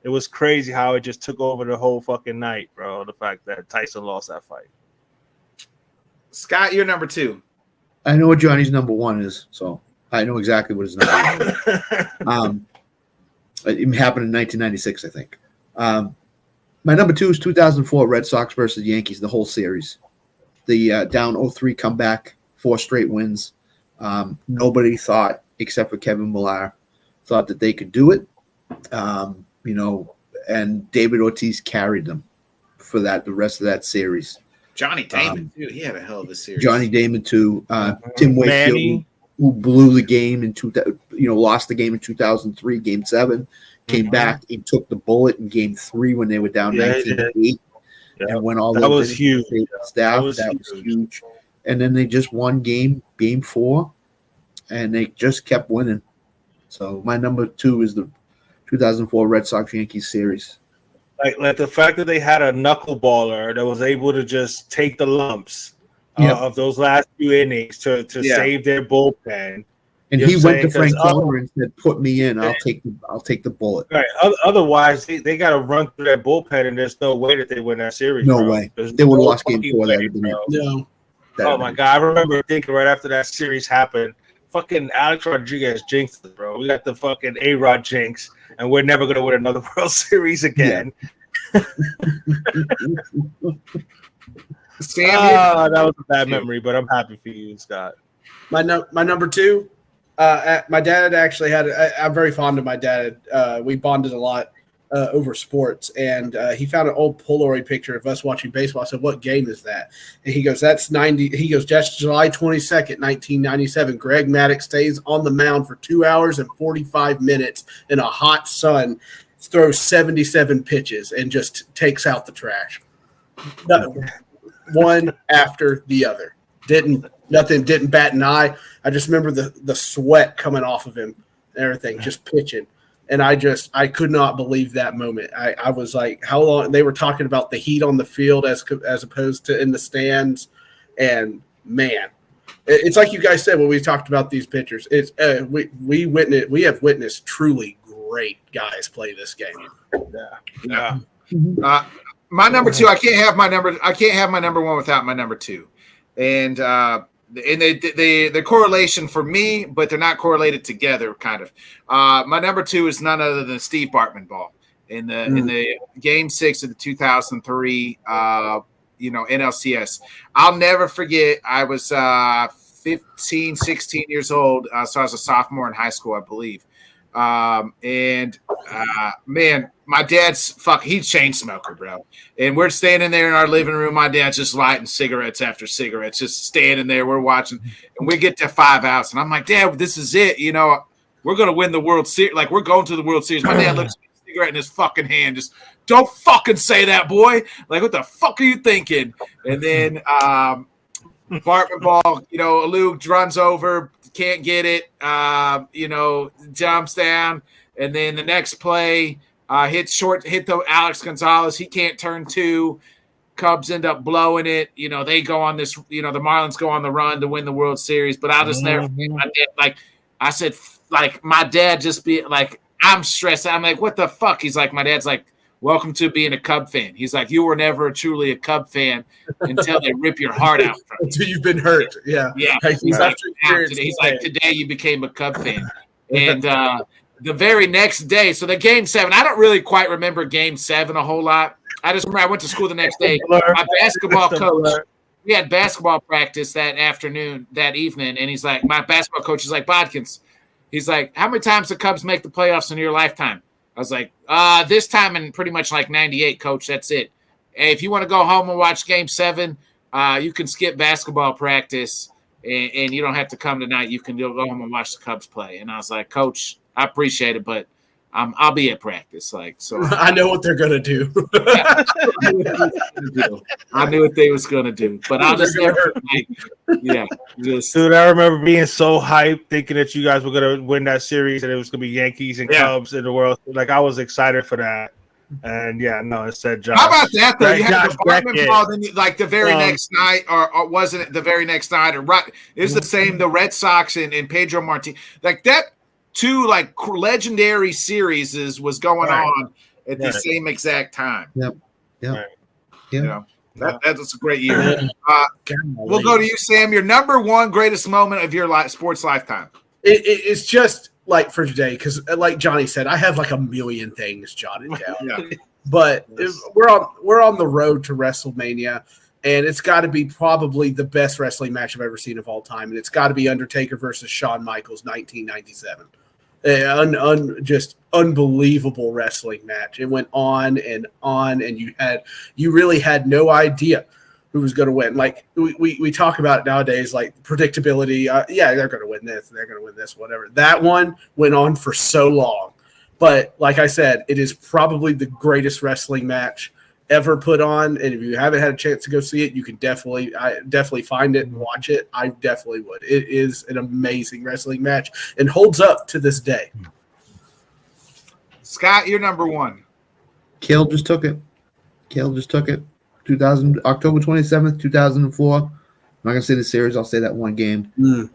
was crazy how it just took over the whole fucking night, bro. The fact that Tyson lost that fight. Scott, you're number 2. I know what Johnny's number 1 is, so I know exactly what his number 1 is. It happened in 1996, I think. My number 2 is 2004 Red Sox versus Yankees, the whole series. The down 0-3 comeback, 4 straight wins. Nobody thought, except for Kevin Millar, thought that they could do it. And David Ortiz carried them for the rest of that series. Johnny Damon, too. He had a hell of a series. Johnny Damon, too. Tim Wakefield, who blew the game lost the game in 2003, Game 7, came back and took the bullet in Game 3 when they were down 19-8, and went all that was huge. That was huge. And then they just won Game 4, and they just kept winning. So my number 2 is the 2004 Red Sox Yankees series. Like the fact that they had a knuckleballer that was able to just take the lumps of those last few innings to save their bullpen. And he went to Frank Kelly and said, "Put me in. I'll take the bullet." Right. Otherwise, they got to run through that bullpen, and there's no way that they win that series. No way. They would have lost Game 4. No. Oh my God! I remember thinking right after that series happened, fucking Alex Rodriguez jinxed it, bro. We got the fucking A-Rod jinx, and we're never gonna win another World Series again. Sam, that was a bad memory, but I'm happy for you, Scott. My number 2. My dad actually had. I'm very fond of my dad. We bonded a lot over sports, and he found an old Polaroid picture of us watching baseball. I said, "What game is that?" And he goes, "That's 90." He goes, "That's July 22nd, 1997. Greg Maddux stays on the mound for 2 hours and 45 minutes in a hot sun, throws 77 pitches, and just takes out the trash. One after the other. Didn't bat an eye. I just remember the sweat coming off of him and everything, just pitching. And I could not believe that moment. I was like, how long? They were talking about the heat on the field as opposed to in the stands. And man, it's like you guys said when we talked about these pitchers. It's we have witnessed truly great guys play this game. Yeah. My number 2, I can't have my number 1 without my number 2. And the correlation for me, but they're not correlated together, kind of. My number 2 is none other than Steve Bartman ball in the Game 6 of the 2003 NLCS. I'll never forget. I was 15, 16 years old, so I was a sophomore in high school, I believe. Man, my dad's he's chain smoker, bro. And we're standing there in our living room. My dad's just lighting cigarettes after cigarettes, just standing there. We're watching, and we get to 5 outs, and I'm like, Dad, this is it. We're gonna win the World Series. Like, we're going to the World Series. My dad looks at the cigarette in his fucking hand, just don't fucking say that, boy. Like, what the fuck are you thinking? And then Bartman ball, Alou runs over. Can't get it, jumps down, and then the next play hit the Alex Gonzalez. He can't turn 2. Cubs end up blowing it. They go on this. The Marlins go on the run to win the World Series. But I'll just never forget my dad. Like I said, like my dad just be like, I'm stressed. I'm like, what the fuck? He's like, my dad's like, welcome to being a Cub fan. He's like, you were never truly a Cub fan until they rip your heart out from you. Until you've been hurt. Yeah. Yeah. He's like, today you became a Cub fan. And the very next day, so the Game 7, I don't really quite remember Game 7 a whole lot. I just remember I went to school the next day. My basketball coach, we had basketball practice that evening, and he's like, my basketball coach is like, Bodkins, he's like, how many times the Cubs make the playoffs in your lifetime? I was like, this time in pretty much like 98, coach, that's it. Hey, if you want to go home and watch Game 7, you can skip basketball practice, and you don't have to come tonight. You can go home and watch the Cubs play. And I was like, Coach, I appreciate it, but I'll be at practice. Like, so I know what they're gonna do. I knew what they was gonna do, but I'll just never like, just Dude, I remember being so hyped, thinking that you guys were gonna win that series, and it was gonna be Yankees and Cubs in the world. Like, I was excited for that. And it said Josh. How about that though? Right, you had Josh an apartment Beckett. ball, then like the very next night, or wasn't it the very next night? Or right, it's the same. The Red Sox and Pedro Martinez, like that. Two like legendary series was going on at the same exact time. Yep. You know, that's a great year. We'll go to you, Sam. Your number one greatest moment of your sports lifetime. It's just like for today, because like Johnny said, I have like a million things jotted down. But we're on the road to WrestleMania, and it's got to be probably the best wrestling match I've ever seen of all time, and it's got to be Undertaker versus Shawn Michaels, 1997. Just unbelievable wrestling match. It went on, and you really had no idea who was going to win. Like we talk about it nowadays, like predictability. They're going to win this, they're going to win this, whatever. That one went on for so long, but like I said, it is probably the greatest wrestling match ever put on. And if you haven't had a chance to go see it, you can definitely find it and watch it. I definitely would. It is an amazing wrestling match and holds up to this day. Scott, you're number one. Cale just took it. 2000 October 27th, 2004. I'm not gonna say the series. I'll say that one game.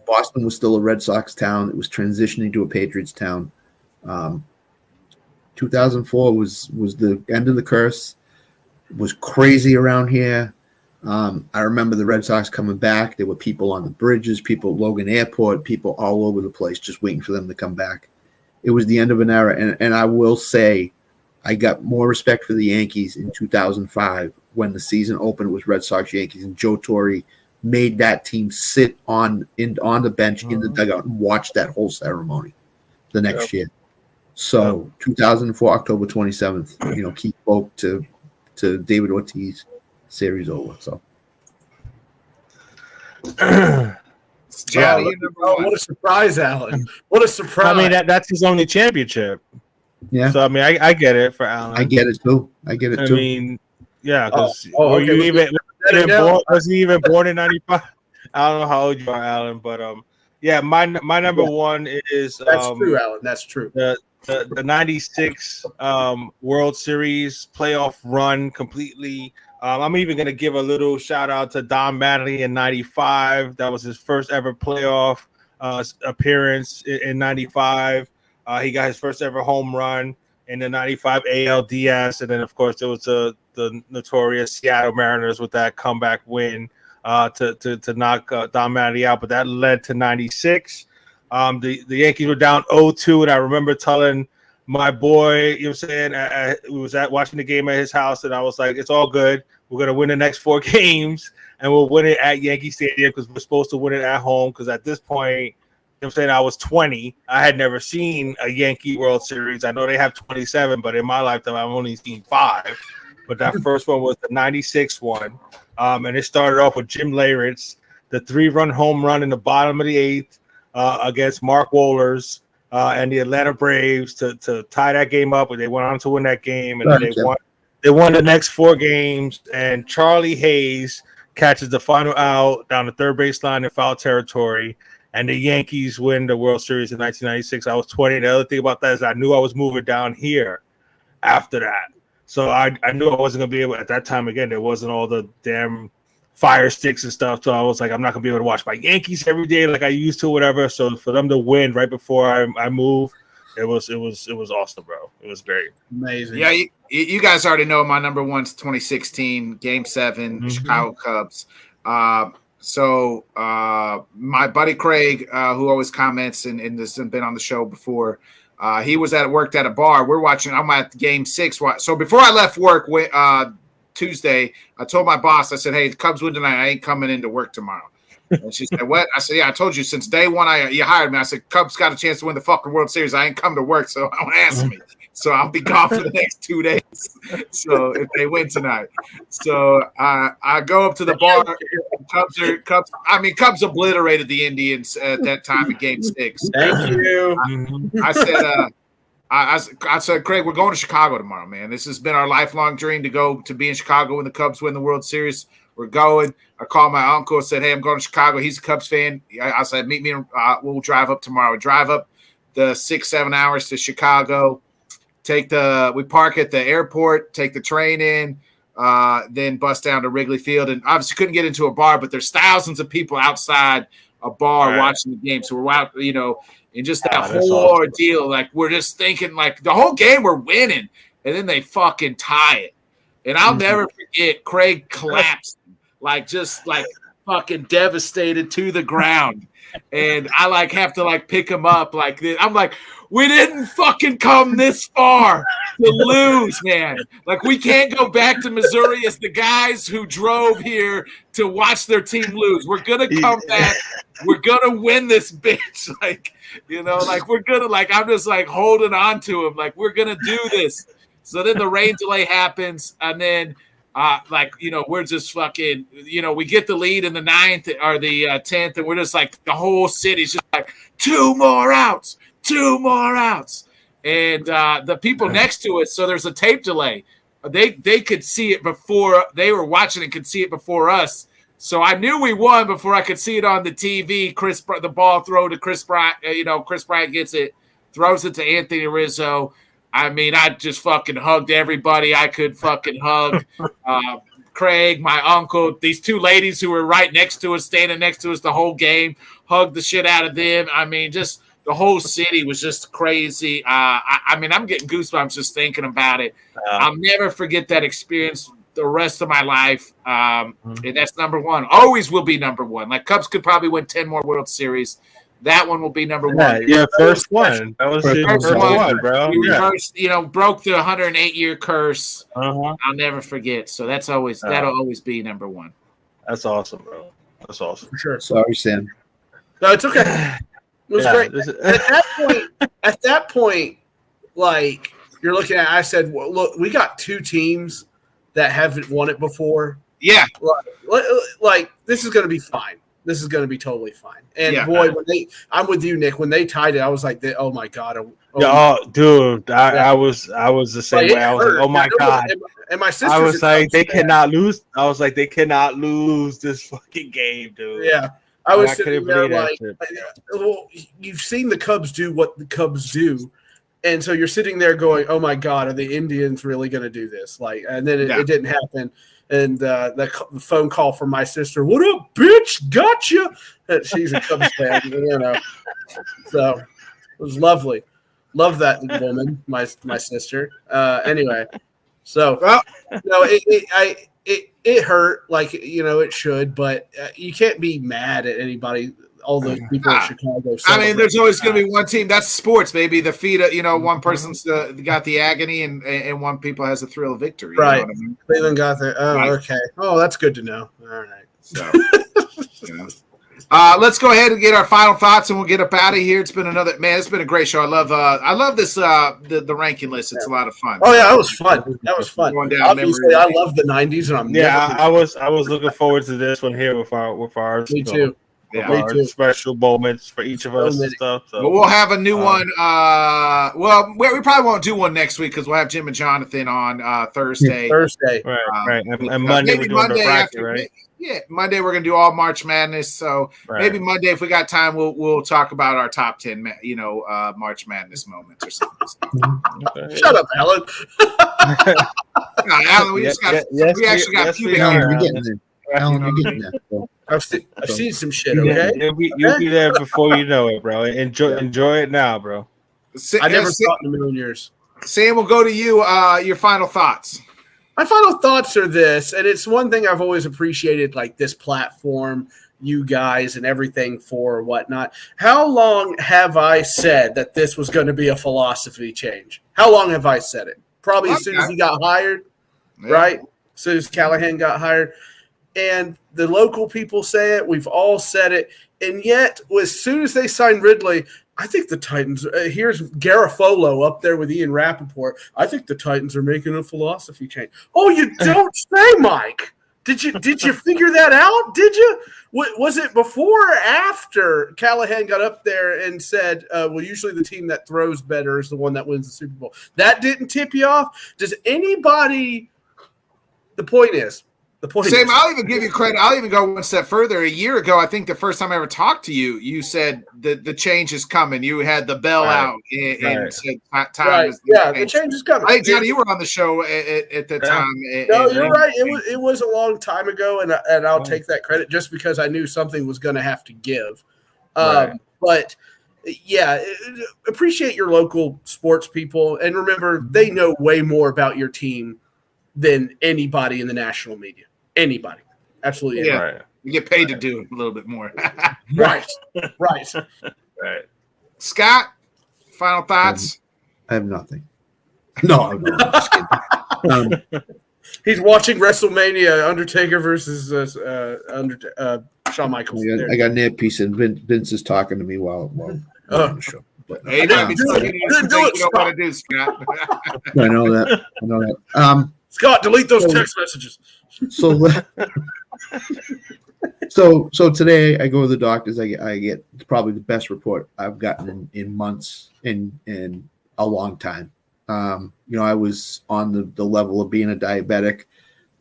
Boston was still a Red Sox town. It was transitioning to a Patriots town. 2004 was the end of the curse. It was crazy around here. I remember the Red Sox coming back. There were people on the bridges, people at Logan Airport, people all over the place just waiting for them to come back. It was the end of an era. And I will say I got more respect for the Yankees in 2005 when the season opened. It was Red Sox Yankees, and Joe Torre made that team sit on the bench in the dugout and watch that whole ceremony the next year. So 2004, October 27th, Keith spoke to David Ortiz, series over. So what a surprise, Alan. What a surprise. I mean, that's his only championship. Yeah. So I mean, I get it for Alan. I get it too. I mean, yeah, because was he even born in 95? I don't know how old you are, Alan, but my number one is that's true, Alan. That's true. The 96 World Series playoff run completely. I'm even going to give a little shout out to Don Mattingly in 95. That was his first ever playoff appearance in 95. He got his first ever home run in the 95 ALDS. And then, of course, there was the notorious Seattle Mariners with that comeback win to knock Don Mattingly out. But that led to 96. The Yankees were down 0-2, and I remember telling my boy, we was watching the game at his house, and I was like, it's all good. We're going to win the next 4 games, and we'll win it at Yankee Stadium because we're supposed to win it at home. Because at this point, I was 20. I had never seen a Yankee World Series. I know they have 27, but in my lifetime, I've only seen 5. But that first one was the 96 one, and it started off with Jim Leyritz, the 3-run home run in the bottom of the 8th. Against Mark Wohlers and the Atlanta Braves to tie that game up, but they went on to win that game, and then they won the next 4 games. And Charlie Hayes catches the final out down the third baseline in foul territory, and the Yankees win the World Series in 1996. I was 20. The other thing about that is I knew I was moving down here after that, so I knew I wasn't going to be able at that time. Again, there wasn't all the damn fire sticks and stuff, so I was like, I'm not gonna be able to watch my Yankees every day like I used to, whatever. So for them to win right before I move, it was awesome, bro. It was great, amazing. Yeah, you guys already know my number one's 2016 Game 7 Chicago Cubs. So my buddy Craig, who always comments and has been on the show before, he was worked at a bar. We're watching. I'm at Game 6. So before I left work, Tuesday, I told my boss, I said, hey, the Cubs win tonight. I ain't coming into work tomorrow. And she said, what? I said, yeah, I told you since day one you hired me. I said, Cubs got a chance to win the fucking World Series. I ain't come to work, so don't ask me. So I'll be gone for the next 2 days. So if they win tonight. So I go up to the bar. Cubs obliterated the Indians at that time in Game 6. Thank you. I said, I said, Craig, we're going to Chicago tomorrow, man. This has been our lifelong dream to be in Chicago when the Cubs win the World Series. We're going. I called my uncle and said, hey, I'm going to Chicago. He's a Cubs fan. I said, meet me. We'll drive up tomorrow. We drive up the 6-7 hours to Chicago. We park at the airport, take the train in, then bus down to Wrigley Field. And obviously couldn't get into a bar, but there's thousands of people outside a bar watching the game. So we're out, and just that whole ordeal. Like, we're just thinking, like, the whole game we're winning, and then they fucking tie it. And I'll never forget, Craig collapsed, just fucking devastated to the ground. And I have to pick him up like this. I'm like, we didn't fucking come this far to lose, man. We can't go back to Missouri as the guys who drove here to watch their team lose. We're gonna come back. We're gonna win this bitch. We're gonna I'm just holding on to him. We're gonna do this. So then the rain delay happens, and then we're just fucking, we get the lead in the 9th or the 10th, and we're just the whole city's just 2 more outs. And the people next to us, so there's a tape delay. They could see it before they were watching and could see it before us. So I knew we won before I could see it on the TV. The ball throw to Chris Bryant, Chris Bryant gets it, throws it to Anthony Rizzo. I mean, I just fucking hugged everybody I could fucking hug. Craig, my uncle, these 2 ladies who were right next to us, standing next to us the whole game, hugged the shit out of them. I mean, just the whole city was just crazy. I'm getting goosebumps just thinking about it. I'll never forget that experience the rest of my life. And that's number one. Always will be number one. Cubs could probably win 10 more World Series. That one will be number one. Yeah, first one. That was the first one, bro. We reversed, broke the 108-year curse. I'll never forget. So that'll always be number one. That's awesome, bro. That's awesome. For sure. Sorry, Sam. No, it's okay. It was great. At that point, you're looking at, I said, well, look, we got 2 teams that haven't won it before. Yeah. This is going to be fine. This is going to be totally fine. And boy, I'm with you, Nick. When they tied it, I was like, "Oh my god!" Dude, I was the same way. I was like, "Oh my god!" And my sister, I was like, "They cannot lose." I was like, "They cannot lose this fucking game, dude." Yeah, I was sitting there well, you've seen the Cubs do what the Cubs do, and so you're sitting there going, "Oh my god, are the Indians really going to do this?" And then it didn't happen. And the phone call from my sister, "What up, bitch? Gotcha!" She's a Cubs fan, So it was lovely. Love that woman, my sister. Anyway, so it hurt, it should, but you can't be mad at anybody. All those people in Chicago. There's always going to be one team. That's sports, baby. The feet, one person's got the agony, and one people has the thrill of victory. Right. You know what I mean? Cleveland got the. Oh, right. Okay. Oh, that's good to know. All right. So, let's go ahead and get our final thoughts, and we'll get up out of here. It's been it's been a great show. I love this the ranking list. It's a lot of fun. Oh yeah, that was fun. Obviously, I love the '90s, and I was looking forward to this one here with our. Me too. Yeah, special moments for each of us and stuff. So. But we'll have a new one. We probably won't do one next week because we'll have Jim and Jonathan on Thursday. Right. And Monday we're doing the bracket, right? Yeah, Monday we're gonna do all March Madness. So maybe Monday, if we got time, we'll talk about our top 10, March Madness moments or something. Shut up, Alan. No, Alan, we actually got pubic hair. Alan, you're getting there. I've seen some shit. Okay, you'll be there before you know it, bro. Enjoy it now, bro. I never thought in a million years. Sam, we'll go to you. Your final thoughts. My final thoughts are this, and it's one thing I've always appreciated, this platform, you guys, and everything for whatnot. How long have I said that this was going to be a philosophy change? How long have I said it? Probably as soon as he got hired, right? As soon as Callahan got hired. And the local people say it. We've all said it. And yet, as soon as they signed Ridley, I think the Titans here's Garofalo up there with Ian Rappaport. I think the Titans are making a philosophy change. Oh, you don't say, Mike. Did you figure that out? Did you? Was it before or after Callahan got up there and said, well, usually the team that throws better is the one that wins the Super Bowl? That didn't tip you off? Does anybody – the point is – Sam, I'll even give you credit. I'll even go one step further. A year ago, I think the first time I ever talked to you, you said the change is coming. You had the bell out and said time is the change is coming. Hey, Johnny, you were on the show at the time. No, you're right. It was a long time ago, and I'll take that credit just because I knew something was going to have to give. But yeah, appreciate your local sports people, and remember they know way more about your team than anybody in the national media. Anybody. Absolutely. Yeah. Right. You get paid to do a little bit more. Right. Scott, final thoughts? I have nothing. No, I'm just kidding. He's watching WrestleMania, Undertaker versus Shawn Michaels. I got an earpiece, and Vince is talking to me while I'm on the show. But, hey, you don't want to do, Scott. I know that. Scott, delete those text messages. So today I go to the doctors. I get probably the best report I've gotten in months, in a long time. I was on the level of being a diabetic.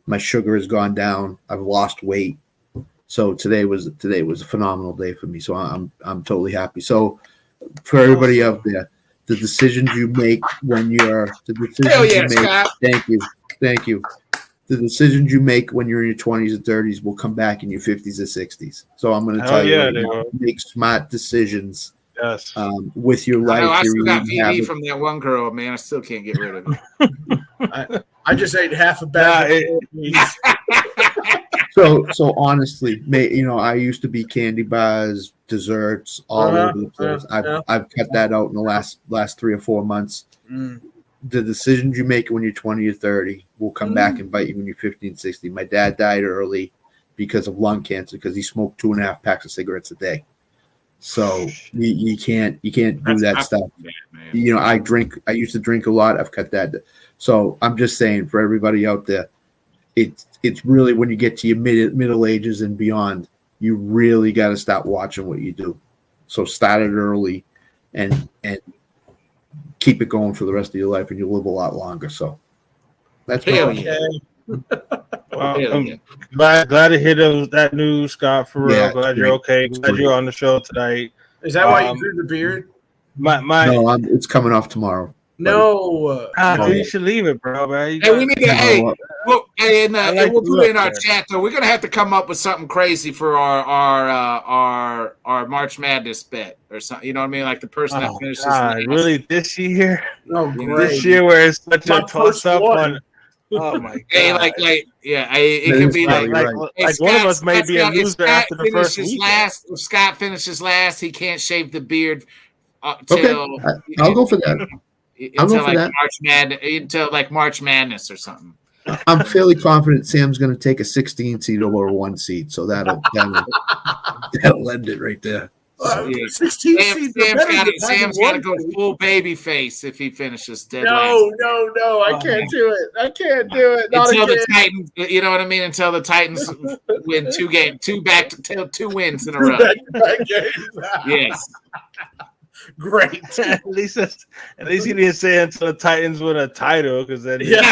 My sugar has gone down. I've lost weight. So today was a phenomenal day for me. So I'm totally happy. So for everybody out there, the decisions you make when you're Scott. Thank you. The decisions you make when you're in your 20s and 30s will come back in your 50s or 60s. So I'm going to tell you, make smart decisions. Yes. With your life. I still got VD from that one girl, man. I still can't get rid of it. I just ate half a bag. So honestly, I used to be candy bars, desserts, all over the place. I've cut that out in the last 3 or 4 months. The decisions you make when you're 20 or 30 will come back and bite you when you're 50 and 60. My dad died early because of lung cancer because he smoked 2.5 packs of cigarettes a day. So you can't do that stuff. Bad, I used to drink a lot. I've cut that. So I'm just saying for everybody out there, it's really when you get to your middle ages and beyond, you really got to start watching what you do. So start it early and keep it going for the rest of your life, and you'll live a lot longer. So that's okay. Well, I'm glad to hear that news, Scott. For real, glad you're okay. Glad you're on the show tonight. Is that why you grew the beard? No, it's coming off tomorrow. No, you should leave it, bro. Man. We need to. We'll do it in our chat. So we're gonna have to come up with something crazy for our March Madness bet or something. You know what I mean? Like the person that finishes. Really, this year? Oh, great. This year where it's such a toss up on. Oh my god! Hey, it could be like one of us may be a loser after the first week. If Scott finishes last, he can't shave the beard till. Okay, I'll go for that. Until March Madness or something. I'm fairly confident Sam's going to take a 16 seed over a 1 seed, so that'll end it right there. 16 seeds. Sam's got to go full baby face if he finishes dead. No, I can't do it. I can't do it. Until the Titans, you know what I mean? Until the Titans win 2 wins in a row. Yes. Great. At least he didn't say until the Titans win a title, because then you're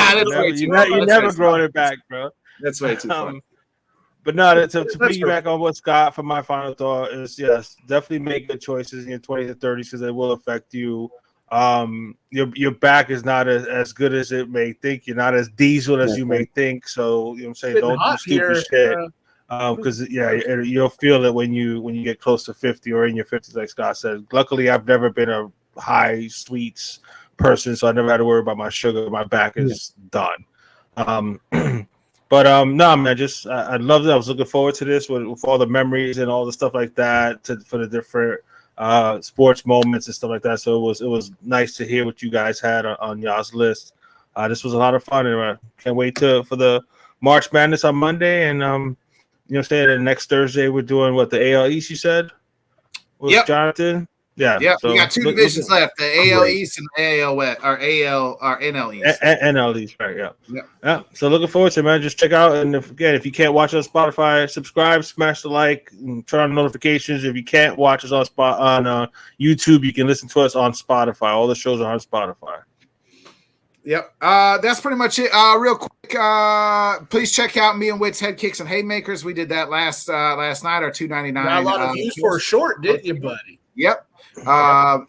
never growing it back, bro. That's way too fun. But no, to piggyback on what Scott, for my final thought is, yes, definitely make good choices in your 20s and 30s because it will affect you. Your back is not as good as it may think. You're not as diesel as you may think. So you know what I'm saying, don't do stupid shit. Because you'll feel it when you get close to 50 or in your 50s, like Scott said. Luckily, I've never been a high sweets person, so I never had to worry about my sugar. My back is done. But no, man, I loved it. I was looking forward to this with all the memories and all the stuff like that for the different sports moments and stuff like that. So it was nice to hear what you guys had on y'all's list. This was a lot of fun, and I can't wait for the March Madness on Monday. And stay the next Thursday we're doing what the AL East, you said? Yep. Jonathan. Yeah. Yeah, So we got two divisions left: the AL East and AL West, or NL East. NL East, right? Yeah. Yeah. Yeah. So looking forward to it, man. Just check out, and if you can't watch us on Spotify, subscribe, smash the like, and turn on notifications. If you can't watch us on YouTube, you can listen to us on Spotify. All the shows are on Spotify. Yep. That's pretty much it. Real quick, please check out me and Witt's Head Kicks and Haymakers. We did that last night, our $2.99. Got a lot of views for a short, didn't you, buddy? Yep. That's awesome.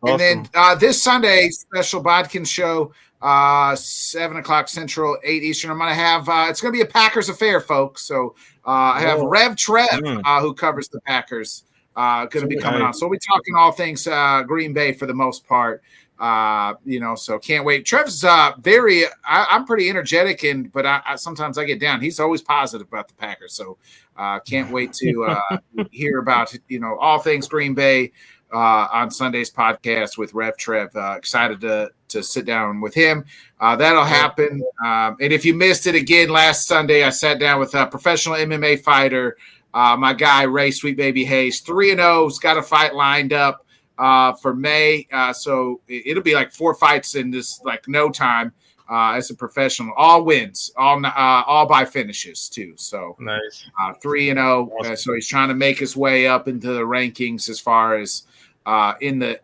And then this Sunday, special Bodkin show, 7:00 Central, 8 Eastern. I'm going to have, it's going to be a Packers affair, folks. So I have Rev Trev, who covers the Packers, going to be coming on. So we'll be talking all things Green Bay for the most part. So can't wait. Trev's I'm pretty energetic, but I sometimes I get down. He's always positive about the Packers. So can't wait to hear about, all things Green Bay on Sunday's podcast with Rev Trev. Excited to sit down with him. That'll happen. And if you missed it again, last Sunday, I sat down with a professional MMA fighter, my guy, Ray Sweet Baby Hayes, 3-0. He's got a fight lined up for May. So it'll be like 4 fights in this, like, no time as a professional. All wins, all by finishes too. So nice. 3-0. Awesome. So he's trying to make his way up into the rankings as far as in the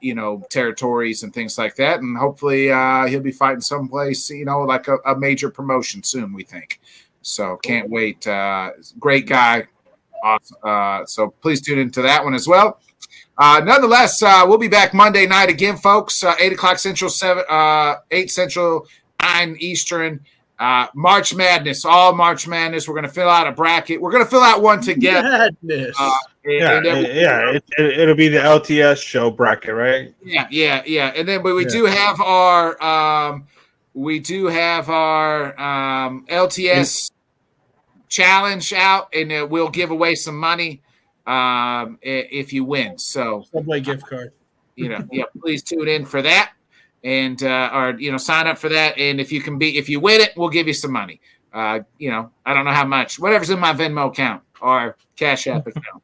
territories and things like that. And hopefully he'll be fighting someplace, like a major promotion soon, we think. So can't wait. Great guy. Awesome. So please tune into that one as well. Nonetheless, we'll be back Monday night again, folks. 8:00 Central, 8 Central, 9 Eastern. March Madness, all March Madness. We're going to fill out a bracket. We're going to fill out one together. Madness. It'll be the LTS show bracket, right? Yeah. And then, but we do have our LTS challenge out, and we'll give away some money if you win. So Subway gift card. Please tune in for that, and sign up for that. And if you win it, we'll give you some money. I don't know how much, whatever's in my Venmo account or Cash App account.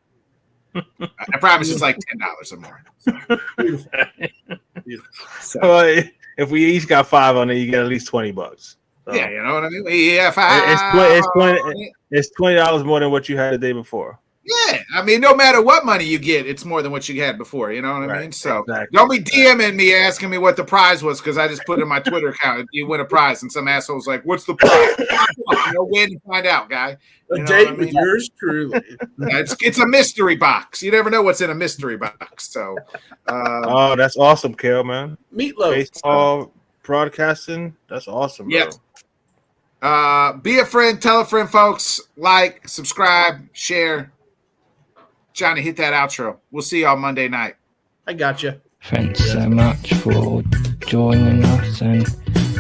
I promise it's like $10 or more. So. Well, if we each got 5 on it, you get at least $20. So. Yeah, you know what I mean. Yeah, it's $20 more than what you had the day before. Yeah, I mean, no matter what money you get, it's more than what you had before. You know what I mean? So don't be DMing me asking me what the prize was, because I just put in my Twitter account, you win a prize, and some asshole's like, "What's the prize?" No way to find out, guy. A date with yours truly. It's a mystery box. You never know what's in a mystery box. So, oh, that's awesome, Kale, man. Meatloaf. Baseball broadcasting. That's awesome, bro. Yep. Be a friend, tell a friend, folks. Like, subscribe, share. Johnny, hit that outro. We'll see y'all Monday night. I got you. Thanks so much for joining us, and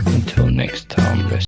until next time,